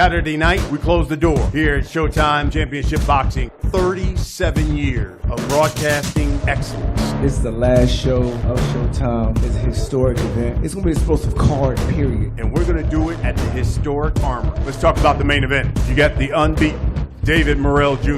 Saturday night, we close the door here at Showtime Championship Boxing. 37 years of broadcasting excellence. This is the last show of Showtime. It's a historic event. It's going to be an explosive card, period. And we're going to do it at the historic Armory. Let's talk about the main event. You got the unbeaten David Morrell Jr.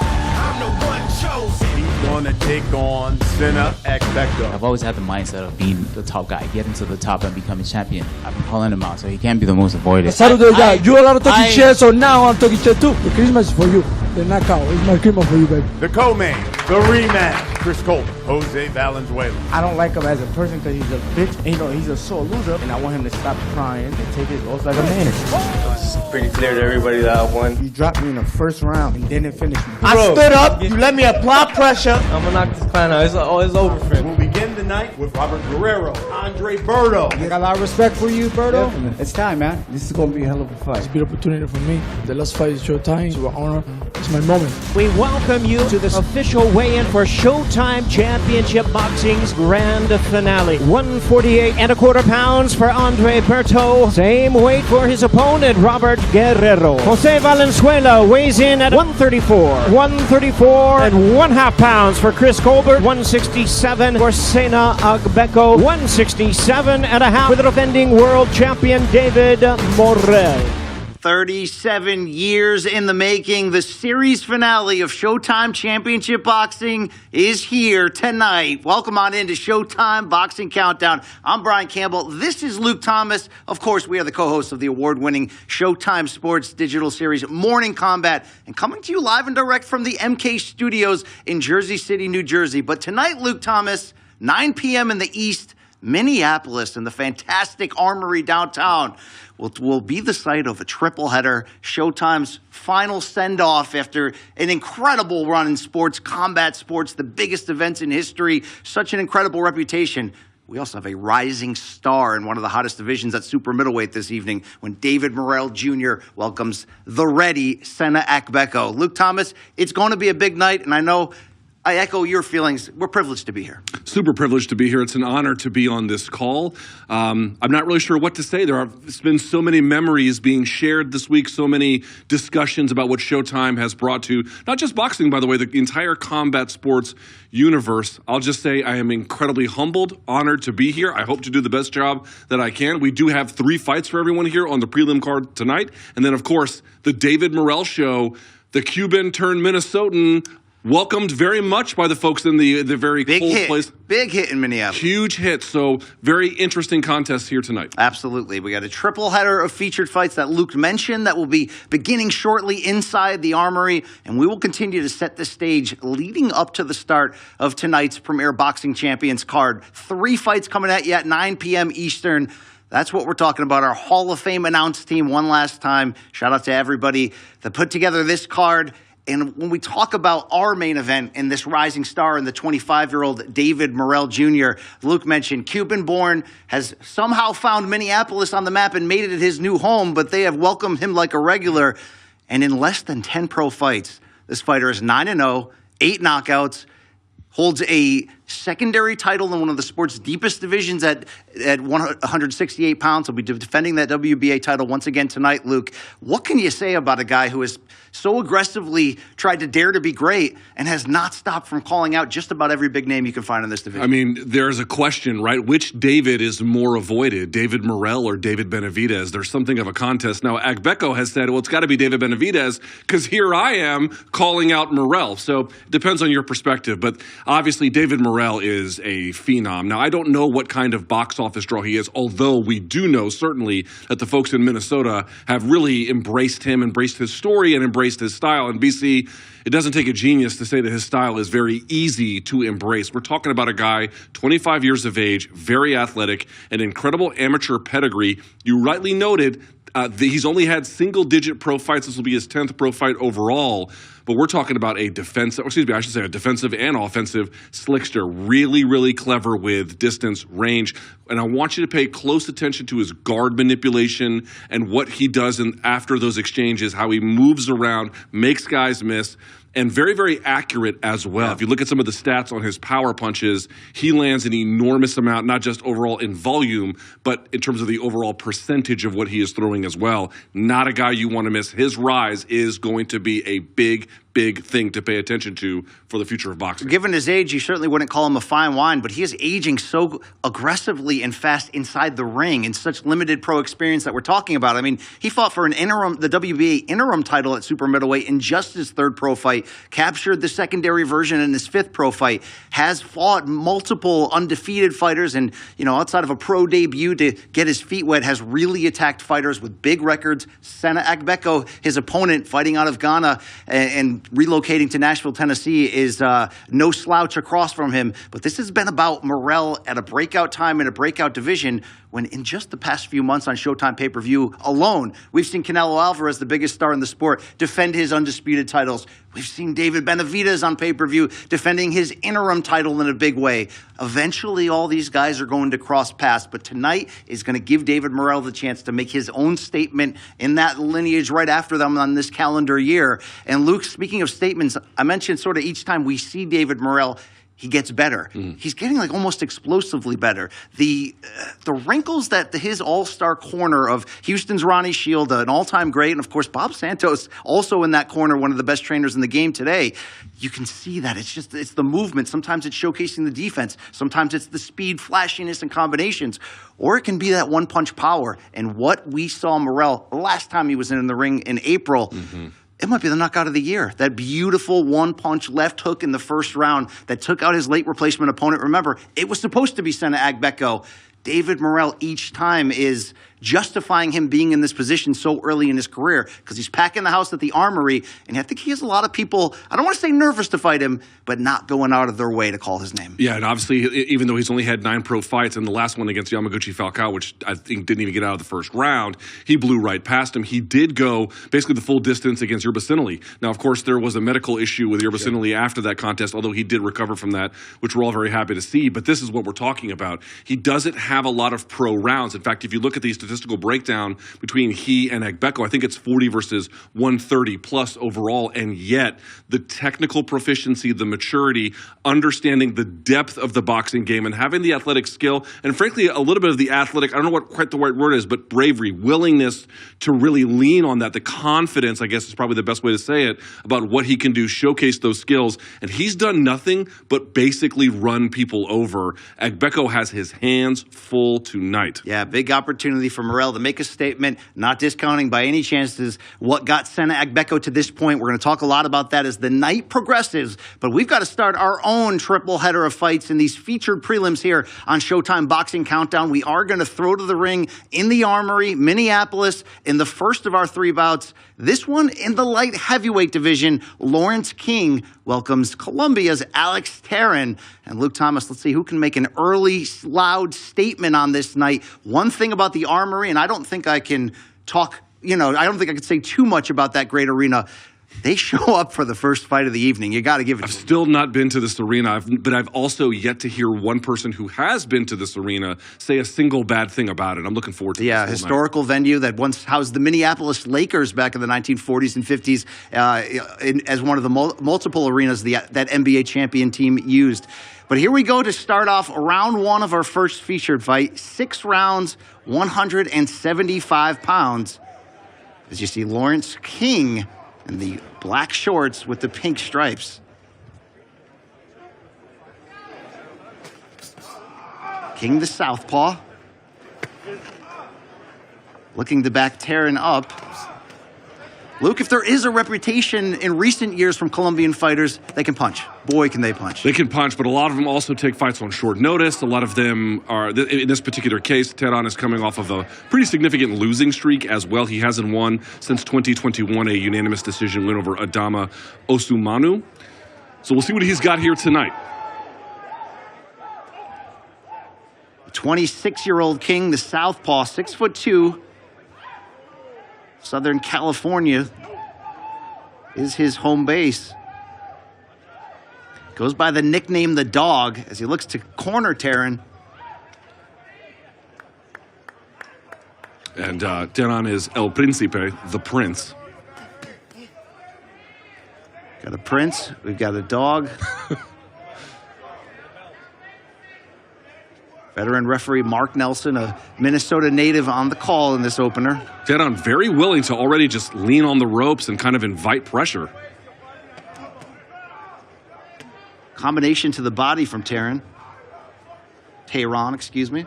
I'm the one chosen. He's going to take on Sena Agbeko. I've always had the mindset of being the top guy, getting to the top and becoming champion. I've been calling him out, so he can't be the most avoided. Saturday, you are talking chess, so now I'm talking chess too. The Christmas is for you. The knockout is my Christmas for you, baby. The co-main, the rematch. Chris Colton, Jose Valenzuela. I don't like him as a person because he's a bitch. You know, he's a sore loser, and I want him to stop crying and take his loss like a man. It's pretty clear to everybody that I won. You dropped me in the first round and didn't finish me. Bro, I stood up. You let me apply pressure. I'm gonna knock this clown out. It's over for him. We'll begin the night with Robert Guerrero, Andre Berto. I got a lot of respect for you, Berto. Definitely. It's time, man. This is going to be a hell of a fight. It's a big opportunity for me. The last fight is Showtime. It's an honor. It's my moment. We welcome you to this official weigh-in for Showtime Championship Boxing's grand finale. 148.25 pounds for Andre Berto. Same weight for his opponent, Robert Guerrero. Jose Valenzuela weighs in at 134. 134.5 pounds for Chris Colbert. 167 for Sena Agbeko. 167.5 for the defending world champion David Morrell. 37 years in the making. The series finale of Showtime Championship Boxing is here tonight. Welcome on into Showtime Boxing Countdown. I'm Brian Campbell. This is Luke Thomas. Of course, we are the co-hosts of the award-winning Showtime Sports digital series Morning Combat, and coming to you live and direct from the MK Studios in Jersey City, New Jersey. But tonight, Luke Thomas, 9 p.m. in the East, Minneapolis, in the fantastic Armory downtown, will be the site of a triple header, Showtime's final send-off after an incredible run in sports, combat sports, the biggest events in history, such an incredible reputation. We also have a rising star in one of the hottest divisions at super middleweight this evening when David Morrell Jr. welcomes the ready Sena Agbeko. Luke Thomas, it's going to be a big night, and I know I echo your feelings. We're privileged to be here. Super privileged to be here. It's an honor to be on this call. I'm not really sure what to say. There's been so many memories being shared this week, so many discussions about what Showtime has brought to, not just boxing, by the way, the entire combat sports universe. I'll just say I am incredibly humbled, honored to be here. I hope to do the best job that I can. We do have 3 fights for everyone here on the prelim card tonight. And then, of course, the David Morrell Show, the Cuban turned Minnesotan, welcomed very much by the folks in the very big cold hit. place. Big hit in Minneapolis. Huge hit. So very interesting contest here tonight. Absolutely. We got a triple header of featured fights that Luke mentioned that will be beginning shortly inside the Armory. And we will continue to set the stage leading up to the start of tonight's Premier Boxing Champions card. 3 fights coming at you at 9 p.m. Eastern. That's what we're talking about. Our Hall of Fame announced team one last time. Shout out to everybody that put together this card. And when we talk about our main event and this rising star and the 25-year-old David Morrell Jr., Luke mentioned Cuban-born, has somehow found Minneapolis on the map and made it his new home, but they have welcomed him like a regular. And in less than 10 pro fights, this fighter is 9-0, 8 knockouts, holds a secondary title in one of the sport's deepest divisions at 168 pounds. He'll be defending that WBA title once again tonight, Luke. What can you say about a guy who has so aggressively tried to dare to be great and has not stopped from calling out just about every big name you can find in this division? I mean, there's a question, right? Which David is more avoided, David Morrell or David Benavidez? There's something of a contest. Now, Agbeko has said, well, it's got to be David Benavidez because here I am calling out Morrell. So it depends on your perspective. But obviously, David Morrell is a phenom. Now, I don't know what kind of box office draw he is, although we do know certainly that the folks in Minnesota have really embraced him, embraced his story, and embraced his style. And BC, it doesn't take a genius to say that his style is very easy to embrace. We're talking about a guy, 25 years of age, very athletic, an incredible amateur pedigree. You rightly noted he's only had single-digit pro fights. This will be his 10th pro fight overall. But we're talking about a defensive and offensive slickster. Really, really clever with distance, range. And I want you to pay close attention to his guard manipulation and what he does after those exchanges, how he moves around, makes guys miss. and very, very accurate as well. If you look at some of the stats on his power punches, he lands an enormous amount, not just overall in volume, but in terms of the overall percentage of what he is throwing as well. Not a guy you want to miss. His rise is going to be a big thing to pay attention to for the future of boxing. Given his age, you certainly wouldn't call him a fine wine, but he is aging so aggressively and fast inside the ring in such limited pro experience that we're talking about. I mean, he fought for the WBA interim title at super middleweight in just his 3rd pro fight, captured the secondary version in his 5th pro fight, has fought multiple undefeated fighters, and, you know, outside of a pro debut to get his feet wet, has really attacked fighters with big records. Sena Agbeko, his opponent, fighting out of Ghana and relocating to Nashville, Tennessee, is no slouch across from him. But this has been about Morrell at a breakout time in a breakout division, when in just the past few months on Showtime pay-per-view alone, we've seen Canelo Alvarez, the biggest star in the sport, defend his undisputed titles. We've seen David Benavidez on pay-per-view defending his interim title in a big way. Eventually, all these guys are going to cross paths, but tonight is going to give David Morrell the chance to make his own statement in that lineage right after them on this calendar year. And Luke, speaking of statements, I mentioned sort of each time we see David Morrell, he gets better. He's getting like almost explosively better. The wrinkles that his all-star corner of Houston's Ronnie Shield, an all-time great, and of course Bob Santos also in that corner, one of the best trainers in the game today. You can see that it's the movement. Sometimes it's showcasing the defense. Sometimes it's the speed, flashiness, and combinations. Or it can be that one-punch power. And what we saw Morrell last time he was in the ring in April. It might be the knockout of the year. That beautiful one-punch left hook in the first round that took out his late replacement opponent. Remember, it was supposed to be Sena Agbeko. David Morrell each time is justifying him being in this position so early in his career because he's packing the house at the Armory, and I think he has a lot of people, I don't want to say nervous to fight him, but not going out of their way to call his name. Yeah, and obviously, even though he's only had 9 pro fights, and the last one against Yamaguchi Falcao, which I think didn't even get out of the first round, he blew right past him. He did go basically the full distance against Yerba Sinelli. Now, of course, there was a medical issue with Yerba Sinelli after that contest, although he did recover from that, which we're all very happy to see. But this is what we're talking about. He doesn't have a lot of pro rounds. In fact, if you look at the statistical breakdown between he and Agbeko, I think it's 40 versus 130 plus overall, and yet the technical proficiency, the maturity, understanding the depth of the boxing game, and having the athletic skill, and frankly, a little bit of the athletic, I don't know what quite the right word is, but bravery, willingness to really lean on that, the confidence, I guess is probably the best way to say it, about what he can do, showcase those skills, and he's done nothing but basically run people over. Agbeko has his hands full tonight. Yeah, big opportunity for Morrell to make a statement, not discounting by any chances what got Sena Agbeko to this point. We're going to talk a lot about that as the night progresses, but we've got to start our own triple header of fights in these featured prelims here on Showtime Boxing Countdown. We are going to throw to the ring in the Armory, Minneapolis, in the first of our 3 bouts. This one in the light heavyweight division. Lawrence King welcomes Colombia's Alex Terran. And Luke Thomas, let's see who can make an early, loud statement on this night. One thing about the Armory, and I don't think I can talk, I don't think I can say too much about that great arena. They show up for the first fight of the evening. You got to give it to them. I've still not been to this arena, but I've also yet to hear one person who has been to this arena say a single bad thing about it. I'm looking forward to this. Yeah, historical venue that once housed the Minneapolis Lakers back in the 1940s and 50s as one of the multiple arenas that NBA champion team used. But here we go to start off round 1 of our first featured fight. 6 rounds, 175 pounds. As you see, Lawrence King in the black shorts with the pink stripes. King the southpaw. Looking to back Terran up. Luke, if there is a reputation in recent years from Colombian fighters, they can punch. Boy, can they punch. They can punch, but a lot of them also take fights on short notice. A lot of them are, in this particular case, Terran is coming off of a pretty significant losing streak as well. He hasn't won since 2021, a unanimous decision win over Adama Osumanu. So we'll see what he's got here tonight. 26-year-old King, the southpaw, 6'2". Southern California is his home base. Goes by the nickname The Dog as he looks to corner Terran. And Terran is El Príncipe, the Prince. Got a Prince. We've got a dog. Veteran referee Mark Nelson, a Minnesota native, on the call in this opener. Teheran very willing to already just lean on the ropes and kind of invite pressure. Combination to the body from Teheran, excuse me.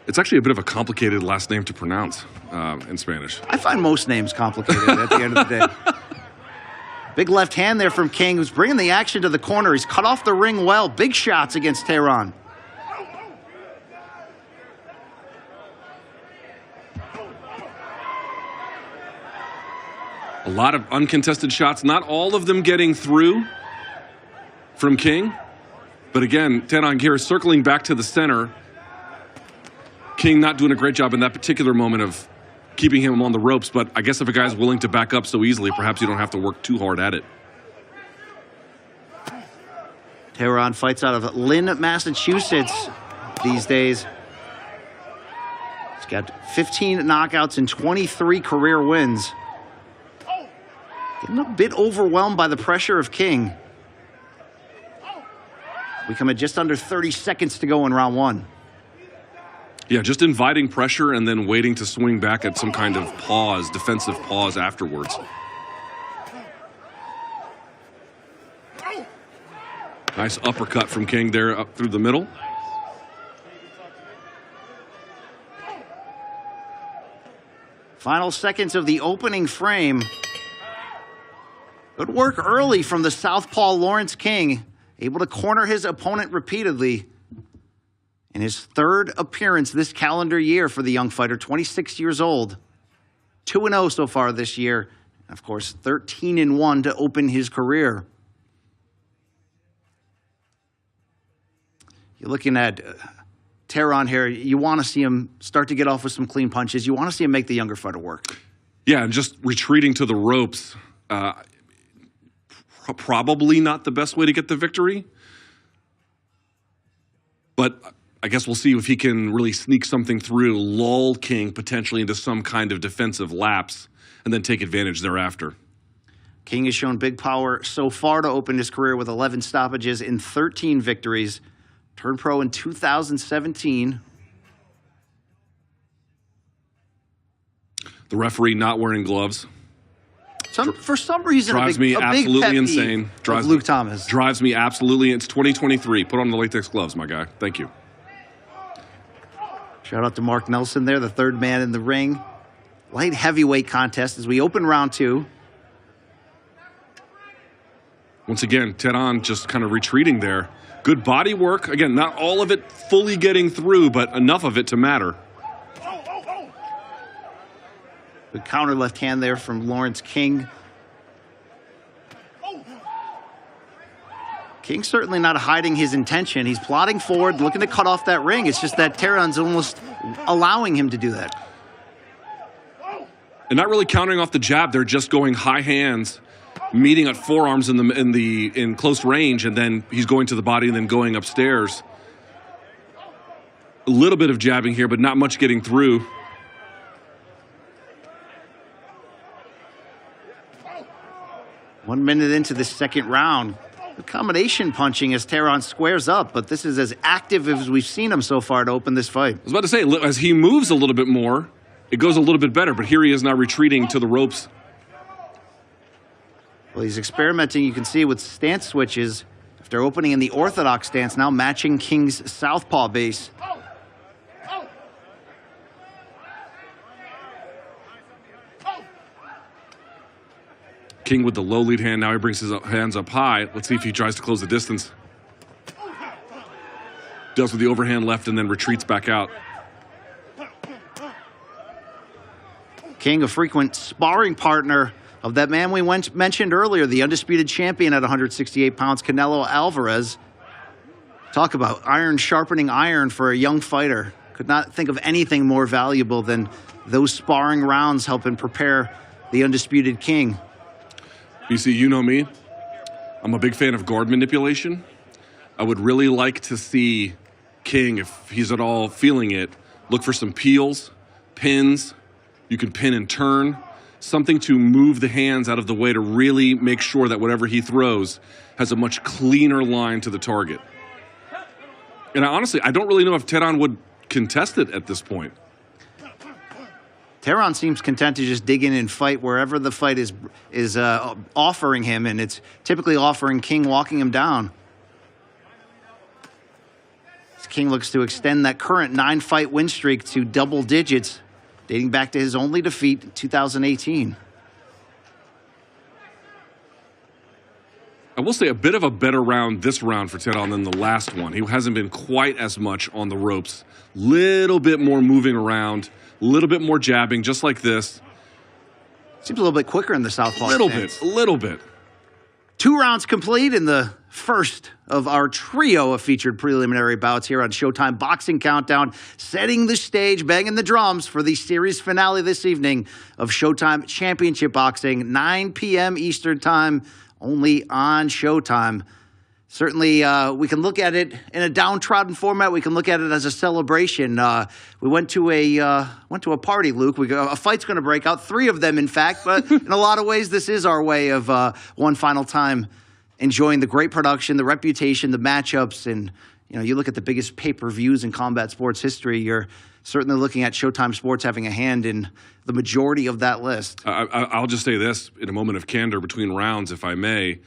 It's actually a bit of a complicated last name to pronounce in Spanish. I find most names complicated at the end of the day. Big left hand there from King, who's bringing the action to the corner. He's cut off the ring well. Big shots against Teheran. A lot of uncontested shots, not all of them getting through from King. But again, Teheran here circling back to the center. King not doing a great job in that particular moment of keeping him on the ropes, but I guess if a guy's willing to back up so easily, perhaps you don't have to work too hard at it. Teheran fights out of Lynn, Massachusetts these days. He's got 15 knockouts and 23 career wins. Getting a bit overwhelmed by the pressure of King. We come at just under 30 seconds to go in round one. Yeah, just inviting pressure and then waiting to swing back at some kind of pause, defensive pause afterwards. Nice uppercut from King there up through the middle. Final seconds of the opening frame. Good work early from the southpaw Lawrence King, able to corner his opponent repeatedly. In his third appearance this calendar year for the young fighter, 26 years old. 2-0 so far this year. Of course, 13-1 to open his career. You're looking at Teheran here. You want to see him start to get off with some clean punches. You want to see him make the younger fighter work. Yeah, and just retreating to the ropes. Probably not the best way to get the victory. But I guess we'll see if he can really sneak something through, lull King potentially into some kind of defensive lapse, and then take advantage thereafter. King has shown big power so far to open his career with 11 stoppages in 13 victories. Turned pro in 2017. The referee not wearing gloves. For some reason, drives me absolutely insane. Drives Luke Thomas. Drives me absolutely. It's 2023. Put on the latex gloves, my guy. Thank you. Shout out to Mark Nelson there, the third man in the ring. Light heavyweight contest as we open round two. Once again, Teheran just kind of retreating there. Good body work. Again, not all of it fully getting through, but enough of it to matter. Good counter left hand there from Lawrence King. King certainly not hiding his intention. He's plodding forward, looking to cut off that ring. It's just that Teheran's almost allowing him to do that. And not really countering off the jab. They're just going high hands, meeting at forearms in close range, and then he's going to the body and then going upstairs. A little bit of jabbing here, but not much getting through. One minute into the second round. The combination punching as Teheran squares up, but this is as active as we've seen him so far to open this fight. I was about to say, as he moves a little bit more, it goes a little bit better, but here he is now retreating to the ropes. Well, he's experimenting, you can see, with stance switches. After opening in the orthodox stance, now matching King's southpaw base. King with the low lead hand. Now he brings his hands up high. Let's see if he tries to close the distance. Does with the overhand left and then retreats back out. King, a frequent sparring partner of that man we mentioned earlier, the undisputed champion at 168 pounds, Canelo Alvarez. Talk about iron sharpening iron for a young fighter. Could not think of anything more valuable than those sparring rounds helping prepare the undisputed King. BC, you know me. I'm a big fan of guard manipulation. I would really like to see King, if he's at all feeling it, look for some peels, pins. You can pin and turn. something to move the hands out of the way to really make sure that whatever he throws has a much cleaner line to the target. And honestly, I don't really know if Teran would contest it at this point. Teran seems content to just dig in and fight wherever the fight is offering him, and it's typically offering King, walking him down. King looks to extend that current 9-fight win streak to double digits, dating back to his only defeat in 2018. I will say a bit of a better round this round for Teran than the last one. He hasn't been quite as much on the ropes. Little bit more moving around, a little bit more jabbing, just like this. Seems a little bit quicker in the southpaw stance. A little bit. 2 rounds complete in the first of our trio of featured preliminary bouts here on Showtime Boxing Countdown, setting the stage, banging the drums for the series finale this evening of Showtime Championship Boxing, 9 p.m. Eastern Time, only on Showtime. Certainly, we can look at it in a downtrodden format. We can look at it as a celebration. We went to a party, Luke. A fight's going to break out, 3 of them, in fact. But in a lot of ways, this is our way of one final time enjoying the great production, the reputation, the matchups, and you look at the biggest pay-per-views in combat sports history. You're certainly looking at Showtime Sports having a hand in the majority of that list. I'll just say this in a moment of candor between rounds, if I may.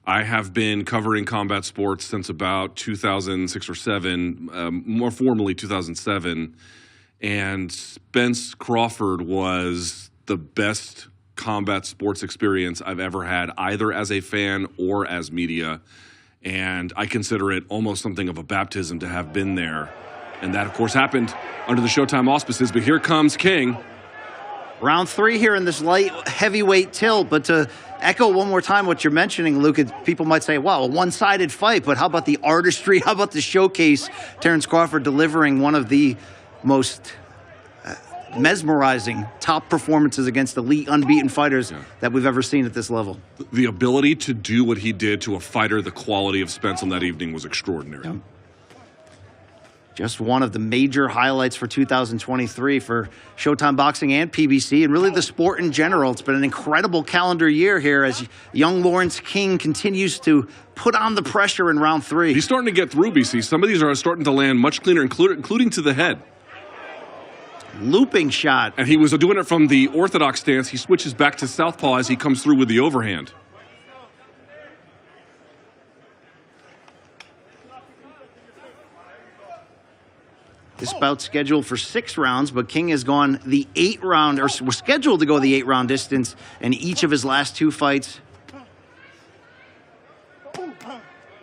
I have been covering combat sports since about 2006 or 7, more formally 2007, and Spence Crawford was the best combat sports experience I've ever had, either as a fan or as media, and I consider it almost something of a baptism to have been there. And that, of course, happened under the Showtime auspices, but here comes King. Round 3 here in this light heavyweight tilt, but to echo one more time what you're mentioning, Luke, people might say, wow, a one-sided fight, but how about the artistry? How about the showcase? Terence Crawford delivering one of the most mesmerizing top performances against elite unbeaten fighters that we've ever seen at this level. The ability to do what he did to a fighter the quality of Spence on that evening was extraordinary. Yeah. Just one of the major highlights for 2023 for Showtime Boxing and PBC, and really the sport in general. It's been an incredible calendar year here as young Lawrence King continues to put on the pressure in round 3. He's starting to get through, BC. Some of these are starting to land much cleaner, including to the head. Looping shot. And he was doing it from the orthodox stance. He switches back to southpaw as he comes through with the overhand. This bout's scheduled for 6 rounds, but King has gone the 8-round, or was scheduled to go the 8-round distance in each of his last 2 fights.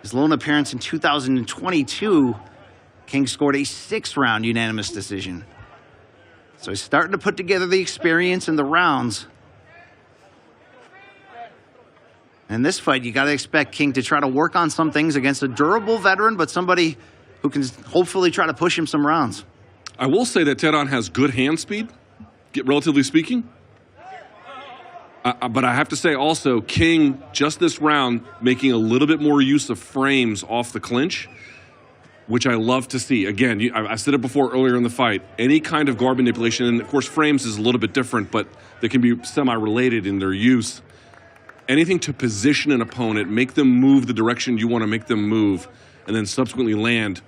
His lone appearance in 2022, King scored a 6-round unanimous decision. So he's starting to put together the experience in the rounds. In this fight, you got to expect King to try to work on some things against a durable veteran, but somebody who can hopefully try to push him some rounds. I will say that Teran has good hand speed, relatively speaking. But I have to say also, King, just this round, making a little bit more use of frames off the clinch, which I love to see. Again, I said it before earlier in the fight, any kind of guard manipulation, and of course frames is a little bit different, but they can be semi-related in their use. Anything to position an opponent, make them move the direction you want to make them move, and then subsequently land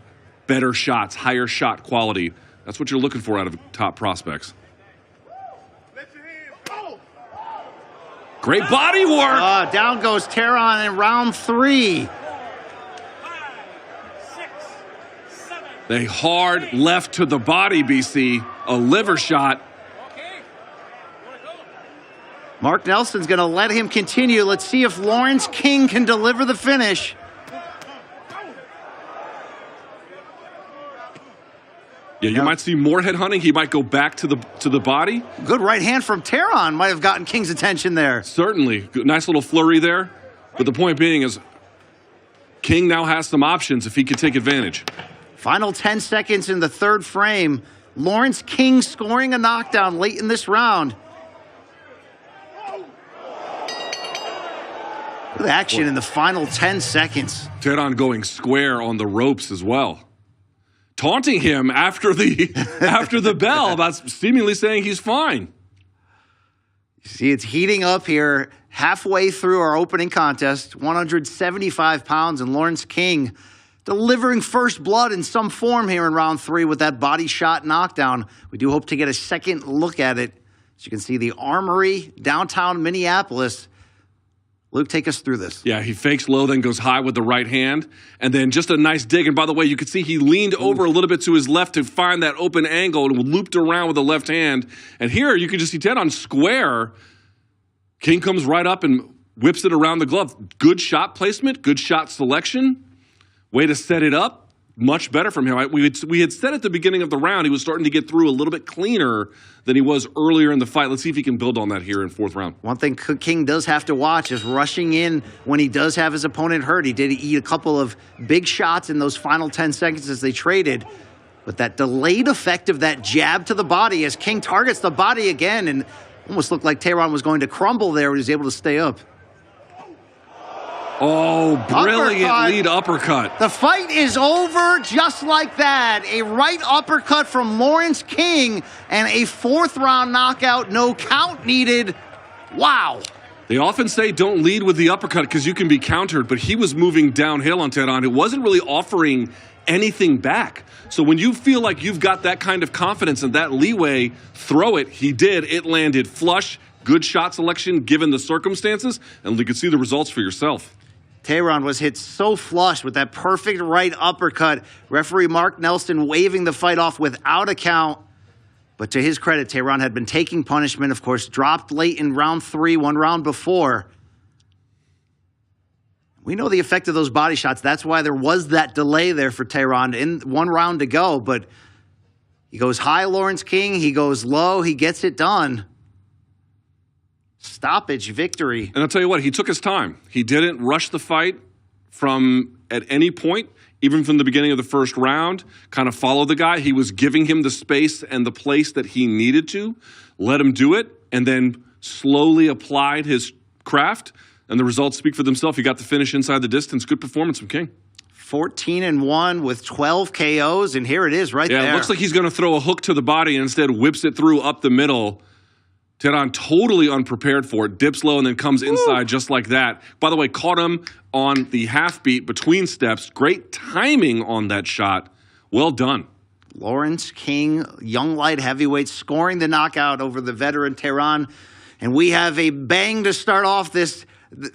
better shots, higher shot quality. That's what you're looking for out of top prospects. Great body work. Down goes Teran in round 3. A hard left to the body, BC. A liver shot. Mark Nelson's going to let him continue. Let's see if Lawrence King can deliver the finish. Yeah, you might see more head hunting. He might go back to the body. Good right hand from Teran might have gotten King's attention there. Certainly. Nice little flurry there. But the point being is King now has some options if he can take advantage. Final 10 seconds in the 3rd frame. Lawrence King scoring a knockdown late in this round. Good action in the final 10 seconds. Teran going square on the ropes as well. Taunting him after the bell about seemingly saying he's fine. See, it's heating up here halfway through our opening contest. 175 pounds, and Lawrence King delivering first blood in some form here in round 3 with that body shot knockdown. We do hope to get a second look at it. As you can see, the Armory, downtown Minneapolis. Luke, take us through this. Yeah, he fakes low, then goes high with the right hand, and then just a nice dig. And by the way, you could see he leaned over a little bit to his left to find that open angle and looped around with the left hand. And here you can just see Ted on square. King comes right up and whips it around the glove. Good shot placement, good shot selection. Way to set it up. Much better from him. We had said at the beginning of the round he was starting to get through a little bit cleaner than he was earlier in the fight. Let's see if he can build on that here in 4th round. One thing King does have to watch is rushing in when he does have his opponent hurt. He did eat a couple of big shots in those final 10 seconds as they traded. But that delayed effect of that jab to the body as King targets the body again, and almost looked like Tehran was going to crumble there, but he was able to stay up. Oh, brilliant lead uppercut. The fight is over just like that. A right uppercut from Lawrence King and a 4th round knockout. No count needed. Wow. They often say don't lead with the uppercut because you can be countered, but he was moving downhill on Tehran. It wasn't really offering anything back. So when you feel like you've got that kind of confidence and that leeway, throw it. He did. It landed flush. Good shot selection given the circumstances, and you can see the results for yourself. Tehran was hit so flush with that perfect right uppercut. Referee Mark Nelson waving the fight off without a count. But to his credit, Tehran had been taking punishment, of course, dropped late in round 3, 1 round before. We know the effect of those body shots. That's why there was that delay there for Tehran in 1 round to go. But he goes high, Lawrence King. He goes low. He gets it done. Stoppage victory. And I'll tell you what, he took his time. He didn't rush the fight from at any point, even from the beginning of the 1st round, kind of followed the guy. He was giving him the space and the place that he needed to, let him do it, and then slowly applied his craft. And the results speak for themselves. He got the finish inside the distance. Good performance from King. 14-1 with 12 KOs, and here it is right there. Yeah, it looks like he's going to throw a hook to the body and instead whips it through up the middle. Tehran totally unprepared for it, dips low and then comes inside just like that. By the way, caught him on the half beat between steps. Great timing on that shot. Well done. Lawrence King, young light heavyweight, scoring the knockout over the veteran Tehran. And we have a bang to start off this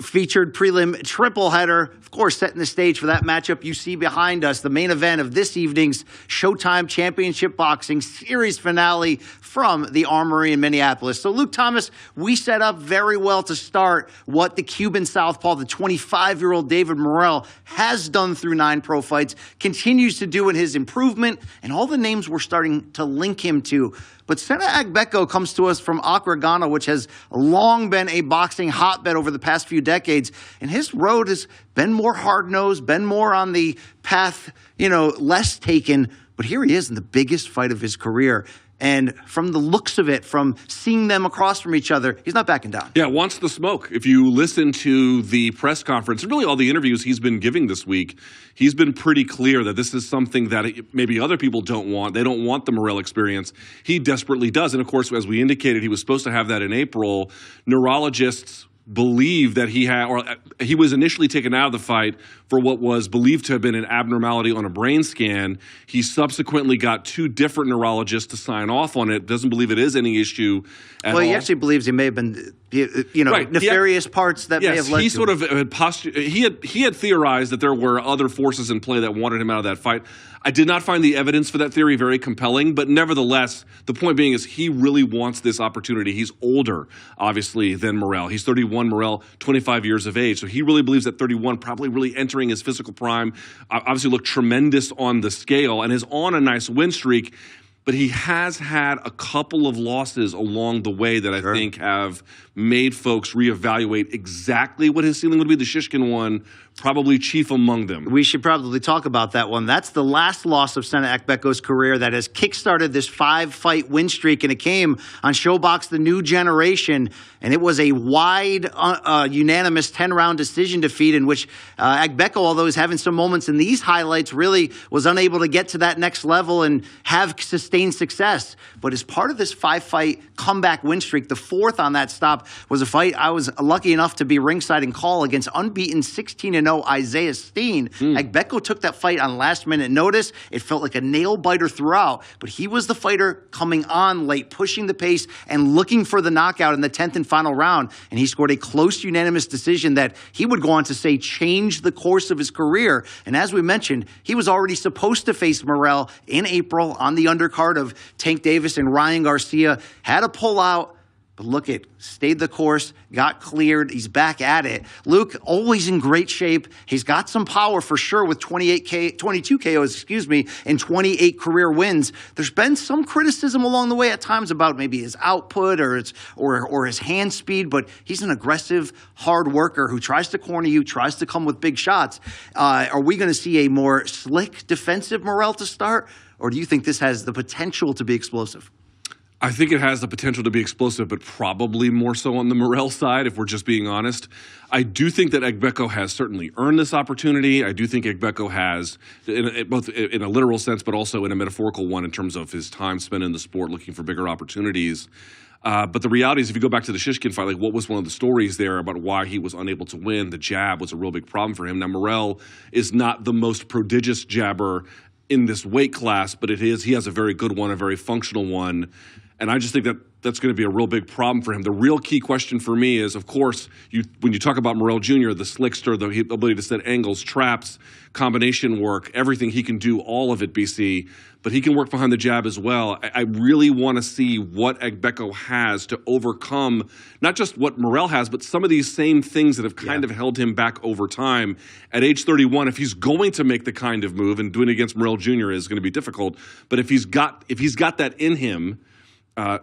featured prelim triple header. Of course, setting the stage for that matchup you see behind us, the main event of this evening's Showtime Championship Boxing Series finale from the Armory in Minneapolis. So, Luke Thomas, we set up very well to start what the Cuban southpaw, the 25-year-old David Morrell, has done through 9 pro fights, continues to do in his improvement, and all the names we're starting to link him to. But Sena Agbeko comes to us from Accra, Ghana, which has long been a boxing hotbed over the past few decades. And his road has been more hard-nosed, been more on the path, less taken. But here he is in the biggest fight of his career. And from the looks of it, from seeing them across from each other, he's not backing down. Yeah, wants the smoke. If you listen to the press conference, and really all the interviews he's been giving this week, he's been pretty clear that this is something that maybe other people don't want. They don't want the Morrell experience. He desperately does. And of course, as we indicated, he was supposed to have that in April. Neurologists believe that he was initially taken out of the fight for what was believed to have been an abnormality on a brain scan. He subsequently got 2 different neurologists to sign off on it. Doesn't believe it is any issue at all. Well, he actually believes he may have been, right. nefarious parts that may have led to he sort of had theorized that there were other forces in play that wanted him out of that fight. I did not find the evidence for that theory very compelling, but nevertheless, the point being is he really wants this opportunity. He's older, obviously, than Morrell. He's 31, Morrell, 25 years of age. So he really believes that 31, probably really entering his physical prime, obviously looked tremendous on the scale and is on a nice win streak. But he has had a couple of losses along the way that I think have made folks reevaluate exactly what his ceiling would be. The Shishkin one probably chief among them. We should probably talk about that one. That's the last loss of Sena Agbeko's career that has kickstarted this 5-fight win streak, and it came on ShowBox The New Generation, and it was a wide, unanimous 10-round decision defeat in which Agbeko, although he's having some moments in these highlights, really was unable to get to that next level and have sustained success. But as part of this 5-fight comeback win streak, the fourth on that stop was a fight I was lucky enough to be ringside and call against unbeaten 16-0 Isaiah Steen. Agbeko took that fight on last-minute notice. It felt like a nail-biter throughout, but he was the fighter coming on late, pushing the pace and looking for the knockout in the 10th and final round, and he scored a close unanimous decision that he would go on to say changed the course of his career. And as we mentioned, he was already supposed to face Morrell in April on the undercard of Tank Davis and Ryan Garcia. Had a pullout. But look, it stayed the course, got cleared. He's back at it. Luke, always in great shape. He's got some power for sure with 22 KOs, and 28 career wins. There's been some criticism along the way at times about maybe his output or his hand speed, but he's an aggressive, hard worker who tries to corner you, tries to come with big shots. Are we going to see a more slick defensive Morrell to start, or do you think this has the potential to be explosive? I think it has the potential to be explosive, but probably more so on the Morrell side, if we're just being honest. I do think that Agbeko has certainly earned this opportunity. I do think Agbeko has, both in a literal sense, but also in a metaphorical one in terms of his time spent in the sport looking for bigger opportunities. But the reality is, if you go back to the Shishkin fight, like what was one of the stories there about why he was unable to win? The jab was a real big problem for him. Now, Morrell is not the most prodigious jabber in this weight class, but he has a very good one, a very functional one. And I just think that that's going to be a real big problem for him. The real key question for me is, of course, when you talk about Morrell Jr., the slickster, the ability to set angles, traps, combination work, everything, he can do all of it, BC. But he can work behind the jab as well. I really want to see what Agbeko has to overcome not just what Morrell has, but some of these same things that have kind of held him back over time. At age 31, if he's going to make the kind of move, and doing it against Morrell Jr. is going to be difficult, but if he's got that in him,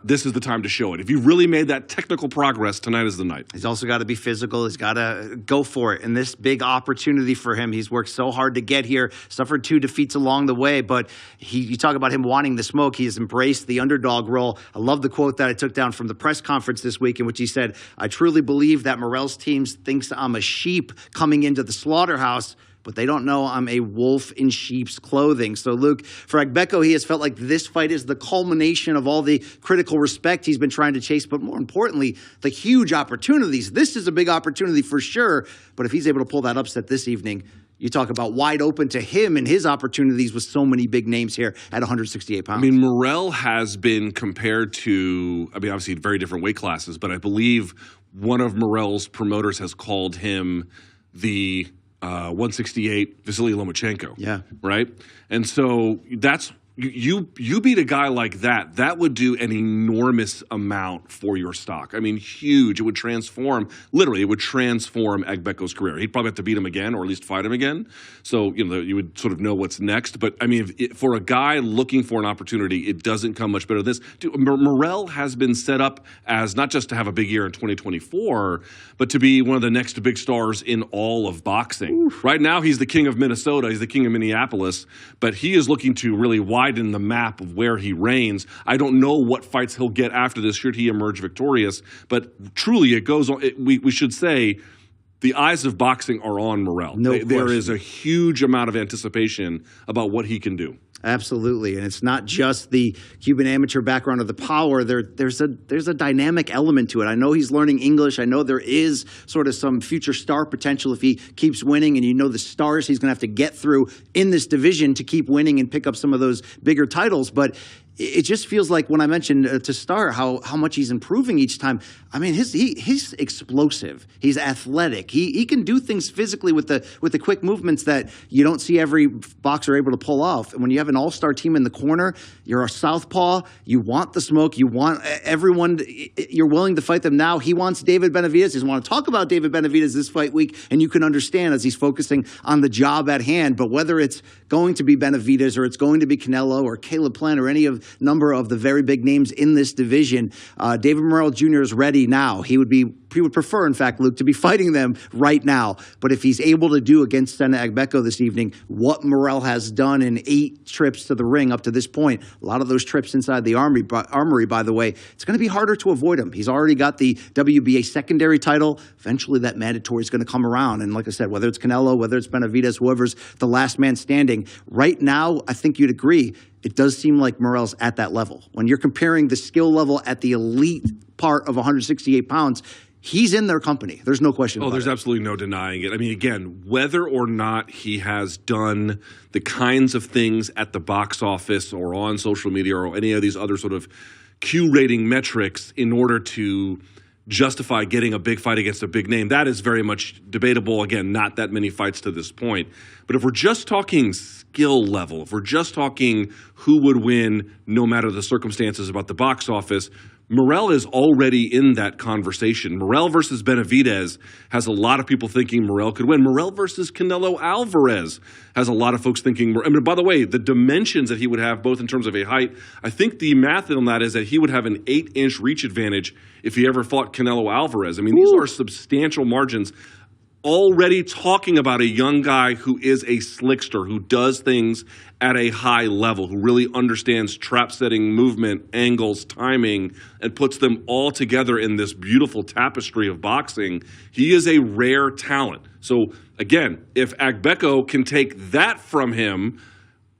this is the time to show it. If you really made that technical progress, tonight is the night. He's also got to be physical. He's got to go for it. And this big opportunity for him, he's worked so hard to get here, suffered 2 defeats along the way, but you talk about him wanting the smoke. He has embraced the underdog role. I love the quote that I took down from the press conference this week in which he said, "I truly believe that Morrell's team thinks I'm a sheep coming into the slaughterhouse, but they don't know I'm a wolf in sheep's clothing." So, Luke, for Agbeko, he has felt like this fight is the culmination of all the critical respect he's been trying to chase, but more importantly, the huge opportunities. This is a big opportunity for sure, but if he's able to pull that upset this evening, you talk about wide open to him and his opportunities with so many big names here at 168 pounds. I mean, Morrell has been compared to, obviously very different weight classes, but I believe one of Morrell's promoters has called him the 168 Vasily Lomachenko. Yeah. Right? And so that's you beat a guy like that, that would do an enormous amount for your stock. I mean, huge. It would transform, literally, it would transform Agbeko's career. He'd probably have to beat him again or at least fight him again. So, you would sort of know what's next. But, I mean, for a guy looking for an opportunity, it doesn't come much better than this. Dude, Morrell has been set up as not just to have a big year in 2024, but to be one of the next big stars in all of boxing. Oof. Right now, he's the king of Minnesota. He's the king of Minneapolis. But he is looking to really widen the map of where he reigns. I don't know what fights he'll get after this should he emerge victorious, but truly it goes on. We should say the eyes of boxing are on Morrell. There is a huge amount of anticipation about what he can do. Absolutely, and it's not just the Cuban amateur background of the power. There's a dynamic element to it. I know he's learning English. I know there is sort of some future star potential if he keeps winning, and the stars he's going to have to get through in this division to keep winning and pick up some of those bigger titles. But it just feels like when I mentioned to start how much he's improving each time. I mean, he's explosive. He's athletic. He can do things physically with the quick movements that you don't see every boxer able to pull off. And when you have an all-star team in the corner, you're a southpaw. You want the smoke. You want everyone. You're willing to fight them now. He wants David Benavidez. He doesn't want to talk about David Benavidez this fight week, and you can understand as he's focusing on the job at hand. But whether it's going to be Benavidez or it's going to be Canelo or Caleb Plant or any of number of the very big names in this division. David Morrell Jr. is ready now. He would prefer, in fact, Luke, to be fighting them right now. But if he's able to do against Sena Agbeko this evening what Morrell has done in 8 trips to the ring up to this point, a lot of those trips inside the armory, by the way, it's going to be harder to avoid him. He's already got the WBA secondary title. Eventually that mandatory is going to come around. And like I said, whether it's Canelo, whether it's Benavidez, whoever's the last man standing, right now, I think you'd agree, it does seem like Morrell's at that level. When you're comparing the skill level at the elite part of 168 pounds, he's in their company. There's no question about it. There's absolutely no denying it. I mean, again, whether or not he has done the kinds of things at the box office or on social media or any of these other sort of Q rating metrics in order to justify getting a big fight against a big name, that is very much debatable. Again, not that many fights to this point. But if we're just talking skill level, if we're just talking who would win no matter the circumstances about the box office, Morrell is already in that conversation. Morrell versus Benavidez has a lot of people thinking Morrell could win. Morrell versus Canelo Alvarez has a lot of folks thinking. I mean, by the way, the dimensions that he would have, both in terms of a height, I think the math on that is that he would have an 8-inch reach advantage if he ever fought Canelo Alvarez. I mean, these are substantial margins. Already talking about a young guy who is a slickster, who does things at a high level, who really understands trap setting, movement, angles, timing, and puts them all together in this beautiful tapestry of boxing. He is a rare talent. So again, if Agbeko can take that from him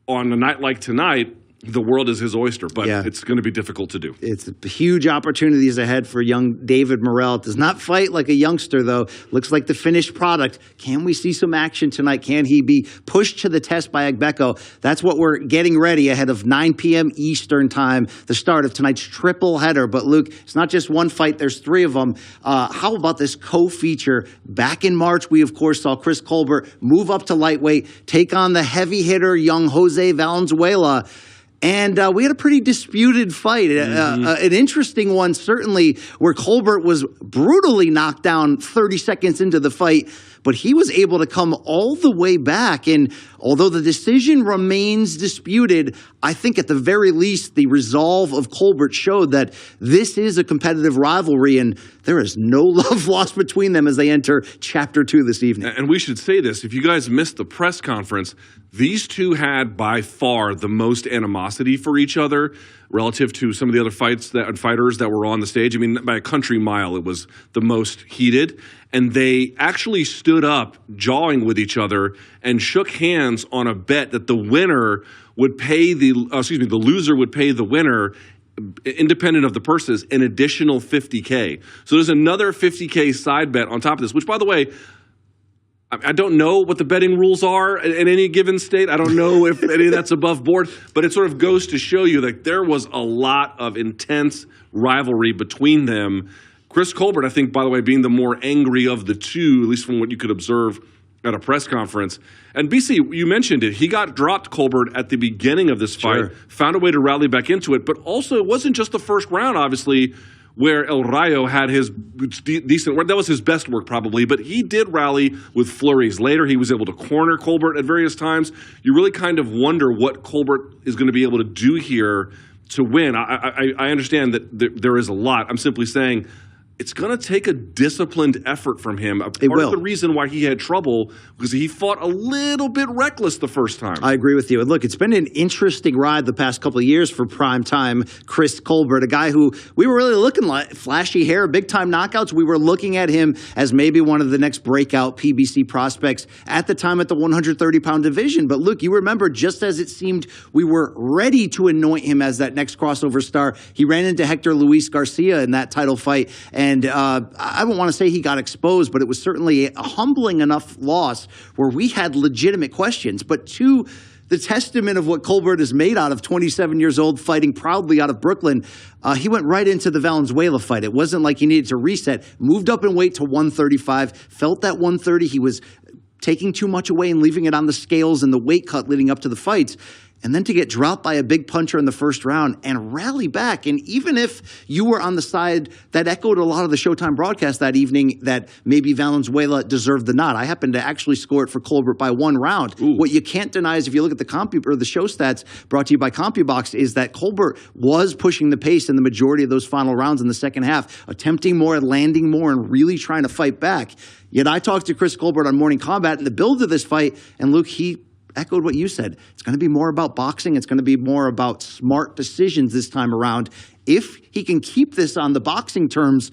on a night like tonight, the world is his oyster, but it's going to be difficult to do. It's huge opportunities ahead for young David Morrell. Does not fight like a youngster, though. Looks like the finished product. Can we see some action tonight? Can he be pushed to the test by Agbeko? That's what we're getting ready ahead of 9 p.m. Eastern time, the start of tonight's triple header. But, Luke, it's not just one fight. There's 3 of them. How about this co-feature? Back in March, we, of course, saw Chris Colbert move up to lightweight, take on the heavy hitter, young Jose Valenzuela. And we had a pretty disputed fight, an interesting one, certainly, where Colbert was brutally knocked down 30 seconds into the fight, but he was able to come all the way back. And although the decision remains disputed, I think at the very least the resolve of Colbert showed that this is a competitive rivalry and there is no love lost between them as they enter Chapter 2 this evening. And we should say this, if you guys missed the press conference, these two had by far the most animosity for each other relative to some of the other fighters that were on the stage. I mean, by a country mile, it was the most heated. And they actually stood up, jawing with each other, and shook hands on a bet that the winner would pay the loser would pay the winner, independent of the purses, an additional $50K. So there's another $50K side bet on top of this, which, by the way, I don't know what the betting rules are in any given state. I don't know if any of that's above board, but it sort of goes to show you that there was a lot of intense rivalry between them. Chris Colbert, I think, by the way, being the more angry of the two, at least from what you could observe at a press conference. And BC, you mentioned it. He got dropped, Colbert, at the beginning of this fight, found a way to rally back into it. But also, it wasn't just the first round, obviously, where El Rayo had his decent work. That was his best work, probably, but he did rally with flurries. Later, he was able to corner Colbert at various times. You really kind of wonder what Colbert is going to be able to do here to win. I understand that there is a lot. I'm simply saying it's going to take a disciplined effort from him. Part of the reason why he had trouble was he fought a little bit reckless the first time. I agree with you. And look, it's been an interesting ride the past couple of years for primetime Chris Colbert, a guy who we were really looking like flashy hair, big-time knockouts. We were looking at him as maybe one of the next breakout PBC prospects at the time at the 130-pound division. But look, you remember just as it seemed we were ready to anoint him as that next crossover star, he ran into Hector Luis Garcia in that title fight. And I don't want to say he got exposed, but it was certainly a humbling enough loss where we had legitimate questions. But to the testament of what Colbert is made out of, 27 years old, fighting proudly out of Brooklyn, he went right into the Valenzuela fight. It wasn't like he needed to reset. Moved up in weight to 135, felt that 130. He was taking too much away and leaving it on the scales and the weight cut leading up to the fights. and then to get dropped by a big puncher in the first round and rally back. And even if you were on the side that echoed a lot of the Showtime broadcast that evening that maybe Valenzuela deserved the nod, I happened to actually score it for Colbert by 1 round. Ooh. What you can't deny is if you look at the show stats brought to you by CompuBox is that Colbert was pushing the pace in the majority of those final rounds in the second half, attempting more, landing more, and really trying to fight back. Yet I talked to Chris Colbert on Morning Combat in the build of this fight, and Luke, he echoed what you said. It's going to be more about boxing. It's going to be more about smart decisions this time around. If he can keep this on the boxing terms,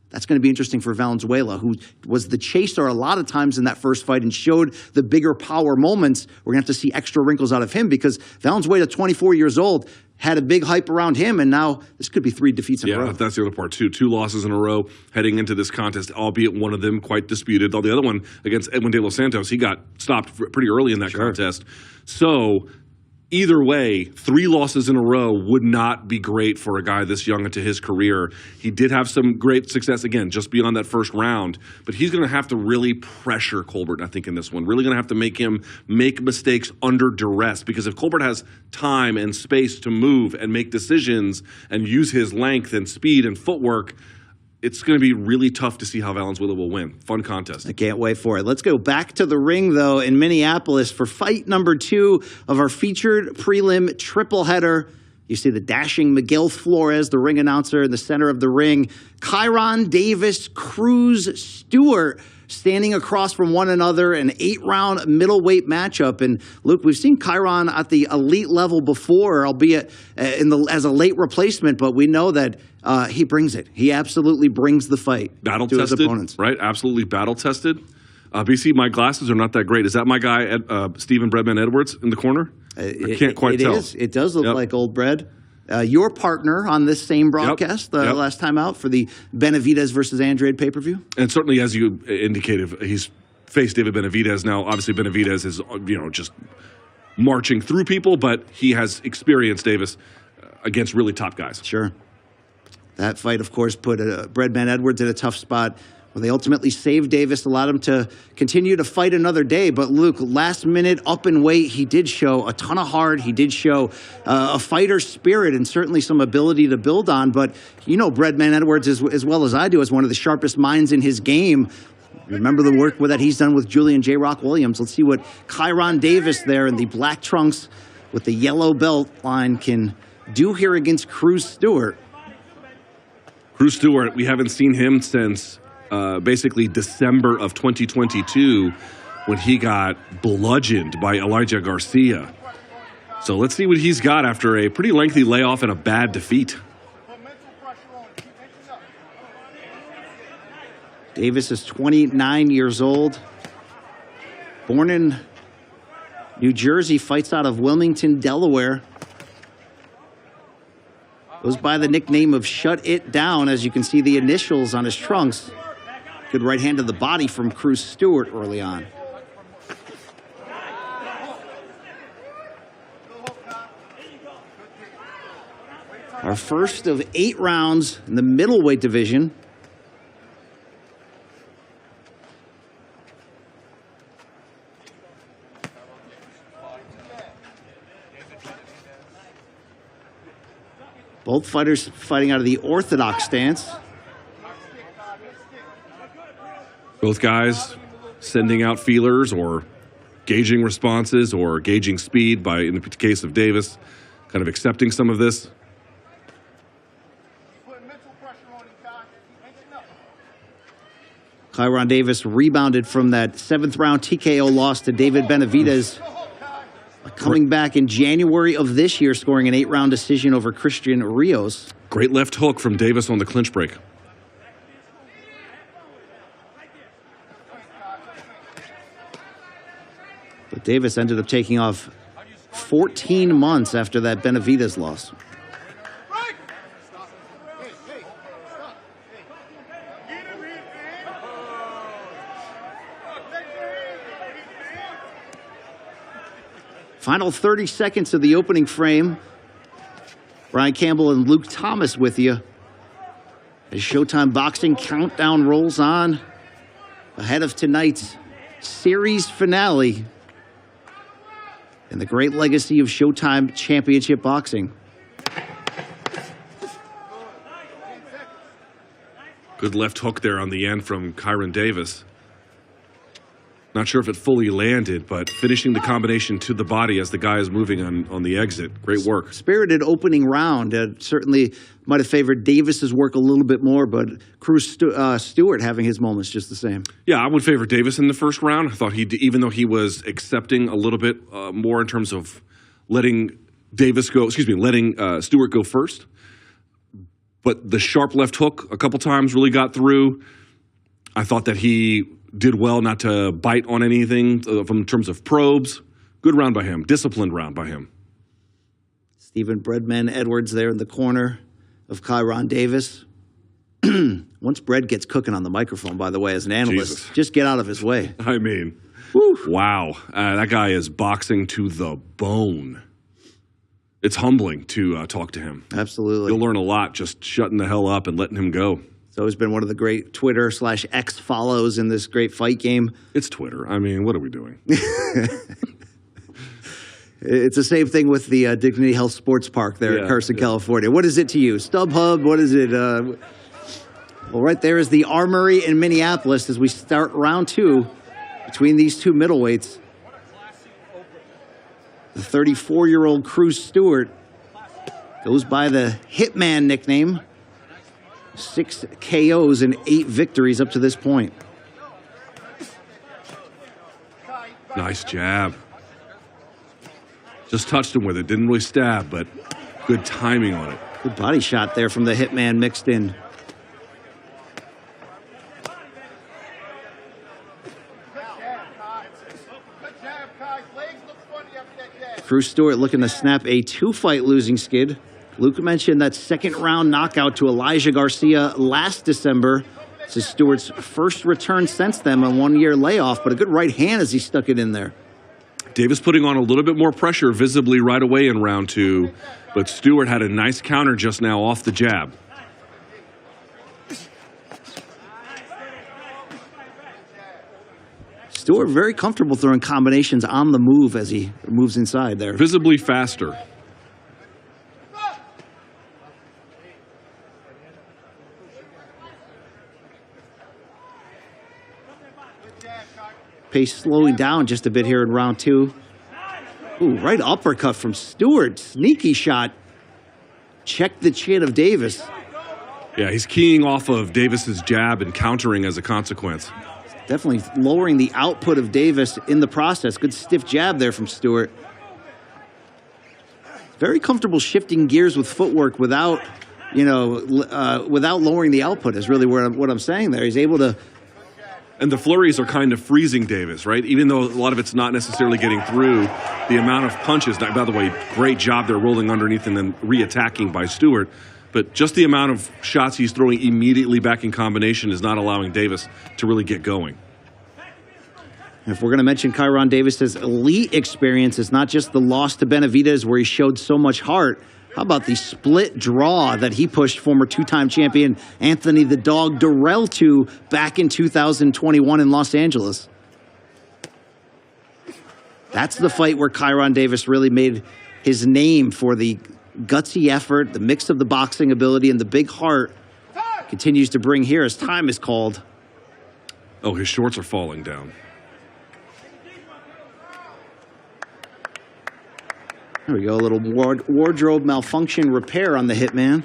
that's going to be interesting for Valenzuela, who was the chaser a lot of times in that first fight and showed the bigger power moments. We're going to have to see extra wrinkles out of him because Valenzuela, 24 years old, had a big hype around him, and now this could be 3 defeats in a row. Yeah, that's the other part, too. 2 losses in a row heading into this contest, albeit one of them quite disputed. The other one against Edwin De Los Santos, he got stopped pretty early in that contest. So either way, 3 losses in a row would not be great for a guy this young into his career. He did have some great success, again, just beyond that first round. But he's going to have to really pressure Colbert, I think, in this one. Really going to have to make him make mistakes under duress. Because if Colbert has time and space to move and make decisions and use his length and speed and footwork, it's going to be really tough to see how Valenzuela will win. Fun contest. I can't wait for it. Let's go back to the ring, though, in Minneapolis for fight number 2 of our featured prelim triple header. You see the dashing Miguel Flores, the ring announcer, in the center of the ring. Kyron Davis, Cruz Stewart, standing across from one another, an 8-round middleweight matchup. And Luke, we've seen Kyron at the elite level before, albeit as a late replacement, but we know that he brings it. He absolutely brings the fight to his opponents. Right? Absolutely battle-tested. BC, my glasses are not that great. Is that my guy, Stephen Breadman Edwards, in the corner? I can't quite tell. It does look like Old Bread. Your partner on this same broadcast last time out for the Benavidez versus Andrade pay-per-view. And certainly, as you indicated, he's faced David Benavidez. Now, obviously, Benavidez is just marching through people, but he has experienced Davis against really top guys. Sure. That fight, of course, put Breadman Edwards in a tough spot. Well, they ultimately saved Davis, allowed him to continue to fight another day. But Luke, last minute up in weight, he did show a ton of heart. He did show a fighter's spirit and certainly some ability to build on. But you know Breadman Edwards as well as I do as one of the sharpest minds in his game. Remember the work that he's done with Julian J. Rock Williams. Let's see what Kyron Davis there in the black trunks with the yellow belt line can do here against Cruz Stewart. Cruz Stewart, we haven't seen him since basically December of 2022 when he got bludgeoned by Elijah Garcia. So let's see what he's got after a pretty lengthy layoff and a bad defeat. Davis is 29 years old. Born in New Jersey, fights out of Wilmington, Delaware. Goes by the nickname of Shut It Down, as you can see the initials on his trunks. Good right hand to the body from Cruz Stewart early on. Our first of 8 rounds in the middleweight division. Both fighters fighting out of the orthodox stance. Both guys sending out feelers or gauging responses or gauging speed by, in the case of Davis, kind of accepting some of this. Kyron Davis rebounded from that 7th round TKO loss to David Benavidez. Coming back in January of this year, scoring an 8-round decision over Christian Rios. Great left hook from Davis on the clinch break. But Davis ended up taking off 14 months after that Benavidez loss. Final 30 seconds of the opening frame. Brian Campbell and Luke Thomas with you. As Showtime Boxing countdown rolls on ahead of tonight's series finale. and the great legacy of Showtime Championship Boxing. Good left hook there on the end from Kyron Davis. Not sure if it fully landed, but finishing the combination to the body as the guy is moving on the exit. Great work. Spirited opening round. Certainly might have favored Davis's work a little bit more, but Cruz Stewart having his moments just the same. Yeah, I would favor Davis in the first round. I thought even though he was accepting a little bit more in terms of letting Stewart go first. But the sharp left hook a couple times really got through. I thought that he did well not to bite on anything in terms of probes. Good round by him. Disciplined round by him. Stephen Breadman Edwards there in the corner of Kyron Davis. Once Bread gets cooking on the microphone, by the way, as an analyst, just get out of his way. I mean, wow. That guy is boxing to the bone. It's humbling to talk to him. Absolutely. You'll learn a lot just shutting the hell up and letting him go. It's always been one of the great Twitter/X follows in this great fight game. It's Twitter. I mean, what are we doing? It's the same thing with the Dignity Health Sports Park there in Carson, California. What is it to you? StubHub? What is it? Well, right there is the Armory in Minneapolis as we start round 2 between these two middleweights. The 34-year-old Cruz Stewart goes by the Hitman nickname. 6 KOs and 8 victories up to this point. Nice jab. Just touched him with it. Didn't really stab, but good timing on it. Good body shot there from the Hitman mixed in. Cruz Stewart looking to snap a 2-fight losing skid. Luke mentioned that second-round knockout to Elijah Garcia last December. This is Stewart's first return since then, a 1-year layoff, but a good right hand as he stuck it in there. Davis putting on a little bit more pressure visibly right away in round 2, but Stewart had a nice counter just now off the jab. Stewart very comfortable throwing combinations on the move as he moves inside there. Visibly faster. Pace slowing down just a bit here in round 2. Ooh, right uppercut from Stewart. Sneaky shot. Check the chin of Davis. Yeah, he's keying off of Davis's jab and countering as a consequence. Definitely lowering the output of Davis in the process. Good stiff jab there from Stewart. Very comfortable shifting gears with footwork without, without lowering the output is really what I'm saying there. He's able to. And the flurries are kind of freezing Davis, right? Even though a lot of it's not necessarily getting through, the amount of punches. By the way, great job there rolling underneath and then re-attacking by Stewart. But just the amount of shots he's throwing immediately back in combination is not allowing Davis to really get going. And if we're going to mention Kyron Davis's elite experience, it's not just the loss to Benavidez where he showed so much heart. How about the split draw that he pushed former 2-time champion Anthony the Dog Durrell to back in 2021 in Los Angeles? That's the fight where Kyron Davis really made his name for the gutsy effort, the mix of the boxing ability, and the big heart continues to bring here as time is called. Oh, his shorts are falling down. There we go, a little wardrobe malfunction repair on the Hitman.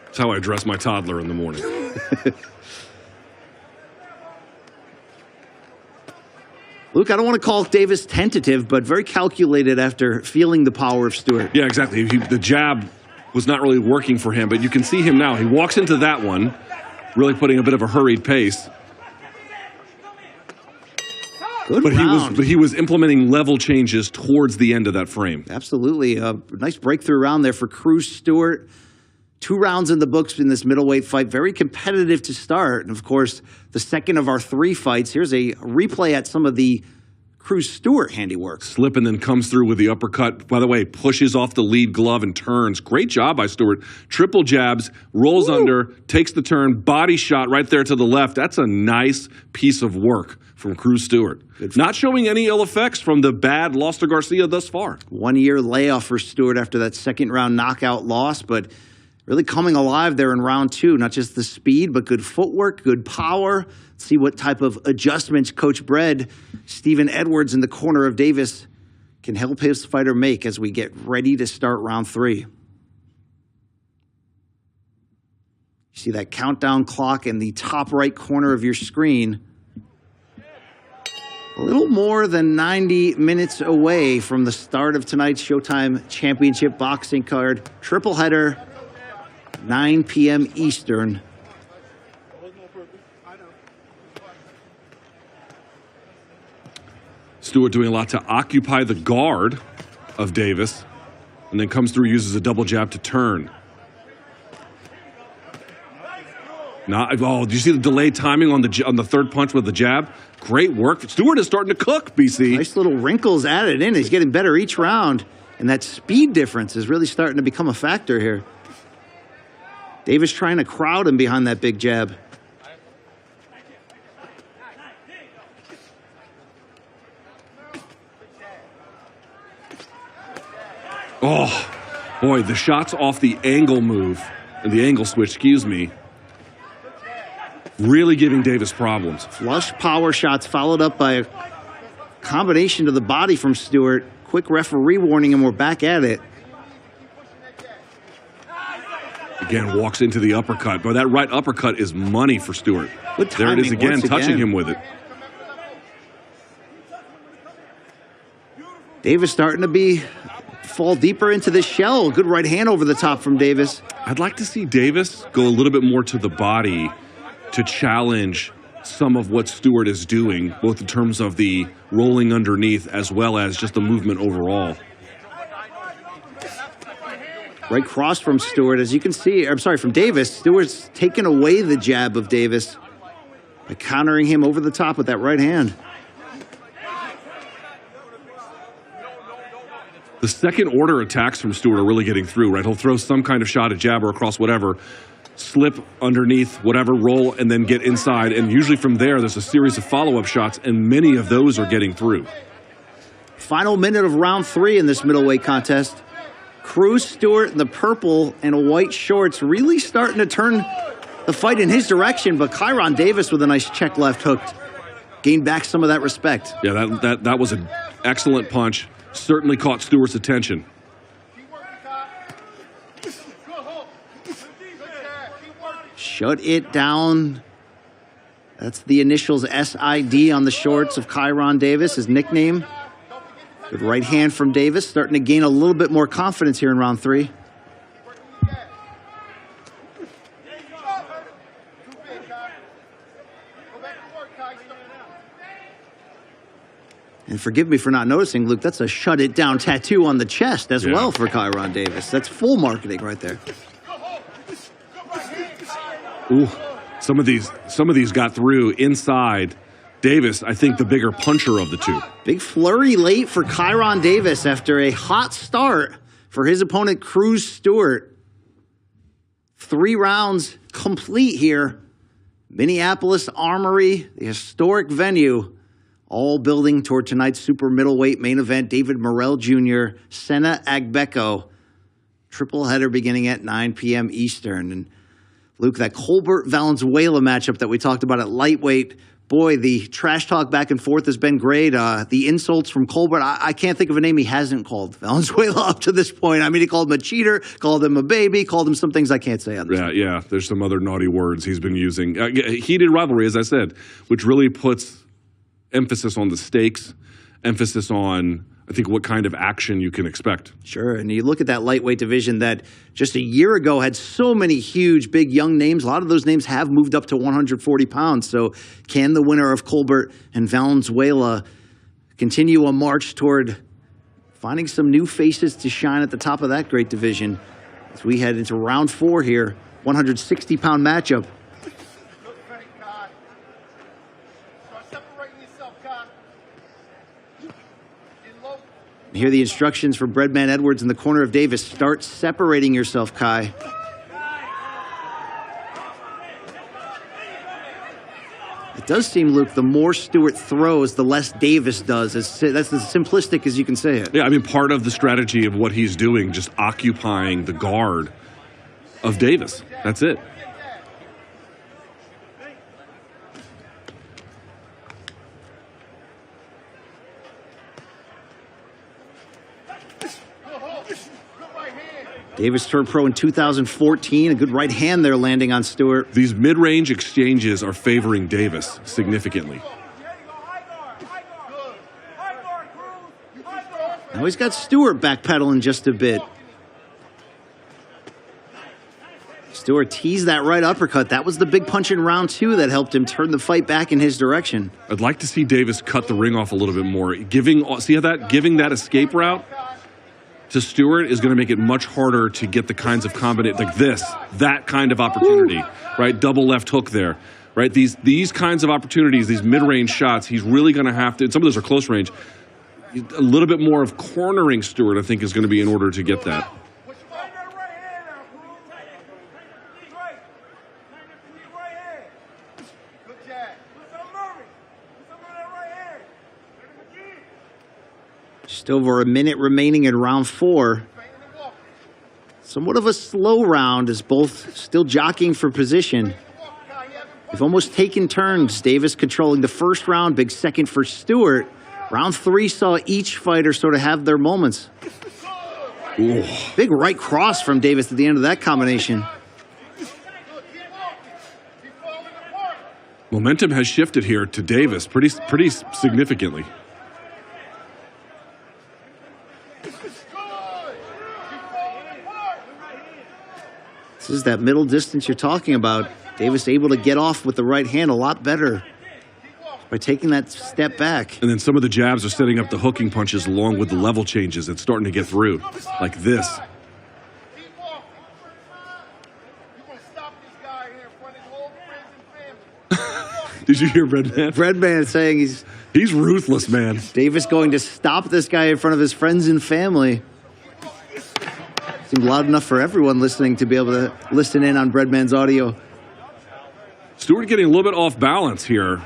That's how I dress my toddler in the morning. Luke, I don't want to call Davis tentative, but very calculated after feeling the power of Stewart. Yeah, exactly. The jab was not really working for him, but you can see him now. He walks into that one, really putting a bit of a hurried pace. Good round. But he was implementing level changes towards the end of that frame. Absolutely. A nice breakthrough round there for Cruz Stewart. 2 rounds in the books in this middleweight fight. Very competitive to start. And, of course, the second of our 3 fights. Here's a replay at some of the Cruz Stewart handiwork. Slip and then comes through with the uppercut. By the way, pushes off the lead glove and turns. Great job by Stewart. Triple jabs, rolls under, takes the turn, body shot right there to the left. That's a nice piece of work from Cruz Stewart. Not showing any ill effects from the bad loss to Garcia thus far. 1 year layoff for Stewart after that second round knockout loss, but really coming alive there in round 2. Not just the speed, but good footwork, good power. See what type of adjustments Coach Bread, Stephen Edwards in the corner of Davis, can help his fighter make as we get ready to start round 3. You see that countdown clock in the top right corner of your screen. A little more than 90 minutes away from the start of tonight's Showtime Championship boxing card. Triple header, 9 p.m. Eastern. Stewart doing a lot to occupy the guard of Davis, and then comes through, uses a double jab to turn. Oh, do you see the delayed timing on the third punch with the jab? Great work. Stewart is starting to cook, BC. Nice little wrinkles added in. He's getting better each round, and that speed difference is really starting to become a factor here. Davis trying to crowd him behind that big jab. Oh, boy, the shots off the angle move, and the angle switch, excuse me, really giving Davis problems. Flush power shots followed up by a combination to the body from Stewart. Quick referee warning, and we're back at it. Again, walks into the uppercut. But that right uppercut is money for Stewart. There it is again, touching him with it. Davis starting to fall deeper into the shell. Good right hand over the top from Davis. I'd like to see Davis go a little bit more to the body to challenge some of what Stewart is doing, both in terms of the rolling underneath as well as just the movement overall. Right cross from Stewart, as you can see, from Davis. Stewart's taken away the jab of Davis by countering him over the top with that right hand. The second order attacks from Stewart are really getting through, right? He'll throw some kind of shot at jab or across whatever, slip underneath, whatever, roll, and then get inside. And usually from there's a series of follow-up shots, and many of those are getting through. Final minute of round 3 in this middleweight contest. Cruz Stewart in the purple and white shorts really starting to turn the fight in his direction, but Kyron Davis with a nice check left hook gained back some of that respect. Yeah, that was an excellent punch. Certainly caught Stewart's attention. Shut it down. That's the initials SID on the shorts of Kyron Davis, his nickname. Good right hand from Davis, starting to gain a little bit more confidence here in round 3. And forgive me for not noticing, Luke, that's a shut it down tattoo on the chest as well for Kyron Davis. That's full marketing right there. Ooh, some of these got through inside. Davis, I think the bigger puncher of the two. Big flurry late for Kyron Davis after a hot start for his opponent, Cruz Stewart. 3 rounds complete here. Minneapolis Armory, the historic venue, all building toward tonight's super middleweight main event. David Morrell Jr., Sena Agbeko. Triple header beginning at 9 p.m. Eastern. And Luke, that Colbert Valenzuela matchup that we talked about at lightweight, boy, the trash talk back and forth has been great. The insults from Colbert, I can't think of a name he hasn't called Valenzuela up to this point. I mean, he called him a cheater, called him a baby, called him some things I can't say on this. Yeah, there's some other naughty words he's been using. Heated rivalry, as I said, which really puts emphasis on the stakes, emphasis on, I think, what kind of action you can expect. Sure, and you look at that lightweight division that just a year ago had so many huge, big, young names. A lot of those names have moved up to 140 pounds. So can the winner of Colbert and Valenzuela continue a march toward finding some new faces to shine at the top of that great division as we head into round 4 here, 160-pound matchup. Hear the instructions from Breadman Edwards in the corner of Davis. Start separating yourself, Kai. It does seem, Luke, the more Stewart throws, the less Davis does. That's as simplistic as you can say it. Yeah, I mean, part of the strategy of what he's doing, just occupying the guard of Davis. That's it. Davis turned pro in 2014. A good right hand there landing on Stewart. These mid-range exchanges are favoring Davis significantly. Now he's got Stewart backpedaling just a bit. Stewart teased that right uppercut. That was the big punch in round 2 that helped him turn the fight back in his direction. I'd like to see Davis cut the ring off a little bit more. Giving that escape route to Stewart is going to make it much harder to get the kinds of combination like that kind of opportunity, right? Double left hook there, right? These kinds of opportunities, these mid-range shots, he's really going to have to, and some of those are close range, a little bit more of cornering Stewart, I think, is going to be in order to get that. Just over a minute remaining in round 4. Somewhat of a slow round as both still jockeying for position. They've almost taken turns. Davis controlling the first round, big second for Stewart. Round 3 saw each fighter sort of have their moments. Ooh. Big right cross from Davis at the end of that combination. Momentum has shifted here to Davis pretty significantly. This is that middle distance you're talking about. Davis able to get off with the right hand a lot better by taking that step back. And then some of the jabs are setting up the hooking punches along with the level changes. It's starting to get through, like this. Did you hear Breadman? Breadman saying he's ruthless, man. Davis going to stop this guy in front of his friends and family. Seemed loud enough for everyone listening to be able to listen in on Breadman's audio. Stewart getting a little bit off balance here.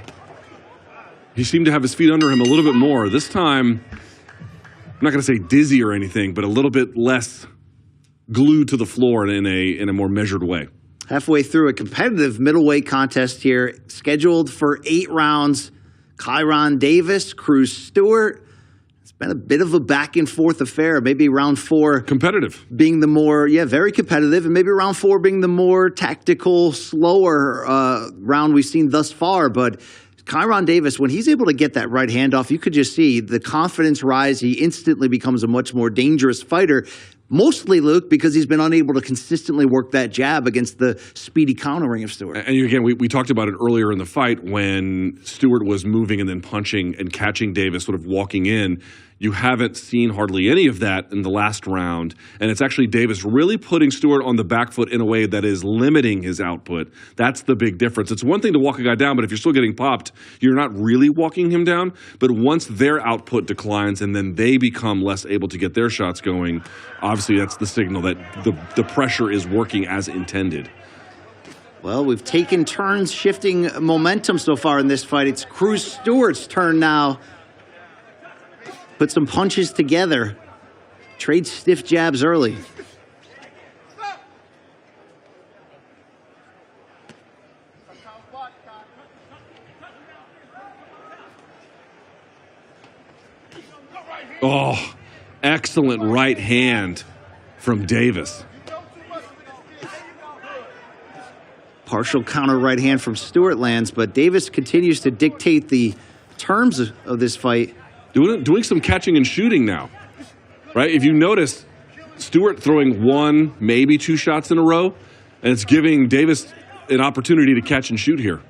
He seemed to have his feet under him a little bit more. This time, I'm not going to say dizzy or anything, but a little bit less glued to the floor in a more measured way. Halfway through a competitive middleweight contest here, scheduled for 8 rounds. Kyron Davis, Cruz Stewart. It's been a bit of a back and forth affair. Maybe round 4 competitive being the more, very competitive, and maybe round 4 being the more tactical, slower round we've seen thus far. But Kyron Davis, when he's able to get that right hand off, you could just see the confidence rise. He instantly becomes a much more dangerous fighter. Mostly, Luke, because he's been unable to consistently work that jab against the speedy countering of Stewart. And again, we talked about it earlier in the fight when Stewart was moving and then punching and catching Davis, sort of walking in. You haven't seen hardly any of that in the last round. And it's actually Davis really putting Stewart on the back foot in a way that is limiting his output. That's the big difference. It's one thing to walk a guy down, but if you're still getting popped, you're not really walking him down. But once their output declines and then they become less able to get their shots going, obviously that's the signal that the pressure is working as intended. Well, we've taken turns shifting momentum so far in this fight. It's Cruz Stewart's turn now. Put some punches together. Trade stiff jabs early. Oh, excellent right hand from Davis. Partial counter right hand from Stewart lands, but Davis continues to dictate the terms of this fight. Doing some catching and shooting now, right? If you notice, Stewart throwing 1, maybe 2 shots in a row, and it's giving Davis an opportunity to catch and shoot here.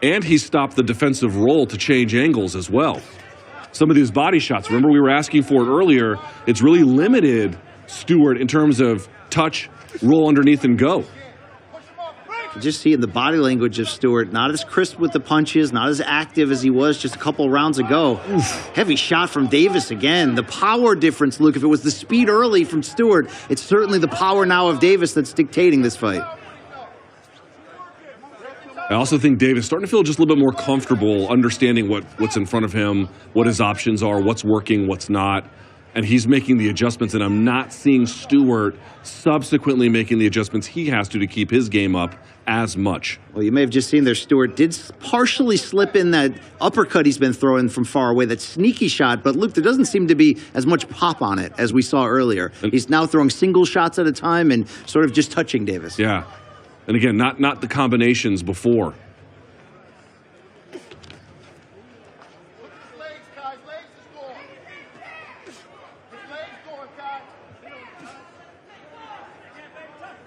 And he stopped the defensive roll to change angles as well. Some of these body shots, remember we were asking for it earlier, it's really limited Stewart in terms of touch, roll underneath, and go. Just seeing the body language of Stewart, not as crisp with the punches, not as active as he was just a couple rounds ago. Oof. Heavy shot from Davis again. The power difference, Luke, if it was the speed early from Stewart, it's certainly the power now of Davis that's dictating this fight. I also think Davis starting to feel just a little bit more comfortable understanding what's in front of him, what his options are, what's working, what's not. And he's making the adjustments, and I'm not seeing Stewart subsequently making the adjustments he has to keep his game up as much. Well, you may have just seen there, Stewart did partially slip in that uppercut he's been throwing from far away, that sneaky shot, but Luke, there doesn't seem to be as much pop on it as we saw earlier. He's now throwing single shots at a time and sort of just touching Davis. Yeah. And again, not the combinations before.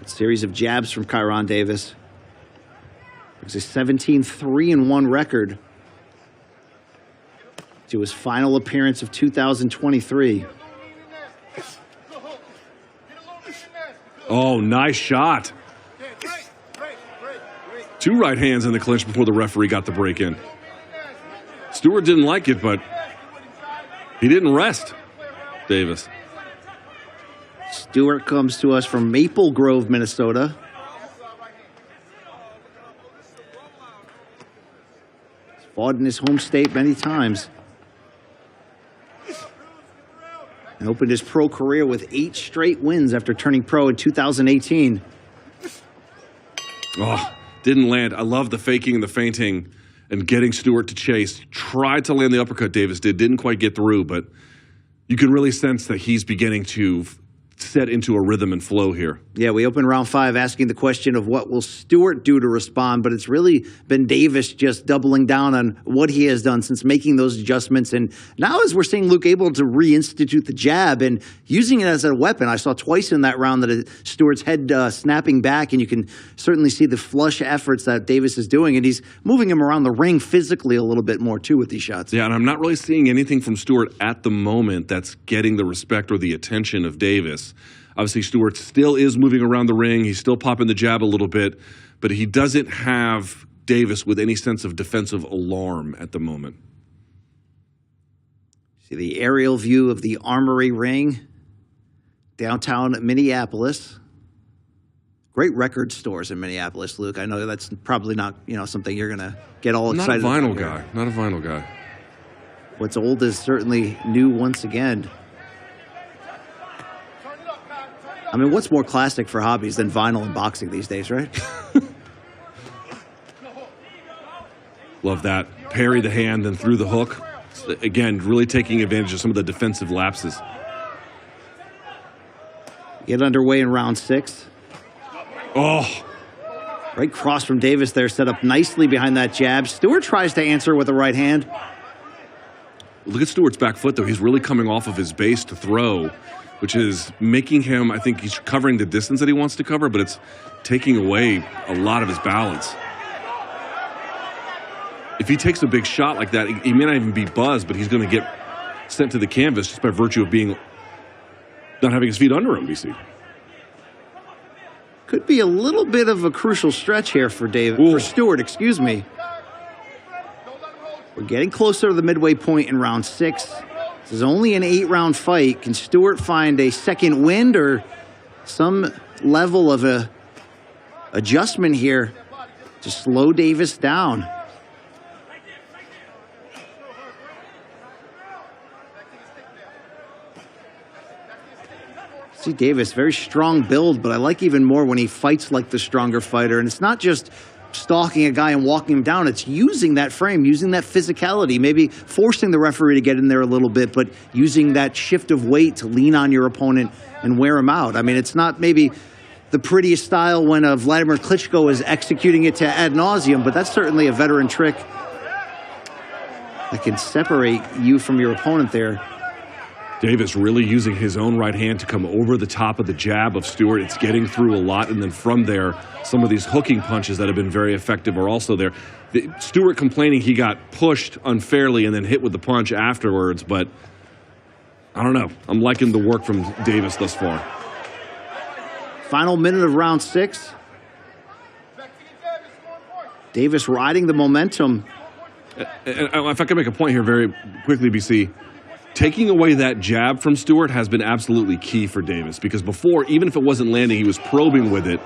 A series of jabs from Kyron Davis. It's a 17-3-1 record to his final appearance of 2023. Oh, nice shot. 2 right hands in the clinch before the referee got the break in. Stewart didn't like it, but he didn't rest, Davis. Stewart comes to us from Maple Grove, Minnesota. He's fought in his home state many times. And opened his pro career with 8 straight wins after turning pro in 2018. Oh, didn't land. I love the faking and the feinting and getting Stewart to chase. Tried to land the uppercut, Davis did. Didn't quite get through, but you can really sense that he's beginning to set into a rhythm and flow here. Yeah, we open round 5 asking the question of what will Stewart do to respond, but it's really been Davis just doubling down on what he has done since making those adjustments. And now as we're seeing Luke able to reinstitute the jab and using it as a weapon. I saw twice in that round that Stewart's head snapping back, and you can certainly see the flush efforts that Davis is doing, and he's moving him around the ring physically a little bit more too with these shots. Yeah, and I'm not really seeing anything from Stewart at the moment that's getting the respect or the attention of Davis. Obviously, Stewart still is moving around the ring. He's still popping the jab a little bit, but he doesn't have Davis with any sense of defensive alarm at the moment. See the aerial view of the Armory ring, downtown Minneapolis. Great record stores in Minneapolis, Luke. I know that's probably not, something you're going to get all excited about. Not a vinyl guy. Not a vinyl guy. What's old is certainly new once again. I mean, what's more classic for hobbies than vinyl and boxing these days, right? Love that. Parry the hand and through the hook. Again, really taking advantage of some of the defensive lapses. Get underway in round 6. Oh. Right cross from Davis there, set up nicely behind that jab. Stewart tries to answer with a right hand. Look at Stewart's back foot, though. He's really coming off of his base to throw, which is making him, I think he's covering the distance that he wants to cover, but it's taking away a lot of his balance. If he takes a big shot like that, he may not even be buzzed, but he's going to get sent to the canvas just by virtue of not having his feet under him, BC. Could be a little bit of a crucial stretch here for Stewart, excuse me. We're getting closer to the midway point in round 6. This is only an 8-round fight. Can Stewart find a second wind or some level of a adjustment here to slow Davis down? See Davis, very strong build, but I like even more when he fights like the stronger fighter. And it's not just stalking a guy and walking him down. It's using that frame, using that physicality, maybe forcing the referee to get in there a little bit, but using that shift of weight to lean on your opponent and wear him out. I mean, it's not maybe the prettiest style when Vladimir Klitschko is executing it to ad nauseum, but that's certainly a veteran trick that can separate you from your opponent there. Davis really using his own right hand to come over the top of the jab of Stewart. It's getting through a lot, and then from there, some of these hooking punches that have been very effective are also there. Stewart complaining he got pushed unfairly and then hit with the punch afterwards, but I don't know. I'm liking the work from Davis thus far. Final minute of round 6. Davis riding the momentum. And if I can make a point here very quickly, BC, taking away that jab from Stewart has been absolutely key for Davis, because before, even if it wasn't landing, he was probing with it.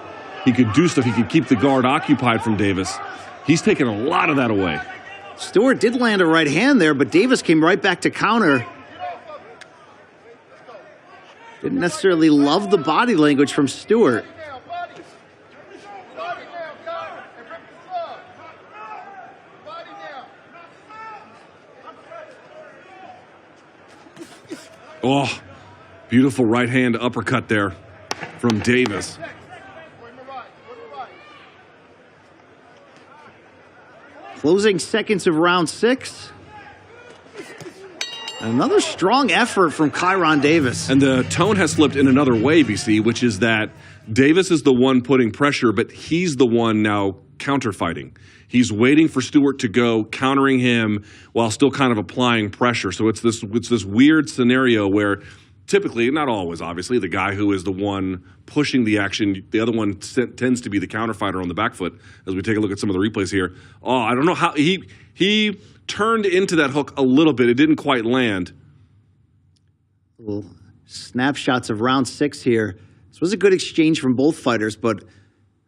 He could do stuff. He could keep the guard occupied from Davis. He's taken a lot of that away. Stewart did land a right hand there, but Davis came right back to counter. Didn't necessarily love the body language from Stewart. Oh, beautiful right hand uppercut there from Davis. Closing seconds of round 6. Another strong effort from Kyron Davis. And the tone has slipped in another way, BC, which is that Davis is the one putting pressure, but he's the one now counter-fighting. He's waiting for Stewart to go, countering him while still kind of applying pressure. So it's this weird scenario where typically, not always, obviously, the guy who is the one pushing the action, the other one tends to be the counterfighter on the back foot. As we take a look at some of the replays here. Oh, I don't know how he turned into that hook a little bit. It didn't quite land. Little snapshots of round 6 here. This was a good exchange from both fighters, but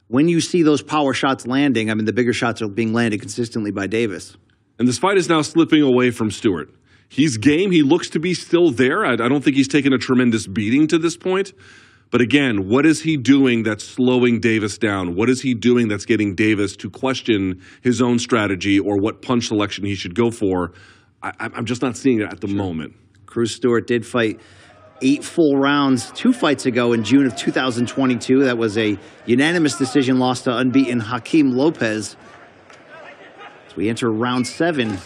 when you see those power shots landing, I mean, the bigger shots are being landed consistently by Davis. And this fight is now slipping away from Stewart. He's game. He looks to be still there. I don't think he's taken a tremendous beating to this point. But again, what is he doing that's slowing Davis down? What is he doing that's getting Davis to question his own strategy or what punch selection he should go for? I'm just not seeing it at the moment. Cruz Stewart did fight 8 full rounds 2 fights ago in June of 2022. That was a unanimous decision loss to unbeaten Hakeem Lopez. As we enter round 7.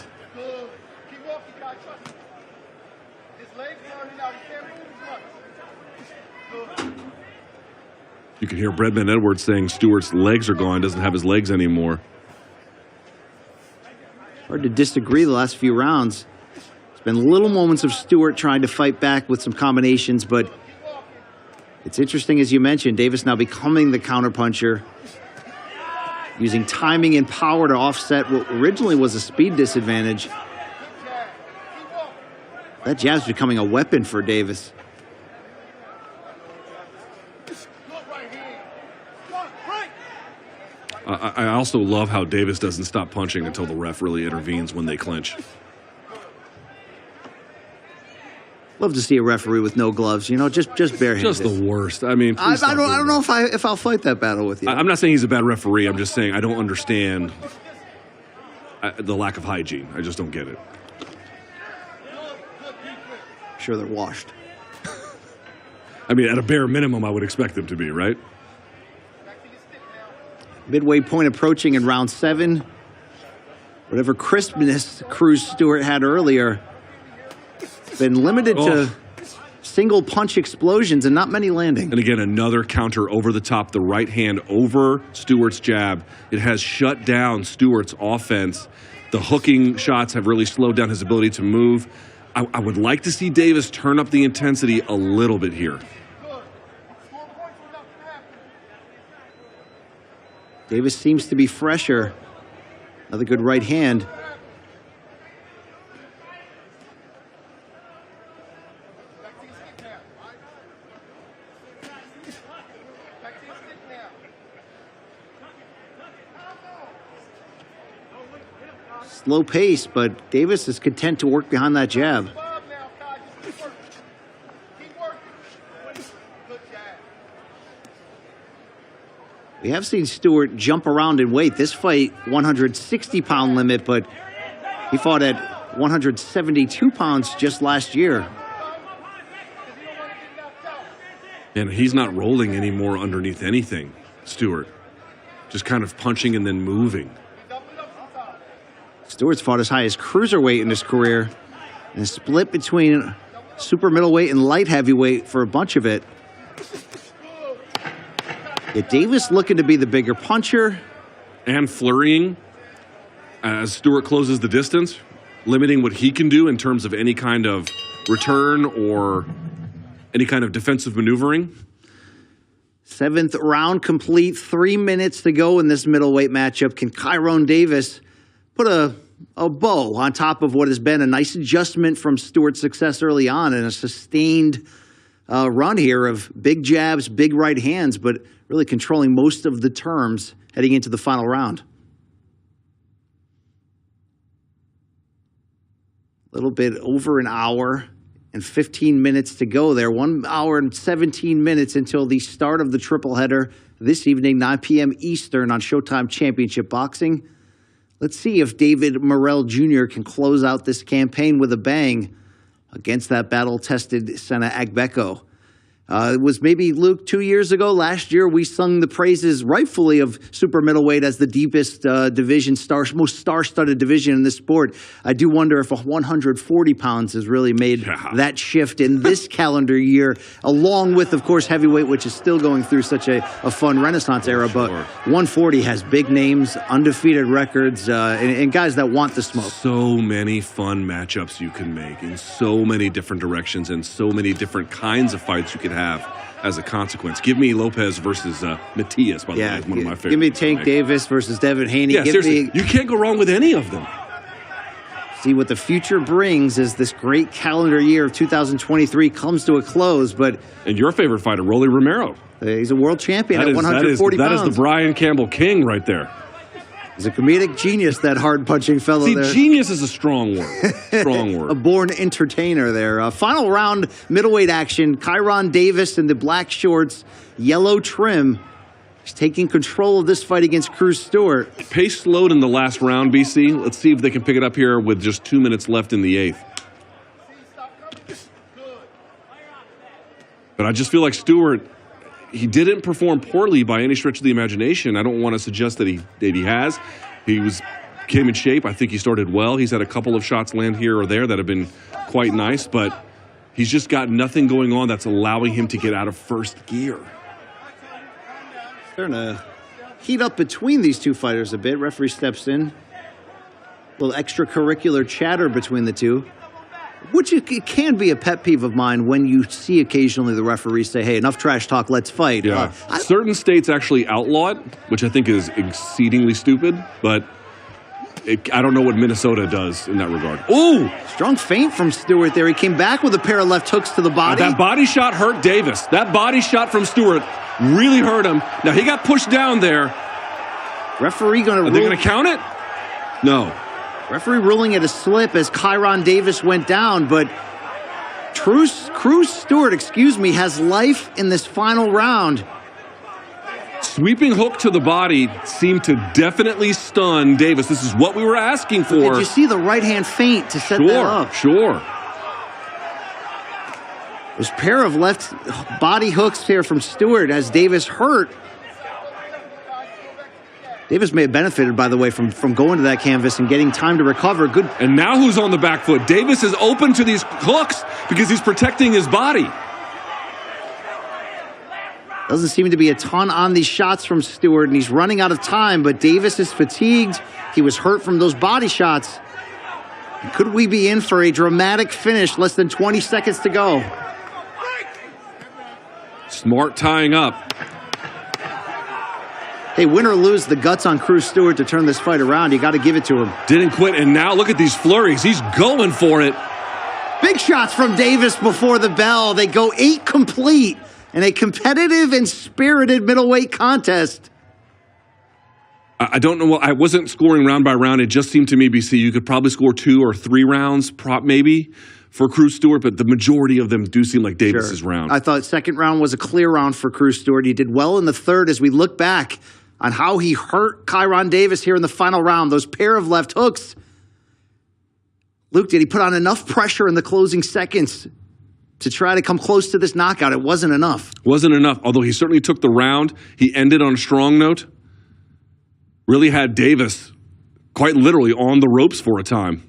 You can hear Bredman Edwards saying Stewart's legs are gone, doesn't have his legs anymore. Hard to disagree the last few rounds. There's been little moments of Stewart trying to fight back with some combinations, but it's interesting, as you mentioned, Davis now becoming the counterpuncher, using timing and power to offset what originally was a speed disadvantage. That jab's becoming a weapon for Davis. I also love how Davis doesn't stop punching until the ref really intervenes when they clinch. Love to see a referee with no gloves, you know, just barehanded. Just the worst. I mean, I don't know if I'll fight that battle with you. I'm not saying he's a bad referee. I'm just saying I don't understand the lack of hygiene. I just don't get it. Sure, they're washed. I mean, at a bare minimum, I would expect them to be, right? Midway point approaching in round 7. Whatever crispness Cruz Stewart had earlier, been limited to single punch explosions and not many landing. And again, another counter over the top, the right hand over Stewart's jab. It has shut down Stewart's offense. The hooking shots have really slowed down his ability to move. I would like to see Davis turn up the intensity a little bit here. Davis seems to be fresher. Another good right hand. Slow pace, but Davis is content to work behind that jab. We have seen Stewart jump around in weight. This fight, 160-pound limit, but he fought at 172 pounds just last year. And he's not rolling anymore underneath anything, Stewart. Just kind of punching and then moving. Stewart's fought as high as cruiserweight in his career and split between super middleweight and light heavyweight for a bunch of it. Yet Davis looking to be the bigger puncher. And flurrying as Stewart closes the distance, limiting what he can do in terms of any kind of return or any kind of defensive maneuvering. 7th round complete. 3 minutes to go in this middleweight matchup. Can Kyron Davis put a bow on top of what has been a nice adjustment from Stewart's success early on and a sustained run here of big jabs, big right hands, but really controlling most of the terms heading into the final round? A little bit over an hour and 15 minutes to go there. 1 hour and 17 minutes until the start of the triple header this evening, 9 p.m. Eastern on Showtime Championship Boxing. Let's see if David Morrell Jr. can close out this campaign with a bang against that battle-tested Sena Agbeko. It was maybe, Luke, 2 years ago. Last year, we sung the praises rightfully of super middleweight as the deepest division, most star-studded division in this sport. I do wonder if 140 pounds has really made that shift in this calendar year, along with, of course, heavyweight, which is still going through such a fun renaissance era. But 140 has big names, undefeated records, and guys that want the smoke. So many fun matchups you can make in so many different directions and so many different kinds of fights you can have as a consequence. Give me Lopez versus Matias, by the way, is one of my favorites. Give me Tank Davis versus Devin Haney. Yeah, seriously, you can't go wrong with any of them. See what the future brings as this great calendar year of 2023 comes to a close. And your favorite fighter, Rolly Romero. He's a world champion at 140 pounds. That is the Brian Campbell King right there. He's a comedic genius, that hard-punching fellow there. Genius is a strong word. Strong word. A born entertainer there. Final round middleweight action. Kyron Davis in the black shorts, yellow trim. He's taking control of this fight against Cruz Stewart. Pace slowed in the last round, BC. Let's see if they can pick it up here with just 2 minutes left in the 8th. But I just feel like Stewart, he didn't perform poorly by any stretch of the imagination. I don't want to suggest that he has. He came in shape. I think he started well. He's had a couple of shots land here or there that have been quite nice, but he's just got nothing going on that's allowing him to get out of first gear. Starting to heat up between these two fighters a bit. Referee steps in. A little extracurricular chatter between the two, which it can be a pet peeve of mine when you see occasionally the referee say, hey, enough trash talk, let's fight. Yeah. Certain states actually outlaw it, which I think is exceedingly stupid, but I don't know what Minnesota does in that regard. Ooh! Strong feint from Stewart there. He came back with a pair of left hooks to the body. That body shot hurt Davis. That body shot from Stewart really hurt him. Now, he got pushed down there. Referee going to rule. Are they going to count it? No. Referee ruling it a slip as Kyron Davis went down, but Cruz Stewart, has life in this final round. Sweeping hook to the body seemed to definitely stun Davis. This is what we were asking for. Did you see the right-hand feint to set that up? Sure. This pair of left body hooks here from Stewart as Davis hurt. Davis may have benefited, by the way, from going to that canvas and getting time to recover. Good. And now who's on the back foot? Davis is open to these hooks because he's protecting his body. Doesn't seem to be a ton on these shots from Stewart, and he's running out of time, but Davis is fatigued. He was hurt from those body shots. Could we be in for a dramatic finish? Less than 20 seconds to go. Smart tying up. Hey, win or lose, the guts on Cruz Stewart to turn this fight around. You got to give it to him. Didn't quit, and now look at these flurries. He's going for it. Big shots from Davis before the bell. They go 8 complete in a competitive and spirited middleweight contest. I don't know. I wasn't scoring round by round. It just seemed to me, BC, you could probably score 2 or 3 rounds, maybe, for Cruz Stewart, but the majority of them do seem like Davis's round. I thought second round was a clear round for Cruz Stewart. He did well in the third as we look back on how he hurt Kyron Davis here in the final round. Those pair of left hooks. Luke, did he put on enough pressure in the closing seconds to try to come close to this knockout? It wasn't enough. Wasn't enough, although he certainly took the round. He ended on a strong note. Really had Davis quite literally on the ropes for a time.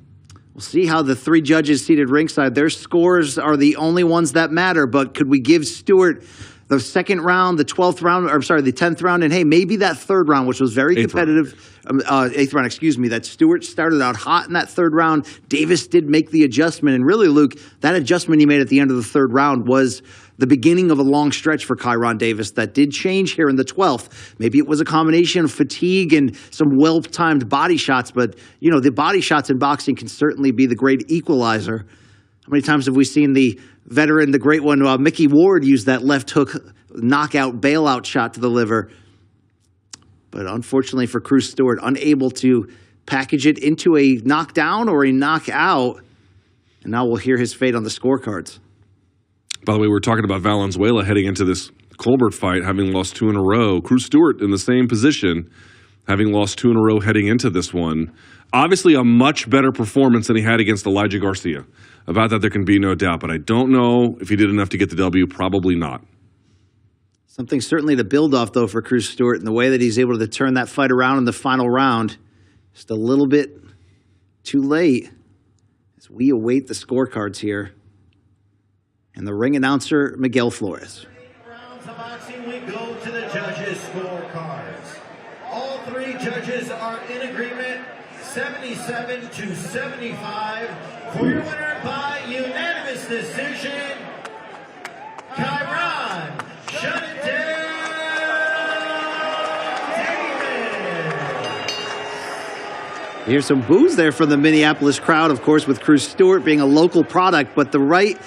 We'll see how the 3 judges seated ringside, their scores are the only ones that matter, but could we give Stewart the second round, the 12th round, or I'm sorry, the 10th round, and hey, maybe that third round, which was very competitive. Eighth round, excuse me, that Stewart started out hot in that third round. Davis did make the adjustment, and really, Luke, that adjustment he made at the end of the third round was the beginning of a long stretch for Kyron Davis that did change here in the 12th. Maybe it was a combination of fatigue and some well-timed body shots, but, you know, the body shots in boxing can certainly be the great equalizer. How many times have we seen the veteran, the great one, Mickey Ward, use that left hook knockout bailout shot to the liver? But unfortunately for Cruz Stewart, unable to package it into a knockdown or a knockout. And now we'll hear his fate on the scorecards. By the way, we're talking about Valenzuela heading into this Colbert fight, having lost 2 in a row. Cruz Stewart in the same position, having lost 2 in a row heading into this one. Obviously a much better performance than he had against Elijah Garcia. About that, there can be no doubt, but I don't know if he did enough to get the W. Probably not. Something certainly to build off, though, for Cruz Stewart, and the way that he's able to turn that fight around in the final round. Just a little bit too late as we await the scorecards here. And the ring announcer, Miguel Flores. Rounds of boxing, we go to the judges' scorecards. All 3 judges are in agreement, 77 to 75. For your winner by unanimous decision, Kyron Shut It Down Davis. Here's some boos there from the Minneapolis crowd, of course, with Cruz Stewart being a local product, but the right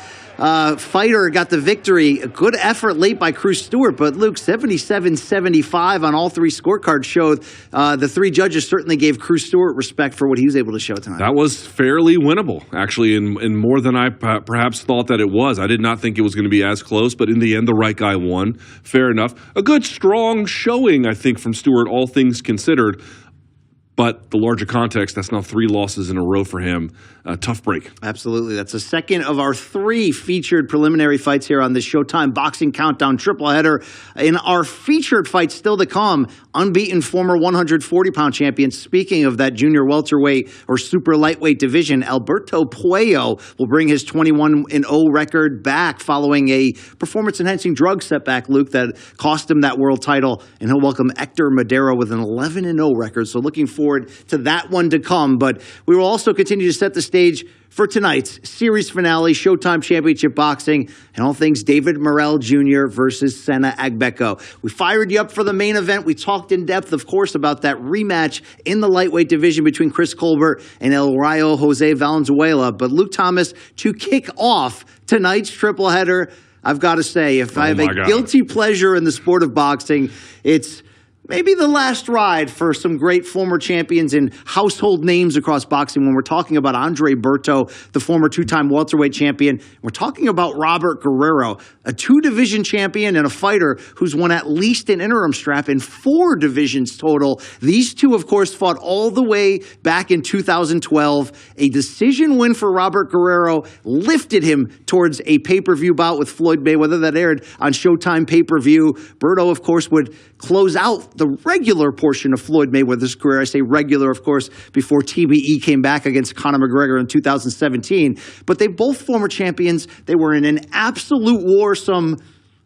fighter got the victory. A good effort late by Cruz Stewart, but Luke, 77-75 on all 3 scorecards showed the 3 judges certainly gave Cruz Stewart respect for what he was able to show tonight. That was fairly winnable, actually, and more than I perhaps thought that it was. I did not think it was going to be as close, but in the end, the right guy won. Fair enough. A good, strong showing, I think, from Stewart, all things considered. But the larger context, that's now 3 losses in a row for him. Tough break. Absolutely. That's the second of our 3 featured preliminary fights here on this Showtime Boxing Countdown triple header. In our featured fight still to come, unbeaten former 140-pound champion. Speaking of that junior welterweight or super lightweight division, Alberto Puello will bring his 21-0 record back following a performance-enhancing drug setback, Luke, that cost him that world title. And he'll welcome Hector Madero with an 11-0 record. So looking forward to that one to come. But we will also continue to set the stage for tonight's series finale, Showtime Championship Boxing, and all things David Morrell Jr. versus Sena Agbeko. We fired you up for the main event. We talked in depth, of course, about that rematch in the lightweight division between Chris Colbert and El Rayo Jose Valenzuela. But Luke Thomas, to kick off tonight's triple header, I've got to say, if I have a guilty pleasure in the sport of boxing, it's maybe the last ride for some great former champions and household names across boxing when we're talking about Andre Berto, the former 2-time welterweight champion. We're talking about Robert Guerrero, a 2-division champion and a fighter who's won at least an interim strap in 4 divisions total. These two, of course, fought all the way back in 2012. A decision win for Robert Guerrero lifted him towards a pay-per-view bout with Floyd Mayweather that aired on Showtime pay-per-view. Berto, of course, would close out the regular portion of Floyd Mayweather's career. I say regular, of course, before TBE came back against Conor McGregor in 2017. But they both former champions. They were in an absolute war some,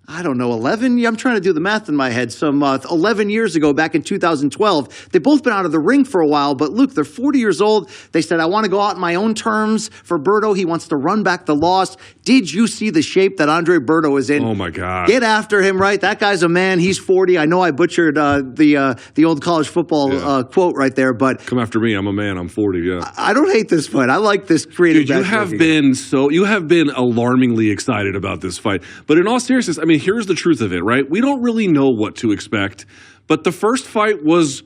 I don't know, 11? I'm trying to do the math in my head. Some 11 years ago, back in 2012. They've both been out of the ring for a while, but Luke, they're 40 years old. They said, I want to go out on my own terms. For Berto, he wants to run back the loss. Did you see the shape that Andre Berto is in? Oh, my God. Get after him, right? That guy's a man. He's 40. I know I butchered the old college football quote right there, but come after me. I'm a man. I'm 40, yeah. I don't hate this fight. I like this creative. Dude, you have been alarmingly excited about this fight. But in all seriousness, I mean, here's the truth of it, right? We don't really know what to expect, but the first fight was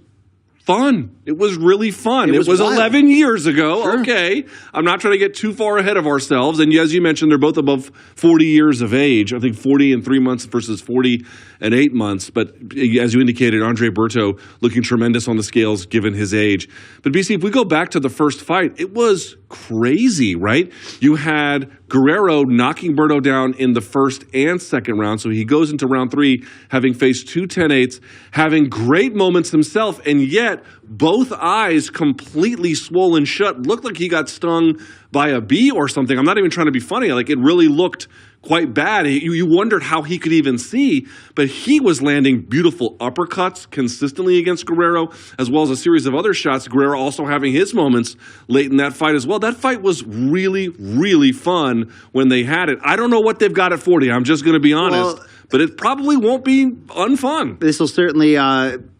fun. It was really fun. It was 11 years ago. Sure. Okay. I'm not trying to get too far ahead of ourselves. And as you mentioned, they're both above 40 years of age. I think 40 and 3 months versus 40 and 8 months. But as you indicated, Andre Berto looking tremendous on the scales given his age. But BC, if we go back to the first fight, it was crazy, right? You had Guerrero knocking Berto down in the first and second round. So he goes into round 3 having faced 2 10-8s, having great moments himself, and yet both eyes completely swollen shut. Looked like he got stung by a bee or something. I'm not even trying to be funny. Like, it really looked quite bad. You wondered how he could even see, but he was landing beautiful uppercuts consistently against Guerrero, as well as a series of other shots. Guerrero also having his moments late in that fight as well. That fight was really, really fun when they had it. I don't know what they've got at 40. I'm just going to be honest, but it probably won't be unfun. This will certainly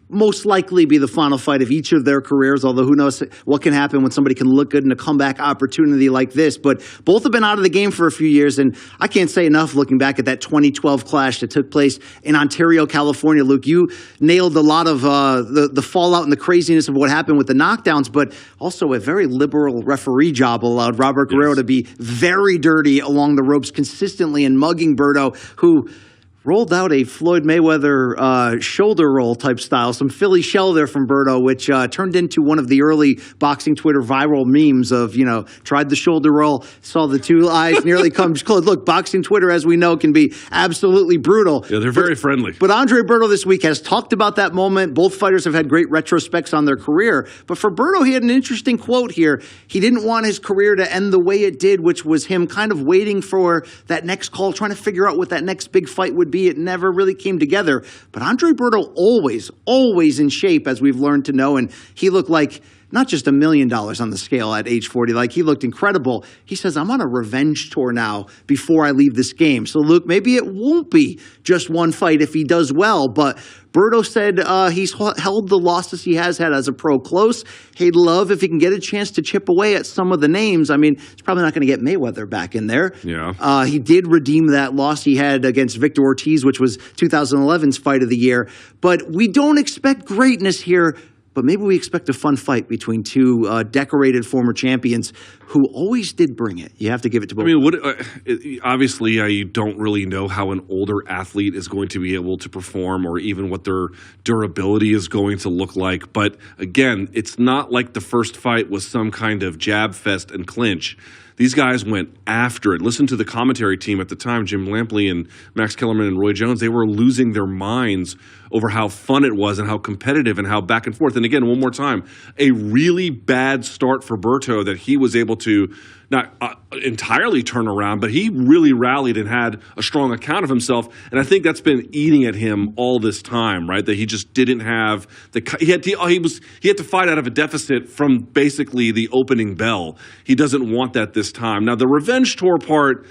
most likely be the final fight of each of their careers, although who knows what can happen when somebody can look good in a comeback opportunity like this. But both have been out of the game for a few years, and I can't say enough looking back at that 2012 clash that took place in Ontario, California. Luke, you nailed a lot of the fallout and the craziness of what happened with the knockdowns, but also a very liberal referee job allowed Robert Guerrero to be very dirty along the ropes consistently and mugging Berto, who rolled out a Floyd Mayweather shoulder roll type style, some Philly shell there from Berto, which turned into one of the early boxing Twitter viral memes of, tried the shoulder roll, saw the two eyes nearly come close. Look, boxing Twitter, as we know, can be absolutely brutal. Yeah, they're very friendly. But Andre Berto this week has talked about that moment. Both fighters have had great retrospects on their career. But for Berto, he had an interesting quote here. He didn't want his career to end the way it did, which was him kind of waiting for that next call, trying to figure out what that next big fight would be. It never really came together. But Andre Berto always in shape, as we've learned to know. And he looked like not just $1 million on the scale at age 40. Like, he looked incredible. He says, I'm on a revenge tour now before I leave this game. So, Luke, maybe it won't be just one fight if he does well. But Berto said he's held the losses he has had as a pro close. He'd love if he can get a chance to chip away at some of the names. I mean, he's probably not going to get Mayweather back in there. Yeah. He did redeem that loss he had against Victor Ortiz, which was 2011's fight of the year. But we don't expect greatness here. But maybe we expect a fun fight between two decorated former champions who always did bring it. You have to give it to both. I mean, obviously, you don't really know how an older athlete is going to be able to perform or even what their durability is going to look like. But again, it's not like the first fight was some kind of jab fest and clinch. These guys went after it. Listen to the commentary team at the time, Jim Lampley and Max Kellerman and Roy Jones. They were losing their minds over how fun it was and how competitive and how back and forth. And again, one more time, a really bad start for Berto that he was able to not entirely turn around, but he really rallied and had a strong account of himself. And I think that's been eating at him all this time, right? That he just didn't have he had to fight out of a deficit from basically the opening bell. He doesn't want that this time. Now, the revenge tour part,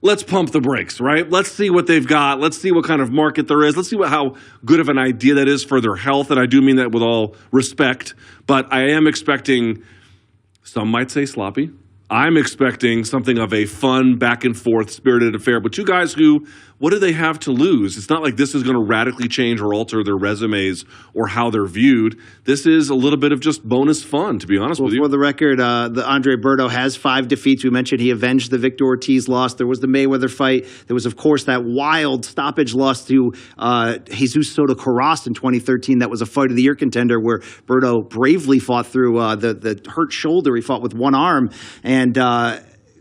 let's pump the brakes, right? Let's see what they've got. Let's see what kind of market there is. Let's see how good of an idea that is for their health. And I do mean that with all respect, but I am expecting, some might say sloppy, I'm expecting something of a fun, back-and-forth, spirited affair. But two guys who, what do they have to lose? It's not like this is going to radically change or alter their resumes or how they're viewed. This is a little bit of just bonus fun, to be honest with you. For the record, the Andre Berto has 5 defeats. We mentioned he avenged the Victor Ortiz loss. There was the Mayweather fight. There was, of course, that wild stoppage loss to Jesus Soto Carras in 2013. That was a fight of the year contender where Berto bravely fought through the hurt shoulder. He fought with one arm. And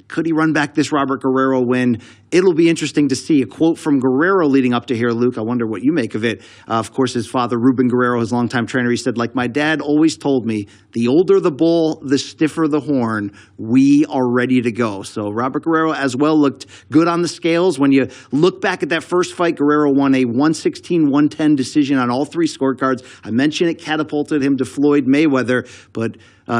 could he run back this Robert Guerrero win? It'll be interesting to see. A quote from Guerrero leading up to here, Luke. I wonder what you make of it. Of course, his father, Ruben Guerrero, his longtime trainer, he said, like my dad always told me, the older the bull, the stiffer the horn. We are ready to go. So Robert Guerrero as well looked good on the scales. When you look back at that first fight, Guerrero won a 116-110 decision on all 3 scorecards. I mentioned it catapulted him to Floyd Mayweather, but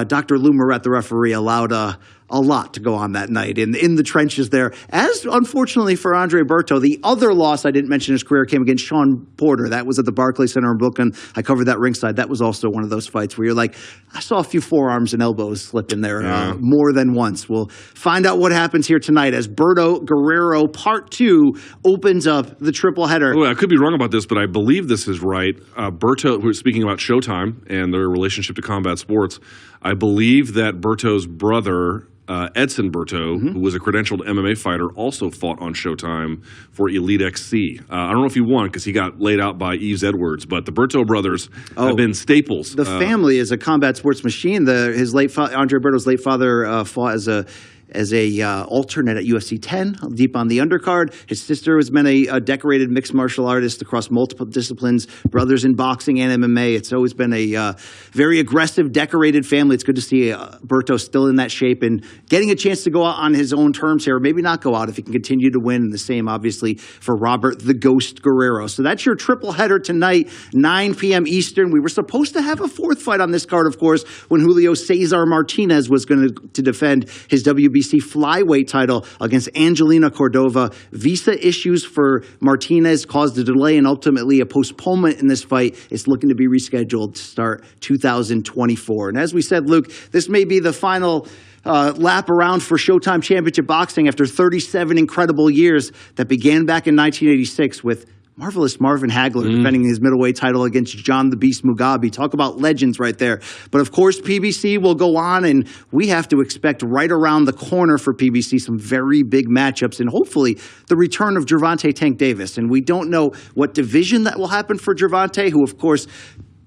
Dr. Lou Moret, the referee, allowed a lot to go on that night in the trenches there. As, unfortunately for Andre Berto, the other loss I didn't mention in his career came against Sean Porter. That was at the Barclays Center in Brooklyn. I covered that ringside. That was also one of those fights where you're like, I saw a few forearms and elbows slip in there more than once. We'll find out what happens here tonight as Berto Guerrero Part 2 opens up the triple header. Well, I could be wrong about this, but I believe this is right. Berto, we're speaking about Showtime and their relationship to combat sports, I believe that Berto's brother, Edson Berto, who was a credentialed MMA fighter, also fought on Showtime for Elite XC. I don't know if he won because he got laid out by Yves Edwards, but the Berto brothers have been staples. The family is a combat sports machine. Andre Berto's late father fought as a as a alternate at UFC 10, deep on the undercard. His sister has been a decorated mixed martial artist across multiple disciplines, brothers in boxing and MMA. It's always been a very aggressive, decorated family. It's good to see Berto still in that shape and getting a chance to go out on his own terms here, or maybe not go out if he can continue to win. And the same, obviously, for Robert the Ghost Guerrero. So that's your triple header tonight, 9 p.m. Eastern. We were supposed to have a fourth fight on this card, of course, when Julio Cesar Martinez was going to defend his WBC flyweight title against Angelina Cordova. Visa issues for Martinez caused a delay and ultimately a postponement in this fight. It's looking to be rescheduled to start 2024. And as we said, Luke, this may be the final lap around for Showtime Championship Boxing after 37 incredible years that began back in 1986 with marvelous Marvin Hagler defending his middleweight title against John the Beast Mugabe. Talk about legends right there. But of course, PBC will go on, and we have to expect right around the corner for PBC some very big matchups and hopefully the return of Gervonta Tank Davis. And we don't know what division that will happen for Gervonta, who of course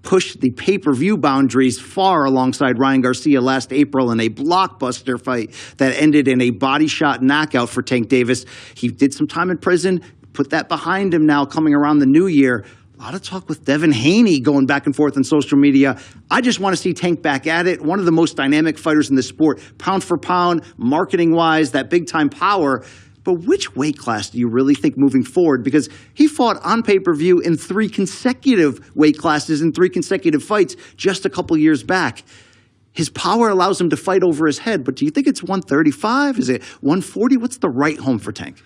pushed the pay-per-view boundaries far alongside Ryan Garcia last April in a blockbuster fight that ended in a body shot knockout for Tank Davis. He did some time in prison, put that behind him now coming around the new year. A lot of talk with Devin Haney going back and forth on social media. I just want to see Tank back at it. One of the most dynamic fighters in the sport, pound for pound, marketing-wise, that big-time power. But which weight class do you really think moving forward? Because he fought on pay-per-view in 3 consecutive weight classes in 3 consecutive fights just a couple years back. His power allows him to fight over his head, but do you think it's 135? Is it 140? What's the right home for Tank?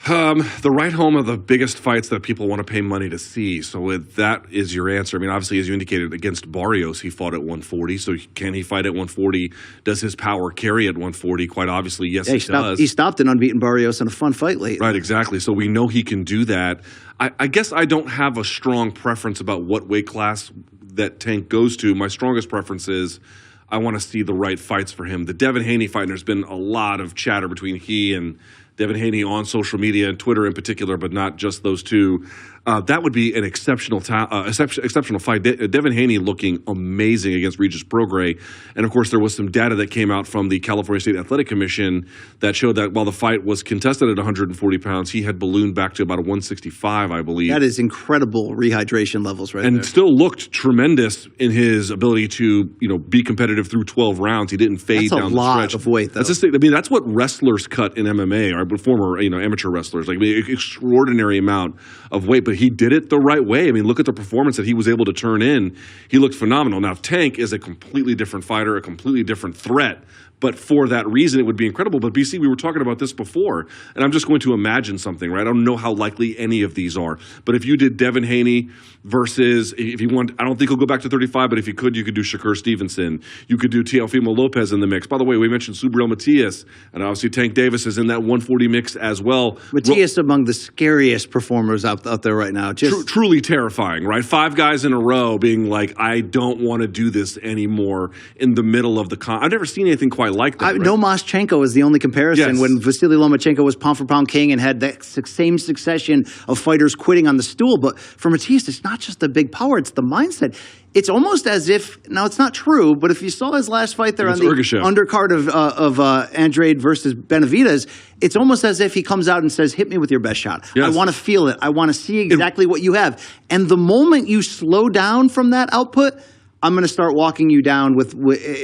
The right home are the biggest fights that people want to pay money to see. So that is your answer. I mean, obviously, as you indicated, against Barrios, he fought at 140. So can he fight at 140? Does his power carry at 140? Quite obviously, yes, yeah, it does. He stopped an unbeaten Barrios in a fun fight late. Right, exactly. So we know he can do that. I guess I don't have a strong preference about what weight class that Tank goes to. My strongest preference is I want to see the right fights for him. The Devin Haney fight, and there's been a lot of chatter between he and Devin Haney on social media and Twitter in particular, but not just those two. That would be an exceptional fight. Devin Haney looking amazing against Regis Prograis. And, of course, there was some data that came out from the California State Athletic Commission that showed that while the fight was contested at 140 pounds, he had ballooned back to about a 165, I believe. That is incredible rehydration levels right there. And still looked tremendous in his ability to, be competitive through 12 rounds. He didn't fade down the stretch. That's a lot of weight, though. That's what wrestlers cut in MMA, or former, amateur wrestlers. Extraordinary amount of weight. But he did it the right way. I mean, look at the performance that he was able to turn in. He looked phenomenal. Now, Tank is a completely different fighter, a completely different threat. But for that reason, it would be incredible. But BC, we were talking about this before, and I'm just going to imagine something, right? I don't know how likely any of these are. But if you did Devin Haney versus, if you want, I don't think he'll go back to 35, but if you could do Shakur Stevenson. You could do Teofimo Lopez in the mix. By the way, we mentioned Subriel Matias, and obviously Tank Davis is in that 140 mix as well. Matias among the scariest performers out there right now. Truly terrifying, right? 5 guys in a row being like, I don't want to do this anymore in the middle of the I've never seen anything quite like that. Right? Lomachenko is the only comparison. Yes. When Vasily Lomachenko was pound for pound king and had that same succession of fighters quitting on the stool. But for Matias, it's not just the big power, it's the mindset. It's almost as if, now it's not true, but if you saw his last fight there on the undercard of Andrade versus Benavidez, it's almost as if he comes out and says, hit me with your best shot. Yes. I want to feel it. I want to see exactly what you have. And the moment you slow down from that output, I'm going to start walking you down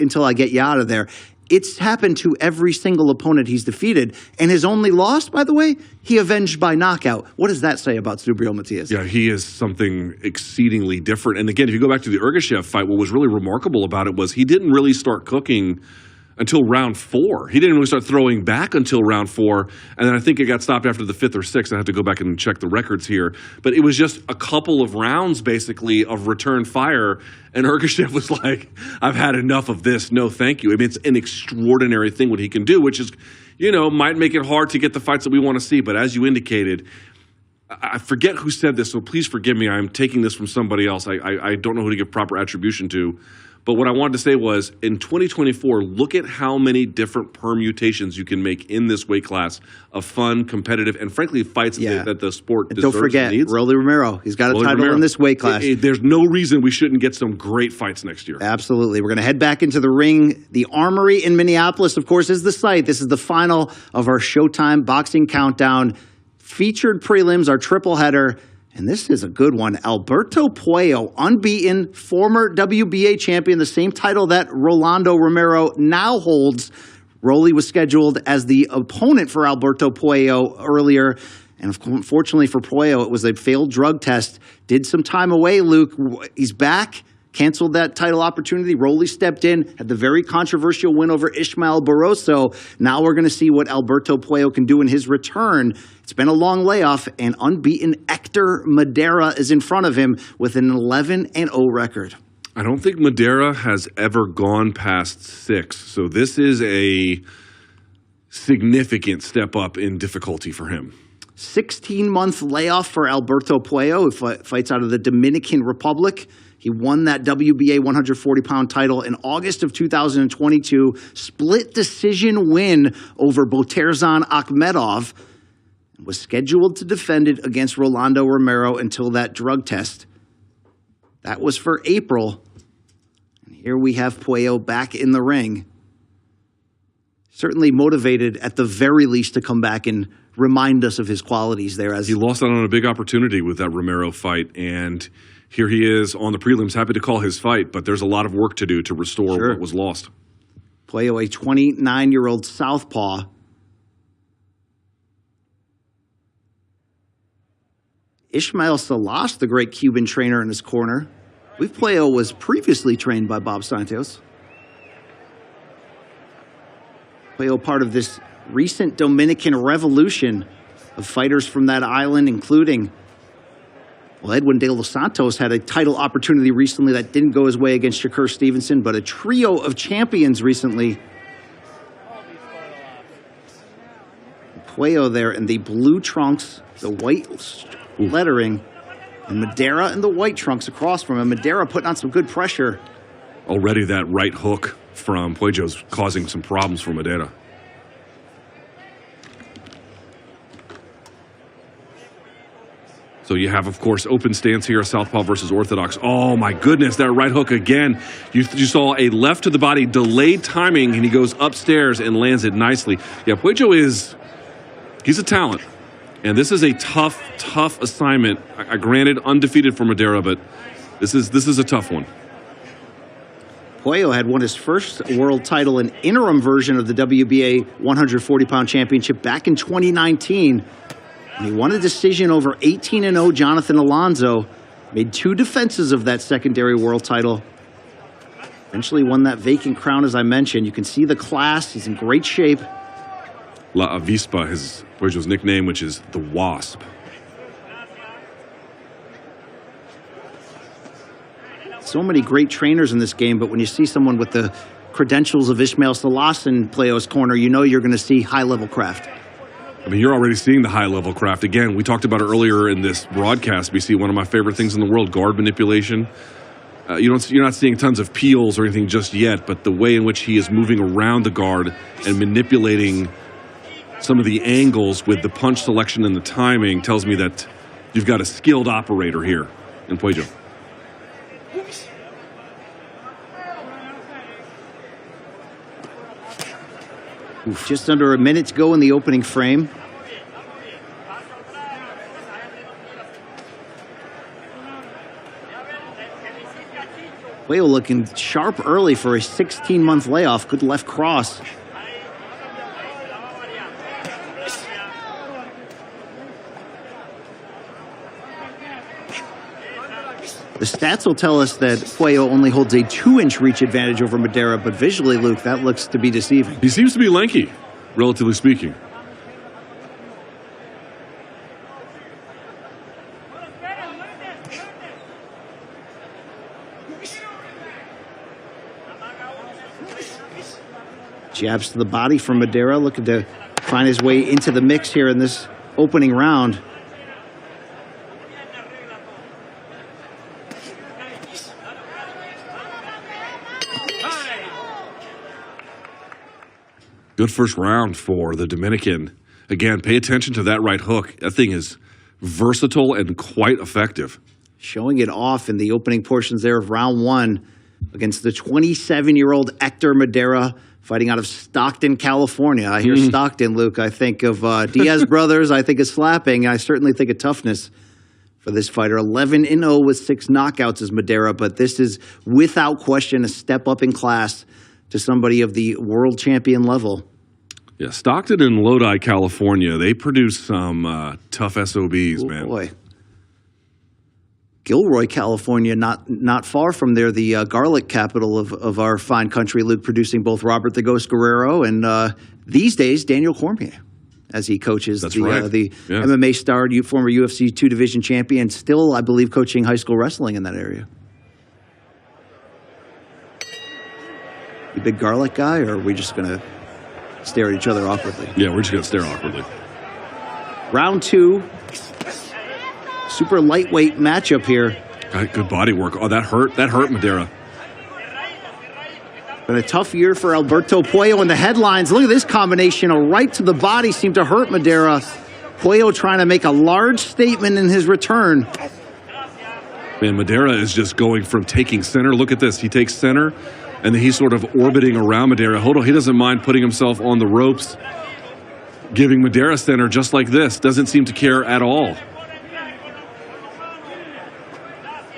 until I get you out of there. It's happened to every single opponent he's defeated. And his only loss, by the way, he avenged by knockout. What does that say about Subriel Matias? Yeah, he is something exceedingly different. And again, if you go back to the Ergashev fight, what was really remarkable about it was he didn't really start cooking until round 4. He didn't really start throwing back until round 4. And then I think it got stopped after the 5th or 6th. I have to go back and check the records here. But it was just a couple of rounds, basically, of return fire. And Ergashev was like, I've had enough of this. No, thank you. I mean, it's an extraordinary thing what he can do, which is, might make it hard to get the fights that we want to see. But as you indicated, I forget who said this, so please forgive me. I'm taking this from somebody else. I don't know who to give proper attribution to. But what I wanted to say was, in 2024, look at how many different permutations you can make in this weight class of fun, competitive, and frankly, fights that the sport deserves don't forget, and needs. Rolly Romero. He's got a title in this weight class. There's no reason we shouldn't get some great fights next year. Absolutely. We're going to head back into the ring. The Armory in Minneapolis, of course, is the site. This is the final of our Showtime boxing countdown. Featured prelims, our triple header. And this is a good one. Alberto Puello, unbeaten, former WBA champion, the same title that Rolando Romero now holds. Rolly was scheduled as the opponent for Alberto Puello earlier. And unfortunately for Puello, it was a failed drug test. Did some time away, Luke. He's back. Canceled that title opportunity. Rolly stepped in, had the very controversial win over Ismael Barroso. Now we're going to see what Alberto Puello can do in his return. It's been a long layoff, and unbeaten Hector Madera is in front of him with an 11-0 record. I don't think Madera has ever gone past 6, so this is a significant step up in difficulty for him. 16-month layoff for Alberto Puello, who fights out of the Dominican Republic. He won that WBA 140-pound title in August of 2022. Split decision win over Boterzan Akhmedov. Was scheduled to defend it against Rolando Romero until that drug test. That was for April. And here we have Puello back in the ring. Certainly motivated at the very least to come back and remind us of his qualities there. As he lost out on a big opportunity with that Romero fight, and here he is on the prelims, happy to call his fight, but there's a lot of work to do to restore what was lost. Puello, a 29-year-old southpaw. Ismael Salas, the great Cuban trainer, in his corner. Puello was previously trained by Bob Santos. Puello part of this recent Dominican revolution of fighters from that island, including, well, Edwin de los Santos had a title opportunity recently that didn't go his way against Shakur Stevenson, but a trio of champions recently. Puello there in the blue trunks, the white lettering, and Madera in the white trunks across from him. Madera putting on some good pressure. Already that right hook from Puello's causing some problems for Madera. So you have, of course, open stance here, southpaw versus orthodox. Oh, my goodness, that right hook again. You saw a left to the body, delayed timing, and he goes upstairs and lands it nicely. Yeah, Puello he's a talent. And this is a tough, tough assignment. Granted, undefeated for Madera, but this is a tough one. Puello had won his first world title, an interim version of the WBA 140-pound championship back in 2019. And he won a decision over 18-0 Jonathan Alonso. Made 2 defenses of that secondary world title. Eventually won that vacant crown, as I mentioned. You can see the class. He's in great shape. La Avispa, his Puello's nickname, which is the Wasp. So many great trainers in this game, but when you see someone with the credentials of Ismael Salas in Puello's corner, you know you're going to see high-level craft. I mean, you're already seeing the high-level craft. Again, we talked about it earlier in this broadcast. We see one of my favorite things in the world, guard manipulation. You're not seeing tons of peels or anything just yet, but the way in which he is moving around the guard and manipulating some of the angles with the punch selection and the timing tells me that you've got a skilled operator here in Puello. Just under a minute to go in the opening frame. Puello looking sharp early for a 16-month layoff. Good left cross. The stats will tell us that Puello only holds a 2-inch reach advantage over Madera, but visually, Luke, that looks to be deceiving. He seems to be lanky, relatively speaking. Jabs to the body from Madera, looking to find his way into the mix here in this opening round. Good first round for the Dominican. Again, pay attention to that right hook. That thing is versatile and quite effective. Showing it off in the opening portions there of round one against the 27-year-old Hector Madera, fighting out of Stockton, California. I hear Stockton, Luke. I think of Diaz brothers. I think of slapping. I certainly think of toughness for this fighter. 11-0 with 6 knockouts is Madera, but this is without question a step up in class to somebody of the world champion level. Yeah, Stockton and Lodi, California, they produce some tough SOBs, man. Boy. Gilroy, California, not far from there, the garlic capital of our fine country, Luke, producing both Robert the Ghost Guerrero and these days Daniel Cormier, as he coaches the MMA star, former UFC 2 division champion, still, I believe, coaching high school wrestling in that area. You big garlic guy, or are we just going to stare at each other awkwardly? Yeah, we're just going to stare awkwardly. Round 2. Super lightweight matchup here. Good body work. Oh, that hurt. That hurt Madera. Been a tough year for Alberto Puello in the headlines. Look at this combination. A right to the body seemed to hurt Madera. Puello trying to make a large statement in his return. Man, Madera is just going from taking center. Look at this. He takes center, and then he's sort of orbiting around Madera. Hold on. He doesn't mind putting himself on the ropes, giving Madera center just like this. Doesn't seem to care at all.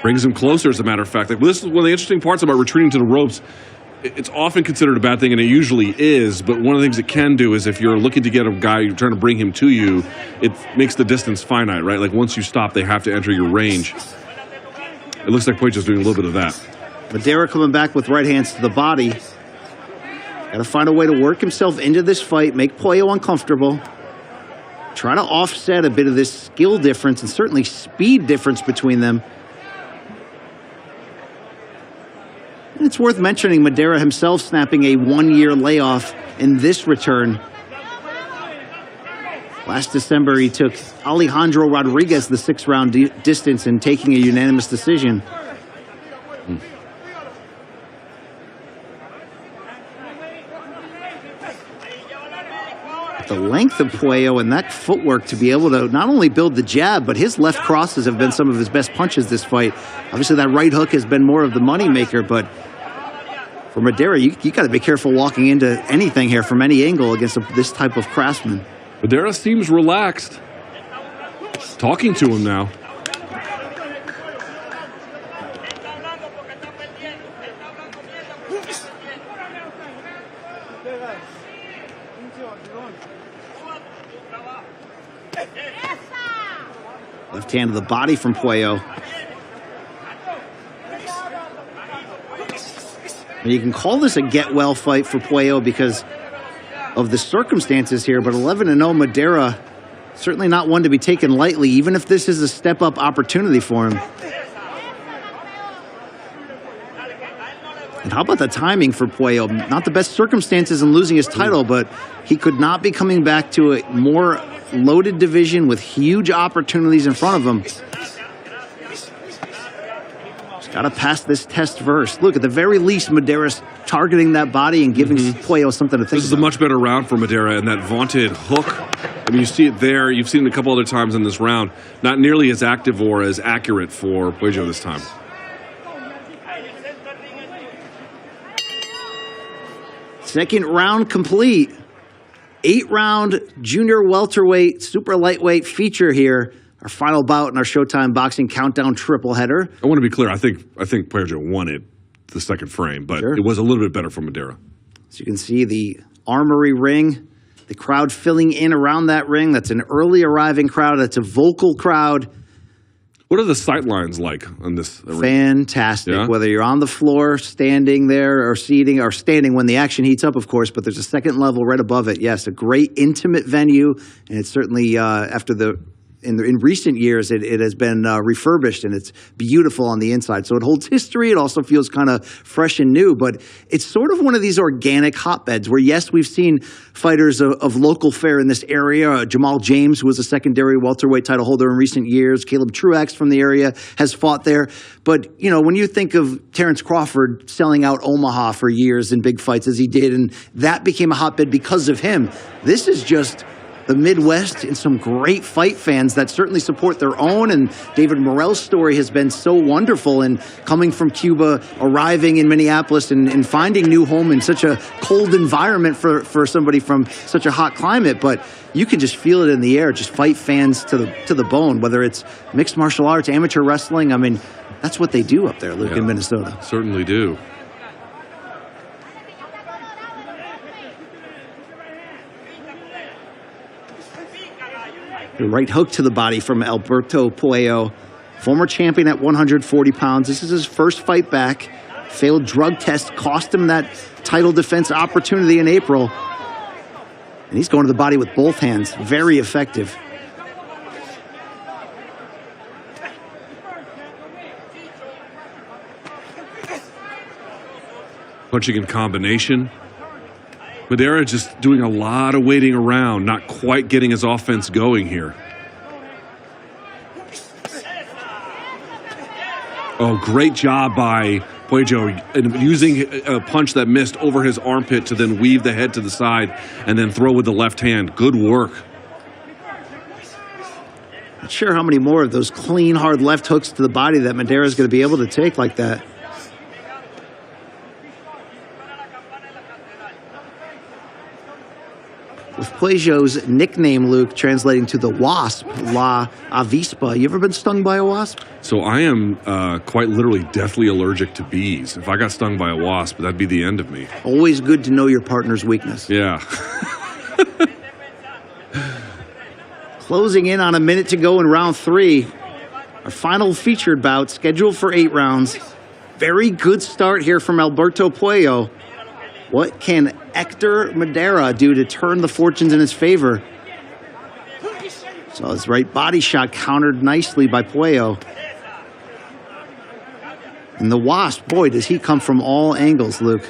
Brings him closer, as a matter of fact. Like, this is one of the interesting parts about retreating to the ropes. It's often considered a bad thing, and it usually is, but one of the things it can do is if you're looking to get a guy, you're trying to bring him to you, it makes the distance finite, right? Like, once you stop, they have to enter your range. It looks like Puello's doing a little bit of that. Madera coming back with right hands to the body. Got to find a way to work himself into this fight, make Puello uncomfortable. Try to offset a bit of this skill difference and certainly speed difference between them. And it's worth mentioning Madera himself snapping a 1-year layoff in this return. Last December, he took Alejandro Rodriguez the 6th-round distance and taking a unanimous decision. The length of Puello and that footwork to be able to not only build the jab, but his left crosses have been some of his best punches this fight. Obviously, that right hook has been more of the moneymaker, but for Madera, you got to be careful walking into anything here from any angle against this type of craftsman. Madera seems relaxed. Talking to him now. Left hand to the body from Puello. And you can call this a get-well fight for Puello because of the circumstances here, but 11-0 Madera, certainly not one to be taken lightly, even if this is a step-up opportunity for him. And how about the timing for Puello? Not the best circumstances in losing his title, but he could not be coming back to a more loaded division with huge opportunities in front of him. Got to pass this test first. Look, at the very least, Madera's targeting that body and giving Puello something to think about. This is a much better round for Madera, and that vaunted hook. I mean, you see it there. You've seen it a couple other times in this round. Not nearly as active or as accurate for Puello this time. Second round complete. 8-round junior welterweight, super lightweight feature here. Our final bout in our Showtime Boxing Countdown triple header. I want to be clear. I think Puello won it the second frame, but it was a little bit better for Madera. So you can see the Armory ring, the crowd filling in around that ring. That's an early arriving crowd. That's a vocal crowd. What are the sight lines like on this arena? Fantastic. Yeah? Whether you're on the floor, standing there, or seating, or standing when the action heats up, of course, but there's a second level right above it. Yes, a great intimate venue, and it's certainly after the in recent years, it has been refurbished, and it's beautiful on the inside. So it holds history. It also feels kind of fresh and new, but it's sort of one of these organic hotbeds where, yes, we've seen fighters of local fare in this area. Jamal James, who was a secondary welterweight title holder in recent years. Caleb Truax from the area has fought there. But, you know, when you think of Terrence Crawford selling out Omaha for years in big fights as he did, and that became a hotbed because of him, this is just the Midwest and some great fight fans that certainly support their own. And David Morrell's story has been so wonderful, and coming from Cuba, arriving in Minneapolis and finding new home in such a cold environment for somebody from such a hot climate. But you can just feel it in the air, just fight fans to the bone, whether it's mixed martial arts, amateur wrestling. I mean, that's what they do up there, Luke, in Minnesota. Certainly do. The right hook to the body from Alberto Puello, former champion at 140 pounds. This is his first fight back. Failed drug test cost him that title defense opportunity in April. And he's going to the body with both hands. Very effective. Punching in combination. Madera just doing a lot of waiting around, not quite getting his offense going here. Oh, great job by Puello in using a punch that missed over his armpit to then weave the head to the side and then throw with the left hand. Good work. Not sure how many more of those clean, hard left hooks to the body that Madera is going to be able to take like that. With Puello's nickname, Luke, translating to the wasp, La Avispa. You ever been stung by a wasp? So I am quite literally deathly allergic to bees. If I got stung by a wasp, that'd be the end of me. Always good to know your partner's weakness. Yeah. Closing in on a minute to go in round 3. Our final featured bout, scheduled for 8 rounds. Very good start here from Alberto Puello. What can Hector Madera do to turn the fortunes in his favor? So his right body shot countered nicely by Puello. And the wasp, boy, does he come from all angles, Luke.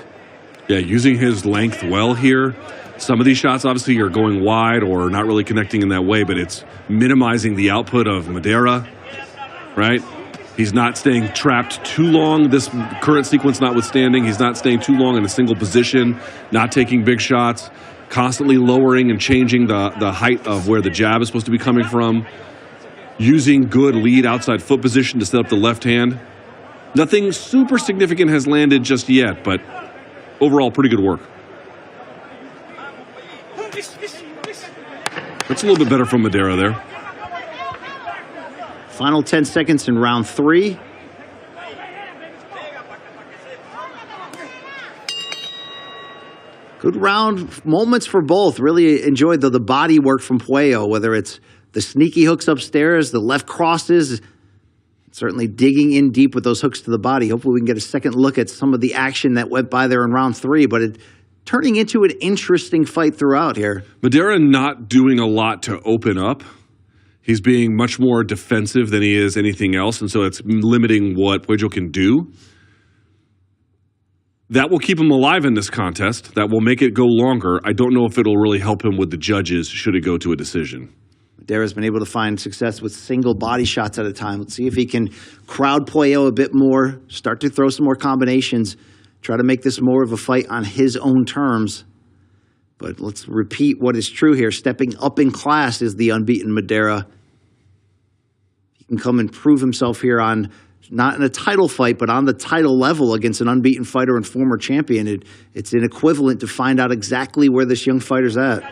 Yeah, using his length well here. Some of these shots obviously are going wide or not really connecting in that way, but it's minimizing the output of Madera, right? He's not staying trapped too long, this current sequence notwithstanding. He's not staying too long in a single position, not taking big shots, constantly lowering and changing the height of where the jab is supposed to be coming from, using good lead outside foot position to set up the left hand. Nothing super significant has landed just yet, but overall pretty good work. That's a little bit better from Madera there. Final 10 seconds in round 3. Good round moments for both. Really enjoyed the body work from Puello, whether it's the sneaky hooks upstairs, the left crosses, certainly digging in deep with those hooks to the body. Hopefully we can get a second look at some of the action that went by there in round 3, but it turning into an interesting fight throughout here. Madera not doing a lot to open up. He's being much more defensive than he is anything else, and so it's limiting what Puello can do. That will keep him alive in this contest. That will make it go longer. I don't know if it'll really help him with the judges should it go to a decision. Madera's been able to find success with single body shots at a time. Let's see if he can crowd Puello a bit more, start to throw some more combinations, try to make this more of a fight on his own terms. But let's repeat what is true here. Stepping up in class is the unbeaten Madera. He can come and prove himself here on, not in a title fight, but on the title level against an unbeaten fighter and former champion. It's an equivalent to find out exactly where this young fighter's at.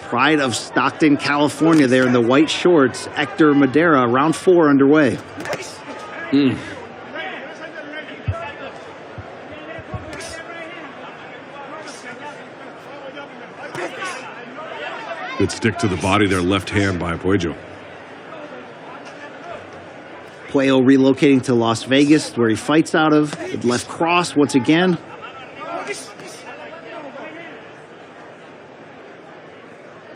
Pride of Stockton, California there in the white shorts. Hector Madera, round 4 underway. Good stick to the body there, left hand by Puello. Puello relocating to Las Vegas, where he fights out of. With left cross once again.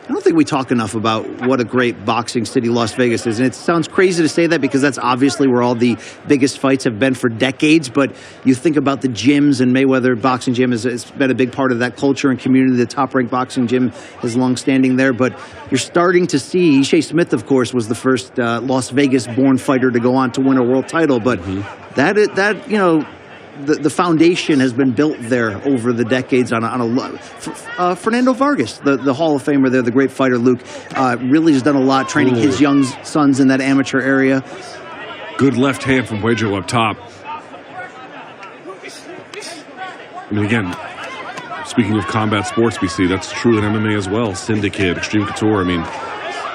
I don't think we talk enough about what a great boxing city Las Vegas is. And it sounds crazy to say that because that's obviously where all the biggest fights have been for decades. But you think about the gyms, and Mayweather Boxing Gym has been a big part of that culture and community. The Top-ranked boxing gym is long-standing there. But you're starting to see, Shea Smith, of course, was the first Las Vegas-born fighter to go on to win a world title. But that you know, the foundation has been built there over the decades on a lot. Fernando Vargas, the Hall of Famer there, the great fighter Luke, really has done a lot training his young sons in that amateur area. Good left hand from Cuello up top. I mean, again, speaking of combat sports, BC, that's true in MMA as well. Syndicate, Extreme Couture. I mean,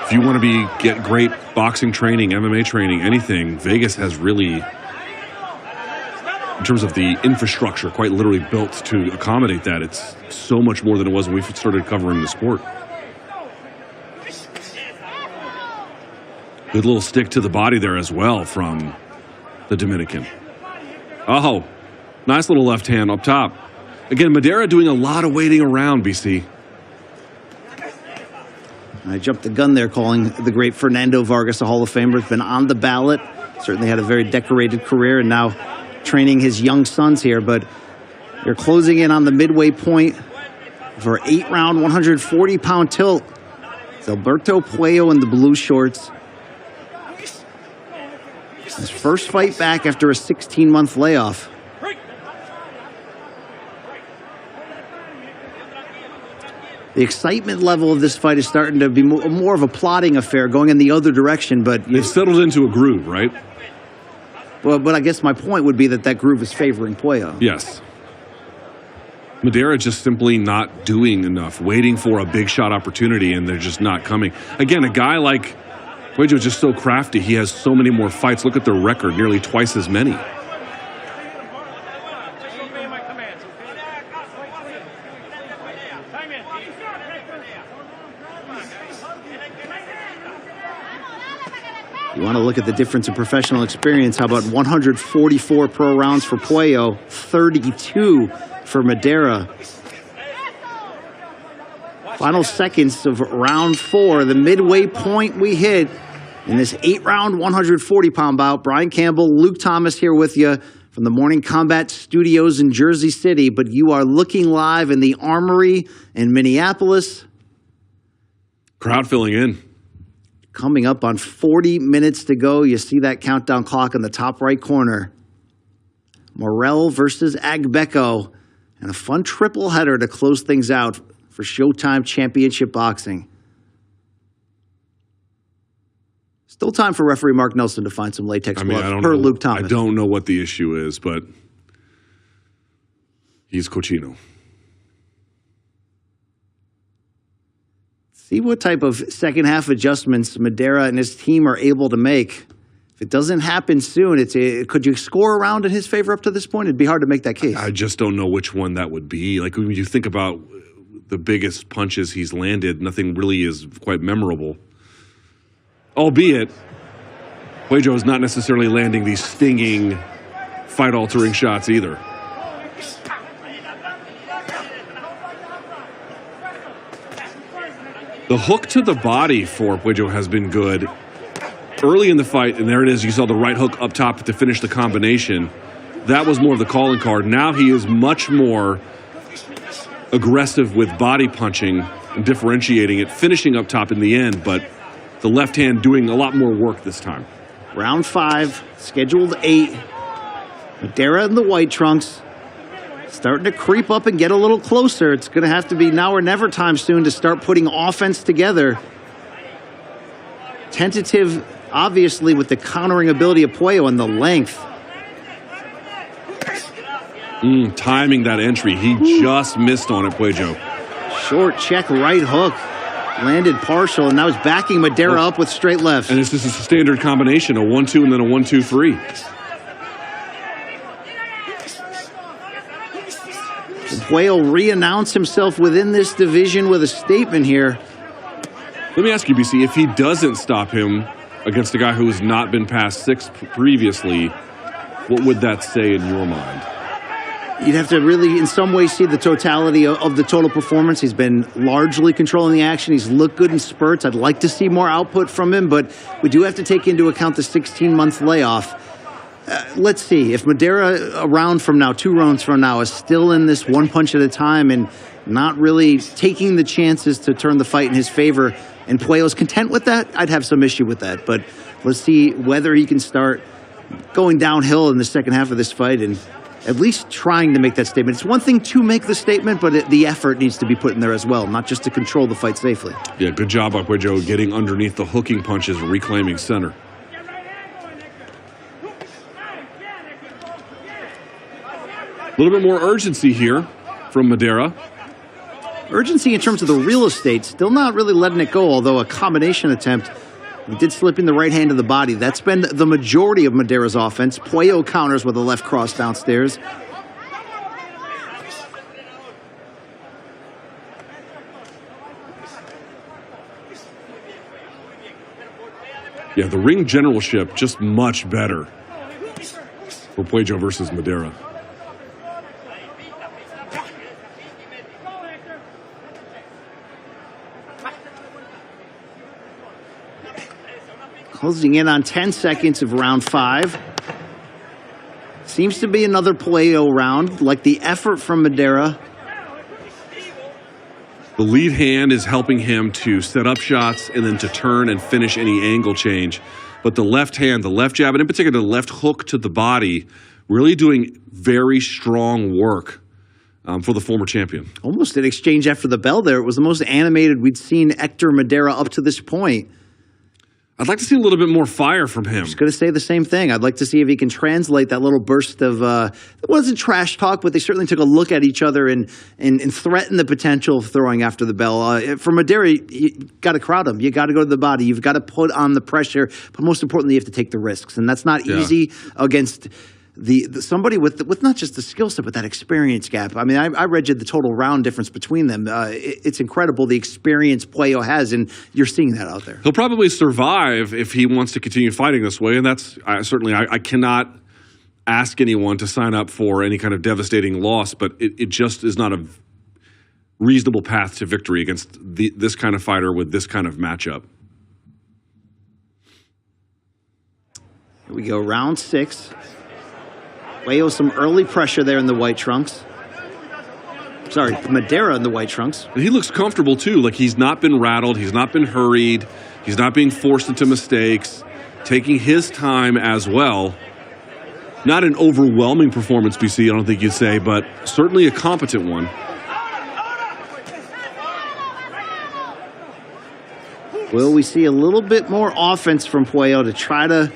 if you want to get great boxing training, MMA training, anything, Vegas has really, in terms of the infrastructure, quite literally built to accommodate that. It's so much more than it was when we started covering the sport. Good little stick to the body there as well from the Dominican. Oh, nice little left hand up top. Again, Madera doing a lot of waiting around, BC. I jumped the gun there calling the great Fernando Vargas a Hall of Famer. Has been on the ballot. Certainly had a very decorated career, and now training his young sons here. But they're closing in on the midway point for 8-round, 140-pound tilt. It's Alberto Cuello in the blue shorts. His first fight back after a 16-month layoff. The excitement level of this fight is starting to be more of a plotting affair, going in the other direction. But They've settled into a groove, right? Well, but I guess my point would be that groove is favoring Cuello. Yes. Madera just simply not doing enough, waiting for a big shot opportunity, and they're just not coming. Again, a guy like Cuello is just so crafty. He has so many more fights. Look at their record, nearly twice as many. You want to look at the difference in professional experience. How about 144 pro rounds for Cuello, 32 for Madera. Final seconds of round 4, the midway point we hit in this 8-round, 140-pound bout. Brian Campbell, Luke Thomas here with you from the Morning Combat Studios in Jersey City, but you are looking live in the Armory in Minneapolis. Crowd filling in. Coming up on 40 minutes to go. You see that countdown clock in the top right corner. Morrell versus Agbeko. And a fun triple header to close things out for Showtime Championship Boxing. Still time for referee Mark Nelson to find some latex gloves per Luke Thomas. I don't know what the issue is, but he's cochino. See what type of second half adjustments Madera and his team are able to make. If it doesn't happen soon, could you score around in his favor up to this point? It'd be hard to make that case. I just don't know which one that would be. Like when you think about the biggest punches he's landed, nothing really is quite memorable. Albeit, Cuello is not necessarily landing these stinging, fight-altering shots either. The hook to the body for Cuello has been good. Early in the fight, and there it is, you saw the right hook up top to finish the combination. That was more of the calling card. Now he is much more aggressive with body punching and differentiating it, finishing up top in the end, but the left hand doing a lot more work this time. Round 5, scheduled 8. Madera in the white trunks. Starting to creep up and get a little closer. It's going to have to be now or never time soon to start putting offense together. Tentative, obviously, with the countering ability of Cuello and the length. Timing that entry. He just missed on it, Cuello. Short check, right hook. Landed partial, and now he's backing Madera up with straight lefts. And this is a standard combination, a 1-2 and then a 1-2-3. Cuello re-announced himself within this division with a statement here. Let me ask you, BC, if he doesn't stop him against a guy who has not been past 6 previously, what would that say in your mind? You'd have to really, in some ways, see the totality of the total performance. He's been largely controlling the action. He's looked good in spurts. I'd like to see more output from him, but we do have to take into account the 16-month layoff. Let's see. If Madeira, a round from now, 2 rounds from now, is still in this one punch at a time and not really taking the chances to turn the fight in his favor, and Puello's content with that, I'd have some issue with that. But let's see whether he can start going downhill in the second half of this fight and at least trying to make that statement. It's one thing to make the statement, but the effort needs to be put in there as well, not just to control the fight safely. Yeah, good job, Agbeko, getting underneath the hooking punches and reclaiming center. A little bit more urgency here from Madeira. Urgency in terms of the real estate, still not really letting it go, although a combination attempt. He did slip in the right hand of the body. That's been the majority of Madeira's offense. Puello counters with a left cross downstairs. Yeah, the ring generalship just much better for Puello versus Madeira. Closing in on 10 seconds of round 5. Seems to be another Puello round, like the effort from Madeira. The lead hand is helping him to set up shots and then to turn and finish any angle change. But the left hand, the left jab, and in particular the left hook to the body, really doing very strong work for the former champion. Almost an exchange after the bell there. It was the most animated we'd seen Hector Madeira up to this point. I'd like to see a little bit more fire from him. I was going to say the same thing. I'd like to see if he can translate that little burst of, it wasn't trash talk, but they certainly took a look at each other and threatened the potential of throwing after the bell. For Madeira, you got to crowd him. You got to go to the body. You've got to put on the pressure, but most importantly, you have to take the risks. And that's not easy against somebody with not just the skill set, but that experience gap. I mean, I read you the total round difference between them. It's incredible the experience Puello has, and you're seeing that out there. He'll probably survive if he wants to continue fighting this way, and that's certainly I cannot ask anyone to sign up for any kind of devastating loss, but it just is not a reasonable path to victory against this kind of fighter with this kind of matchup. Here we go, round 6. Puello, some early pressure there in the white trunks. Sorry, Madeira in the white trunks. And he looks comfortable, too. Like, he's not been rattled. He's not been hurried. He's not being forced into mistakes. Taking his time as well. Not an overwhelming performance, BC, I don't think you'd say, but certainly a competent one. Will we see a little bit more offense from Puello to try to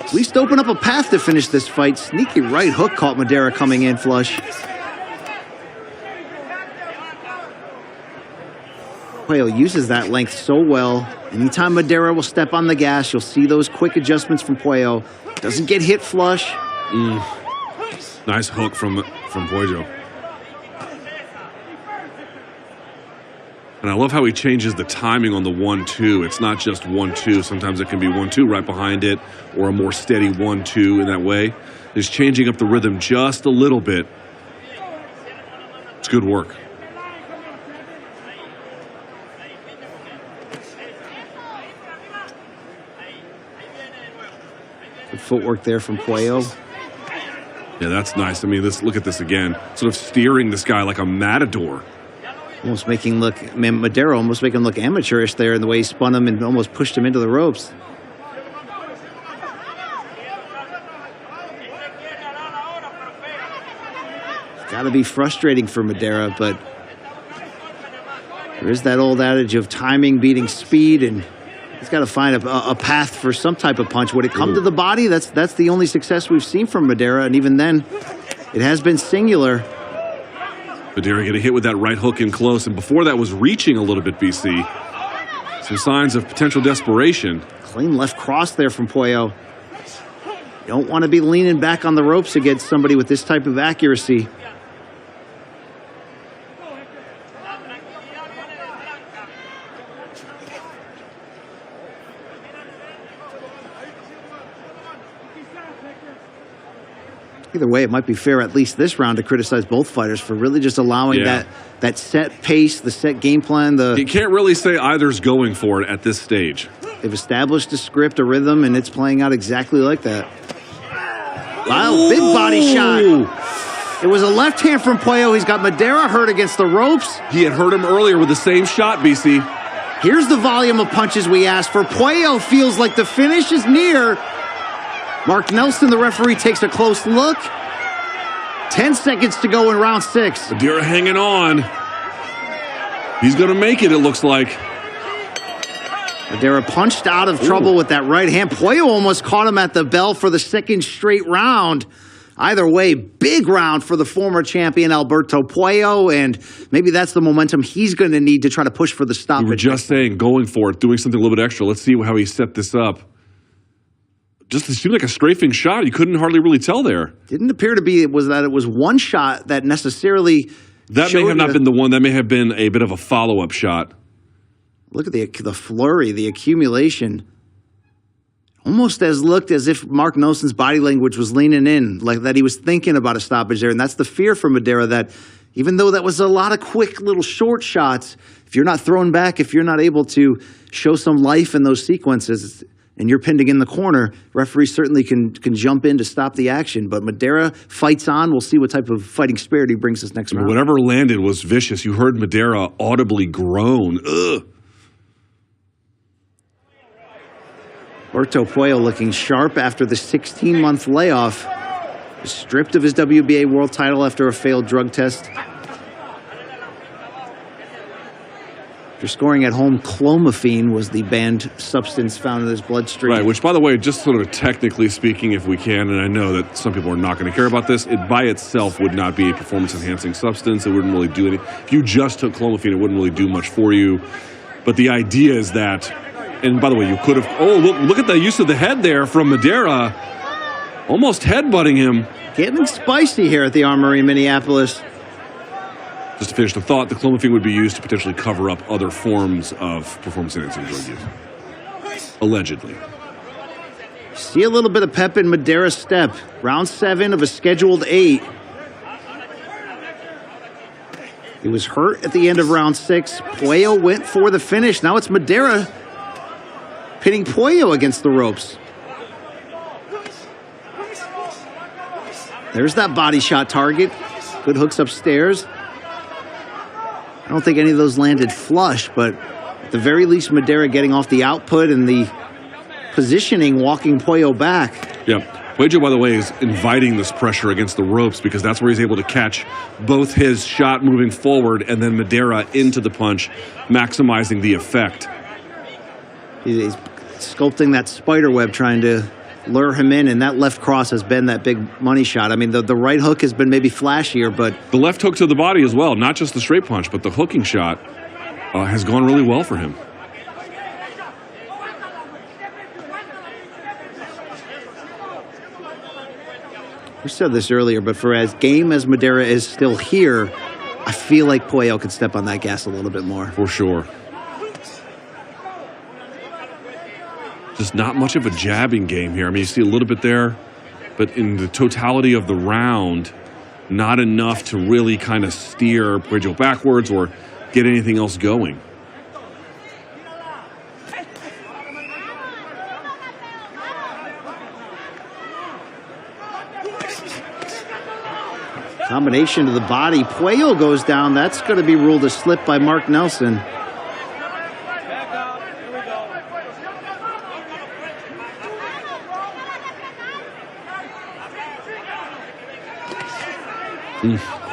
at least open up a path to finish this fight? Sneaky right hook caught Madeira coming in flush. Puello uses that length so well. Anytime Madeira will step on the gas, you'll see those quick adjustments from Puello. Doesn't get hit flush. Nice hook from Puello. And I love how he changes the timing on the 1-2. It's not just 1-2. Sometimes it can be 1-2 right behind it, or a more steady 1-2 in that way. He's changing up the rhythm just a little bit. It's good work. Good footwork there from Puello. Yeah, that's nice. I mean, look at this again. Sort of steering this guy like a matador. Almost making Madeira almost making him look amateurish there in the way he spun him and almost pushed him into the ropes. It's got to be frustrating for Madeira, but there is that old adage of timing beating speed, and he's got to find a path for some type of punch. Would it come to the body? That's the only success we've seen from Madeira, and even then, it has been singular. Madeira getting hit with that right hook in close, and before that was reaching a little bit, BC. Some signs of potential desperation. Clean left cross there from Puello. You don't want to be leaning back on the ropes against somebody with this type of accuracy. Either way, it might be fair at least this round to criticize both fighters for really just allowing that set pace, the set game plan. You can't really say either's going for it at this stage. They've established a script, a rhythm, and it's playing out exactly like that. Wow, big body shot. It was a left hand from Puello. He's got Madera hurt against the ropes. He had hurt him earlier with the same shot, BC. Here's the volume of punches we asked for. Puello feels like the finish is near. Mark Nelson, the referee, takes a close look. 10 seconds to go in round 6. Madera hanging on. He's going to make it looks like. Madera punched out of trouble with that right hand. Puello almost caught him at the bell for the second straight round. Either way, big round for the former champion Alberto Puello, and maybe that's the momentum he's going to need to try to push for the stoppage. We were just saying, going for it, doing something a little bit extra. Let's see how he set this up. Just it seemed like a strafing shot. You couldn't hardly really tell there. Didn't appear to be. It was one shot that necessarily. That may have not been the one. That may have been a bit of a follow-up shot. Look at the flurry, the accumulation. Almost looked as if Mark Nelson's body language was leaning in, like that he was thinking about a stoppage there. And that's the fear for Madera, that even though that was a lot of quick little short shots, if you're not throwing back, if you're not able to show some life in those sequences, and you're pending in the corner, referees certainly can jump in to stop the action. But Madera fights on. We'll see what type of fighting spirit he brings this next round. Whatever landed was vicious. You heard Madera audibly groan. Ugh. Alberto Puello looking sharp after the 16-month layoff. Stripped of his WBA world title after a failed drug test. After scoring at home, clomiphene was the banned substance found in his bloodstream. Right, which, by the way, just sort of technically speaking, if we can, and I know that some people are not going to care about this, it by itself would not be a performance-enhancing substance. It wouldn't really do anything. If you just took clomiphene, it wouldn't really do much for you. But the idea is that, and by the way, you could have, look at the use of the head there from Madera. Almost headbutting him. Getting spicy here at the Armory in Minneapolis. Just to finish the thought, the clomiphene would be used to potentially cover up other forms of performance-enhancing drug use. Allegedly. See a little bit of pep in Madera's step. Round 7 of a scheduled 8. He was hurt at the end of round 6. Puello went for the finish. Now it's Madera pitting Puello against the ropes. There's that body shot target. Good hooks upstairs. I don't think any of those landed flush, but at the very least, Madera getting off the output and the positioning, walking Puello back. Yep. Puello, by the way, is inviting this pressure against the ropes because that's where he's able to catch both his shot moving forward and then Madera into the punch, maximizing the effect. He's sculpting that spider web, trying to lure him in, and that left cross has been that big money shot. I mean, the right hook has been maybe flashier, but... The left hook to the body as well, not just the straight punch, but the hooking shot has gone really well for him. We said this earlier, but for as game as Madera is still here, I feel like Puello could step on that gas a little bit more. For sure. Just not much of a jabbing game here. I mean, you see a little bit there, but in the totality of the round, not enough to really kind of steer Puello backwards or get anything else going. Combination to the body. Puello goes down. That's going to be ruled a slip by Mark Nelson.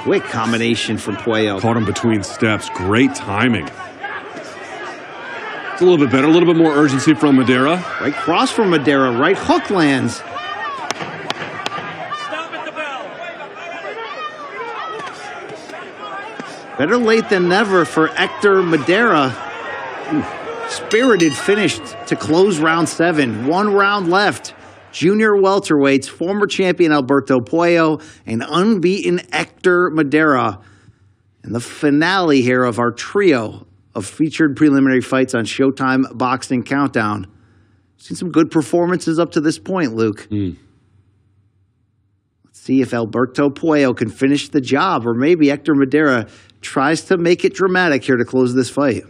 Quick combination from Puello. Caught him between steps. Great timing. It's a little bit better, a little bit more urgency from Madera. Right cross from Madera. Right hook lands. Better late than never for Hector Madera. Spirited finish to close round 7. 1 round left. Junior welterweights, former champion Alberto Puello, and unbeaten Hector Madera. And the finale here of our trio of featured preliminary fights on Showtime Boxing Countdown. Seen some good performances up to this point, Luke. Let's See if Alberto Puello can finish the job, or maybe Hector Madera tries to make it dramatic here to close this fight.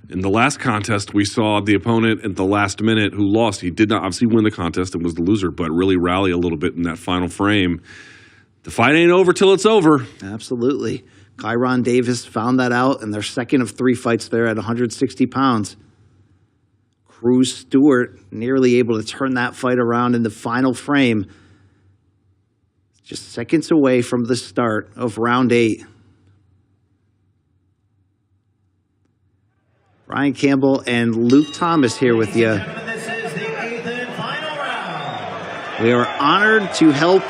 In the last contest, we saw the opponent at the last minute who lost. He did not obviously win the contest and was the loser, but really rally a little bit in that final frame. The fight ain't over till it's over. Absolutely. Kyron Davis found that out in their second of 3 fights there at 160 pounds. Cruz Stewart nearly able to turn that fight around in the final frame. Just seconds away from the start of round 8. Brian Campbell and Luke Thomas here with you. This is the 8th and final round. We are honored to help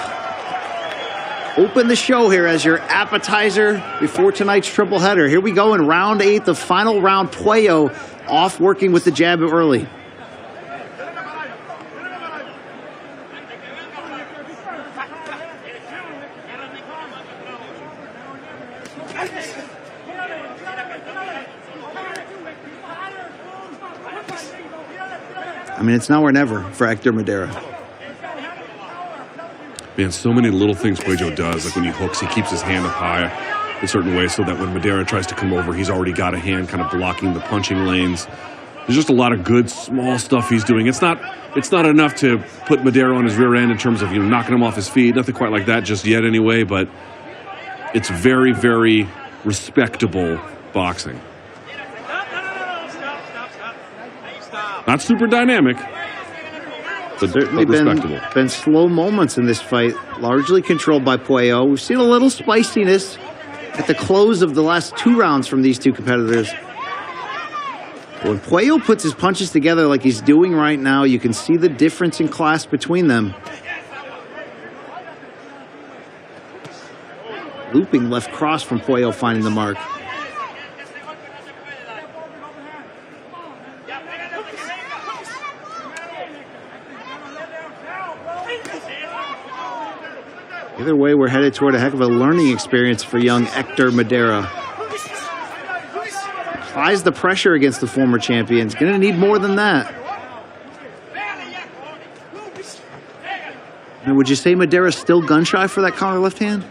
open the show here as your appetizer before tonight's triple header. Here we go in round 8, the final round. Puello off working with the jab early. I mean, it's now or never for Hector Madera. Man, so many little things Puello does. Like when he hooks, he keeps his hand up high in certain ways so that when Madera tries to come over, he's already got a hand kind of blocking the punching lanes. There's just a lot of good, small stuff he's doing. It's not enough to put Madera on his rear end in terms of, knocking him off his feet. Nothing quite like that just yet anyway, but it's very, very respectable boxing. Not super dynamic, but Certainly respectable. been slow moments in this fight, largely controlled by Puello. We've seen a little spiciness at the close of the last 2 rounds from these two competitors. When Puello puts his punches together like he's doing right now, you can see the difference in class between them. Looping left cross from Puello finding the mark. Either way, we're headed toward a heck of a learning experience for young Hector Madera. Applies the pressure against the former champion. He's going to need more than that. Now, would you say Madera's still gun-shy for that counter left hand?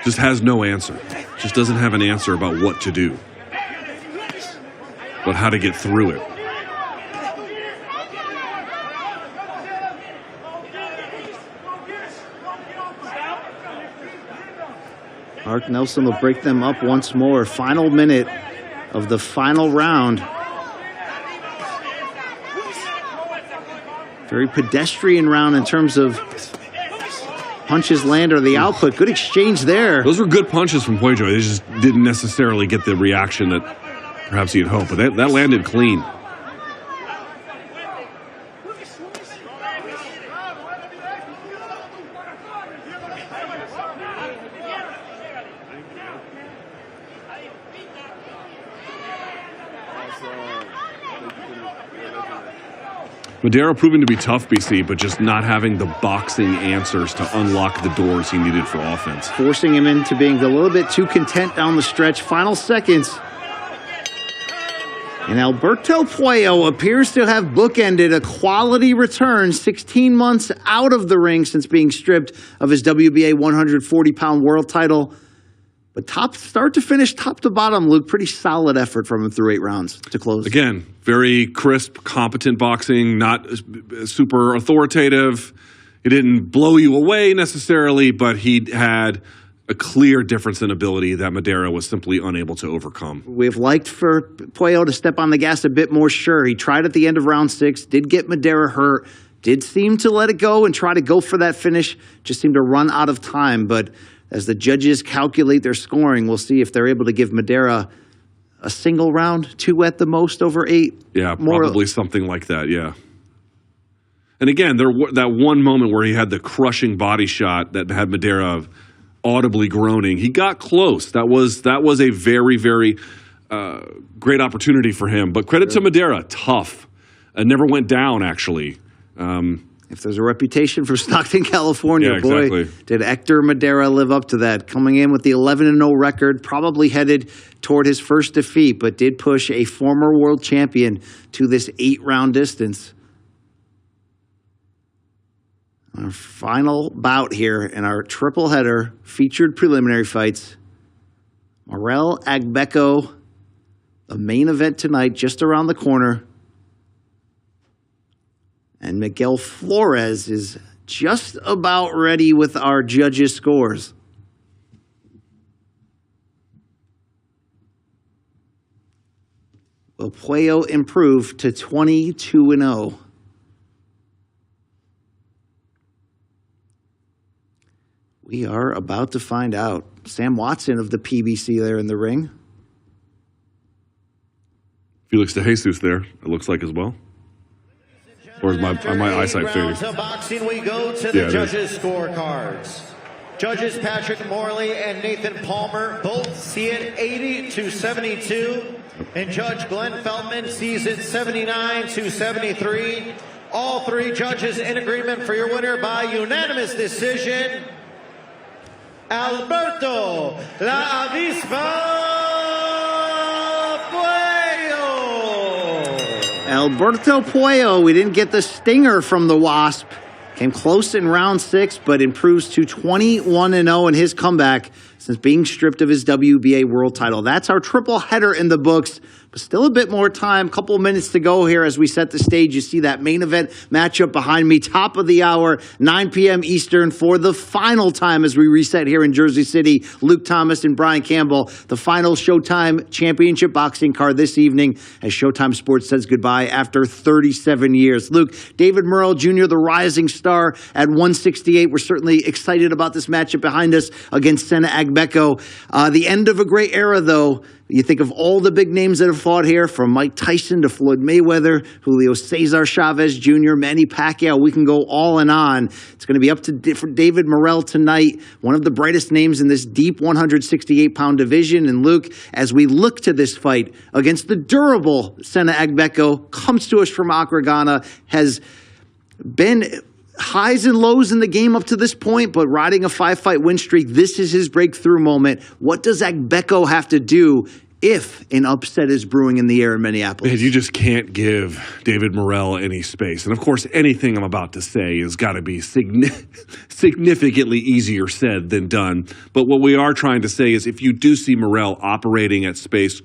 Just has no answer. Just doesn't have an answer about what to do. But how to get through it. Mark Nelson will break them up once more. Final minute of the final round. Very pedestrian round in terms of punches land or the output. Good exchange there. Those were good punches from Puello. They just didn't necessarily get the reaction that perhaps he had hoped. But that landed clean. Madera proving to be tough, BC, but just not having the boxing answers to unlock the doors he needed for offense. Forcing him into being a little bit too content down the stretch. Final seconds. And Alberto Puello appears to have bookended a quality return, 16 months out of the ring since being stripped of his WBA 140-pound world title. But start to finish, top to bottom, Luke, pretty solid effort from him through 8 rounds to close. Again, very crisp, competent boxing, not super authoritative. It didn't blow you away necessarily, but he had a clear difference in ability that Madera was simply unable to overcome. We've liked for Puello to step on the gas a bit more, sure. He tried at the end of round 6, did get Madera hurt, did seem to let it go and try to go for that finish, just seemed to run out of time, but as the judges calculate their scoring, we'll see if they're able to give Madera a single round, 2 at the most over 8. Yeah, probably something like that, yeah. And again, that one moment where he had the crushing body shot that had Madera audibly groaning, he got close. That was a very, very great opportunity for him. But credit to Madera, tough. Never went down, actually. If there's a reputation for Stockton, California, yeah, exactly. Boy, did Hector Madera live up to that. Coming in with the 11-0 record, probably headed toward his first defeat, but did push a former world champion to this 8-round distance. Our final bout here in our triple header featured preliminary fights. Morrell, Agbeko, the main event tonight, just around the corner. And Miguel Flores is just about ready with our judges' scores. Will Puello improve to 22-0? We are about to find out. Sam Watson of the PBC there in the ring. Felix de Jesus there, it looks like as well. Or is my eyesight fading? To boxing, we go to the judges' scorecards. Judges Patrick Morley and Nathan Palmer both see it 80-72. And Judge Glenn Feldman sees it 79-73. All three judges in agreement for your winner by unanimous decision, Alberto La Avispa Puello. Alberto Puello, we didn't get the stinger from the Wasp. Came close in round 6, but improves to 21-0 in his comeback since being stripped of his WBA world title. That's our triple header in the books. But still a bit more time, couple of minutes to go here as we set the stage. You see that main event matchup behind me, top of the hour, 9 p.m. Eastern for the final time as we reset here in Jersey City. Luke Thomas and Brian Campbell, the final Showtime Championship boxing card this evening as Showtime Sports says goodbye after 37 years. Luke, David Morrell Jr., the rising star at 168. We're certainly excited about this matchup behind us against Sena Agbeko. The end of a great era, though. You think of all the big names that have fought here, from Mike Tyson to Floyd Mayweather, Julio Cesar Chavez Jr., Manny Pacquiao. We can go all and on. It's going to be up to David Morrell tonight, one of the brightest names in this deep 168-pound division. And Luke, as we look to this fight against the durable Sena Agbeko, comes to us from Accra, Ghana, has been highs and lows in the game up to this point, but riding a 5-fight win streak, this is his breakthrough moment. What does Agbeko have to do if an upset is brewing in the air in Minneapolis? Man, you just can't give David Morrell any space. And of course, anything I'm about to say has got to be significantly easier said than done. But what we are trying to say is if you do see Morrell operating at space,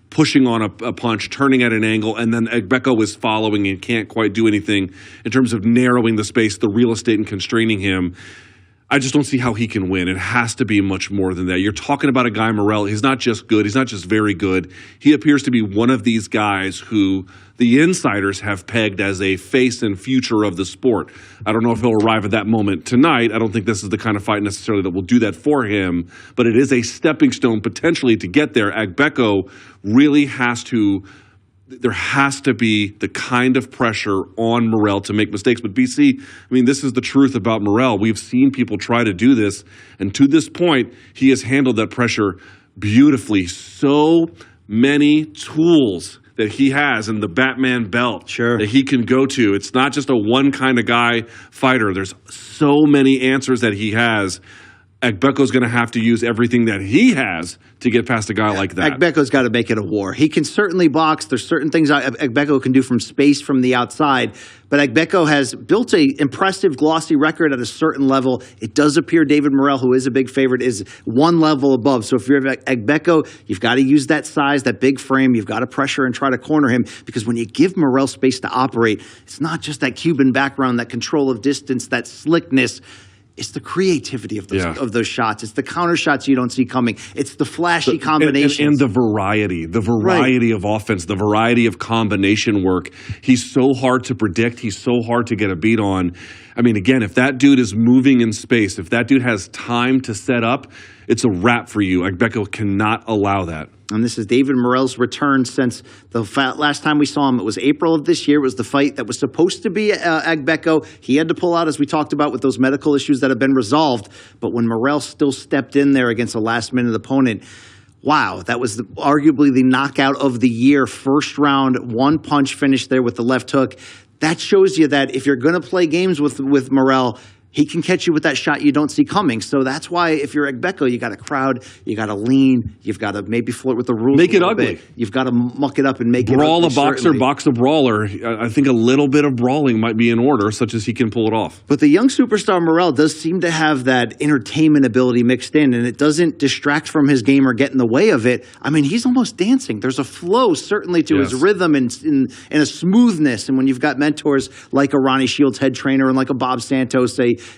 pushing on a punch, turning at an angle, and then Agbeko is following and can't quite do anything in terms of narrowing the space, the real estate, and constraining him, I just don't see how he can win. It has to be much more than that. You're talking about a guy, Morrell, he's not just good, he's not just very good. He appears to be one of these guys who the insiders have pegged as a face and future of the sport. I don't know if he'll arrive at that moment tonight. I don't think this is the kind of fight necessarily that will do that for him, but it is a stepping stone potentially to get there. Agbeko really there has to be the kind of pressure on Morrell to make mistakes. But BC, I mean, this is the truth about Morrell. We've seen people try to do this, and to this point, he has handled that pressure beautifully. So many tools that he has in the Batman belt that he can go to. It's not just a one kind of guy fighter. There's so many answers that he has. Agbeko's going to have to use everything that he has to get past a guy like that. Agbeko's got to make it a war. He can certainly box. There's certain things Agbeko can do from space from the outside. But Agbeko has built an impressive, glossy record at a certain level. It does appear David Morrell, who is a big favorite, is one level above. So if you're Agbeko, you've got to use that size, that big frame. You've got to pressure and try to corner him. Because when you give Morrell space to operate, it's not just that Cuban background, that control of distance, that slickness. It's the creativity of those shots. It's the counter shots you don't see coming. It's the flashy combinations. And the variety of offense, the variety of combination work. He's so hard to predict. He's so hard to get a beat on. I mean, again, if that dude is moving in space, if that dude has time to set up, it's a wrap for you. Agbeko cannot allow that. And this is David Morrell's return since the last time we saw him. It was April of this year. It was the fight that was supposed to be Agbeko. He had to pull out, as we talked about, with those medical issues that have been resolved. But when Morrell still stepped in there against a last-minute opponent, wow, that was arguably the knockout of the year. First round, one-punch finish there with the left hook. That shows you that if you're going to play games with Morrell, he can catch you with that shot you don't see coming. So that's why if you're Agbeko, you got to crowd, you got to lean, you've got to maybe flirt with the rules. Make it ugly. Bit. You've got to muck it up and make Brawl it ugly. a boxer, certainly. box a brawler. I think a little bit of brawling might be in order, such as he can pull it off. But the young superstar Morrell does seem to have that entertainment ability mixed in, and it doesn't distract from his game or get in the way of it. I mean, he's almost dancing. There's a flow, certainly, to his rhythm and a smoothness. And when you've got mentors like a Ronnie Shields, head trainer, and like a Bob Santos,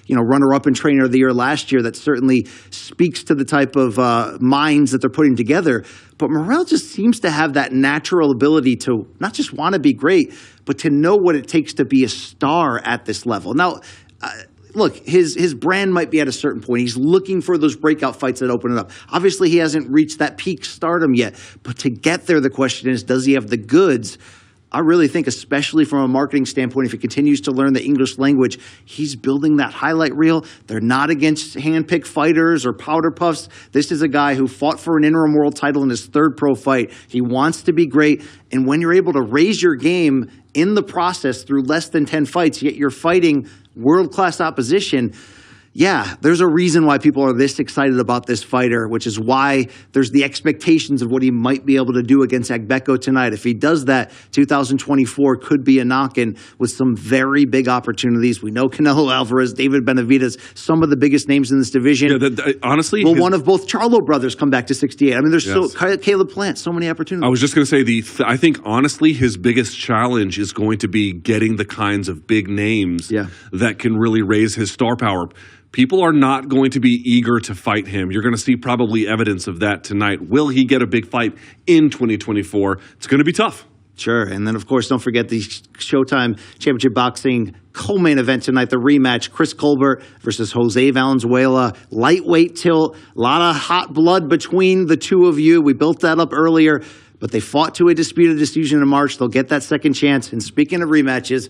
runner-up and trainer of the year last year, that certainly speaks to the type of minds that they're putting together. But Morrell just seems to have that natural ability to not just want to be great, but to know what it takes to be a star at this level. Now, look, his brand might be at a certain point. He's looking for those breakout fights that open it up. Obviously, he hasn't reached that peak stardom yet. But to get there, the question is, does he have the goods? I really think, especially from a marketing standpoint, if he continues to learn the English language, he's building that highlight reel. They're not against hand-picked fighters or powder puffs. This is a guy who fought for an interim world title in his third pro fight. He wants to be great. And when you're able to raise your game in the process through less than 10 fights, yet you're fighting world-class opposition, yeah, there's a reason why people are this excited about this fighter, which is why there's the expectations of what he might be able to do against Agbeko tonight. If he does that, 2024 could be a knock-in with some very big opportunities. We know Canelo Alvarez, David Benavidez, some of the biggest names in this division. Yeah, honestly, will one of both Charlo brothers come back to 68? I mean, there's Caleb Plant, so many opportunities. I was just going to say, I think, honestly, his biggest challenge is going to be getting the kinds of big names that can really raise his star power. People are not going to be eager to fight him. You're going to see probably evidence of that tonight. Will he get a big fight in 2024? It's going to be tough. Sure. And then, of course, don't forget the Showtime Championship Boxing co-main event tonight, the rematch, Chris Colbert versus Jose Valenzuela. Lightweight tilt, a lot of hot blood between the two of you. We built that up earlier, but they fought to a disputed decision in March. They'll get that second chance. And speaking of rematches,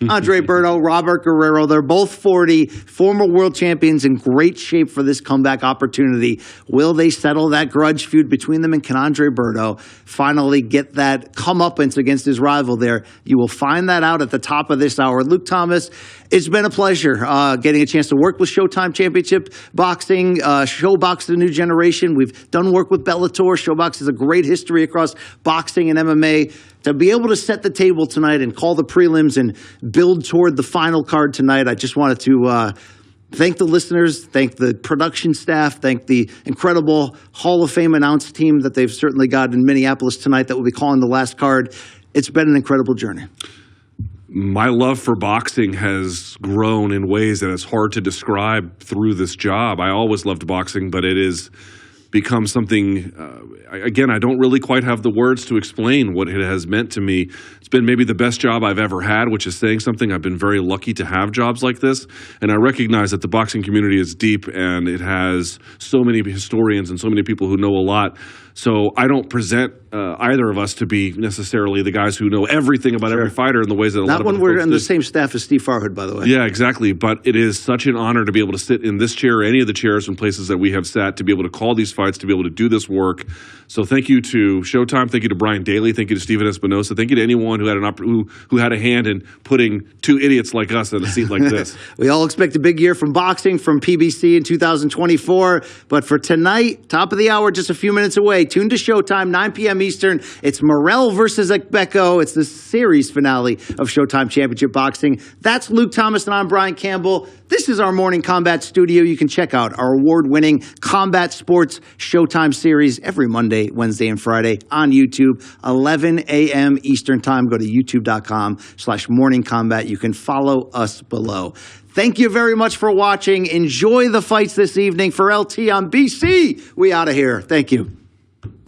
Andre Berto, Robert Guerrero, they're both 40, former world champions, in great shape for this comeback opportunity. Will they settle that grudge feud between them, and can Andre Berto finally get that comeuppance against his rival there? You will find that out at the top of this hour. Luke Thomas, it's been a pleasure getting a chance to work with Showtime Championship Boxing, Showbox the new generation. We've done work with Bellator. Showbox has a great history across boxing and MMA. To be able to set the table tonight and call the prelims and build toward the final card tonight, I just wanted to thank the listeners, thank the production staff, thank the incredible Hall of Fame announce team that they've certainly got in Minneapolis tonight that will be calling the last card. It's been an incredible journey. My love for boxing has grown in ways that it's hard to describe through this job. I always loved boxing, but it is become something, again, I don't really quite have the words to explain what it has meant to me. It's been maybe the best job I've ever had, which is saying something. I've been very lucky to have jobs like this, and I recognize that the boxing community is deep, and it has so many historians and so many people who know a lot. So I don't present either of us to be necessarily the guys who know everything about every fighter in the ways that a lot of Not when we're in the same staff as Steve Farhood, by the way. Yeah, exactly. But it is such an honor to be able to sit in this chair or any of the chairs and places that we have sat, to be able to call these fights, to be able to do this work. So thank you to Showtime. Thank you to Brian Daly. Thank you to Steven Espinosa. Thank you to anyone who had who had a hand in putting two idiots like us in a seat like this. We all expect a big year from boxing, from PBC in 2024. But for tonight, top of the hour, just a few minutes away, tune to Showtime, 9 p.m. Eastern. It's Morrell versus Agbeko. It's the series finale of Showtime Championship Boxing. That's Luke Thomas, and I'm Brian Campbell. This is our Morning Combat Studio. You can check out our award-winning Combat Sports Showtime series every Monday, Wednesday, and Friday on YouTube, 11 a.m. Eastern Time. Go to youtube.com/Morning Combat. You can follow us below. Thank you very much for watching. Enjoy the fights this evening. For LT on BC, we out of here. Thank you.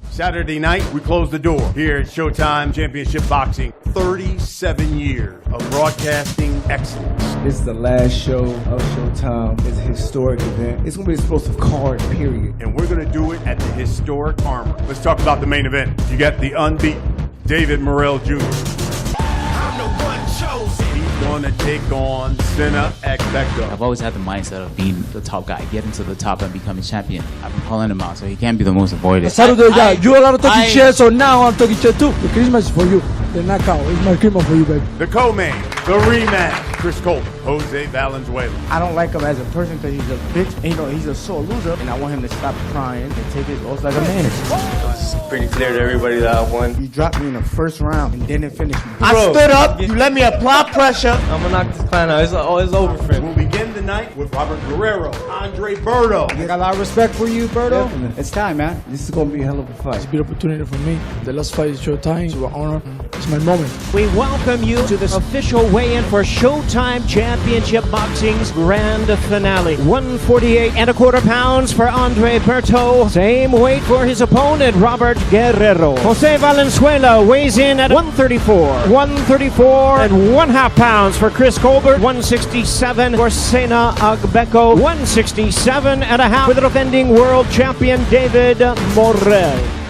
Saturday night, we close the door here at Showtime Championship Boxing. 37 years of broadcasting excellence. It's the last show of Showtime. It's a historic event. It's going to be an explosive card, period. And we're going to do it at the historic Armory. Let's talk about the main event. You got the unbeaten David Morrell Jr. I'm the one chosen. He's going to take on Sena Agbeko. I've always had the mindset of being the top guy, getting to the top and becoming champion. I've been calling him out, so he can't be the most avoided. Saturday, you are not talking chess, so now I'm talking chess too. The Christmas is for you. The knockout is my Christmas for you, baby. The co-main, the rematch. Chris Colbert, Jose Valenzuela. I don't like him as a person because he's a bitch. And, he's a sore loser, and I want him to stop crying and take his loss like a man. It's pretty clear to everybody that I won. You dropped me in the first round and didn't finish me. Bro, I stood up. You let me apply pressure. I'm gonna knock this clown out. It's over for him. We'll begin the night with Robert Guerrero, Andre Berto. I got a lot of respect for you, Berto. Definitely. It's time, man. This is going to be a hell of a fight. It's a big opportunity for me. The last fight is Showtime. It's an honor. It's my moment. We welcome you to this official weigh-in for Showtime Championship Boxing's grand finale. 148.25 pounds for Andre Berto. Same weight for his opponent, Robert Guerrero. Jose Valenzuela weighs in at 134. 134 and 1/2 pounds for Chris Colbert. 167 for Sena Agbeko. 167.5 for the defending world champion David Morrell.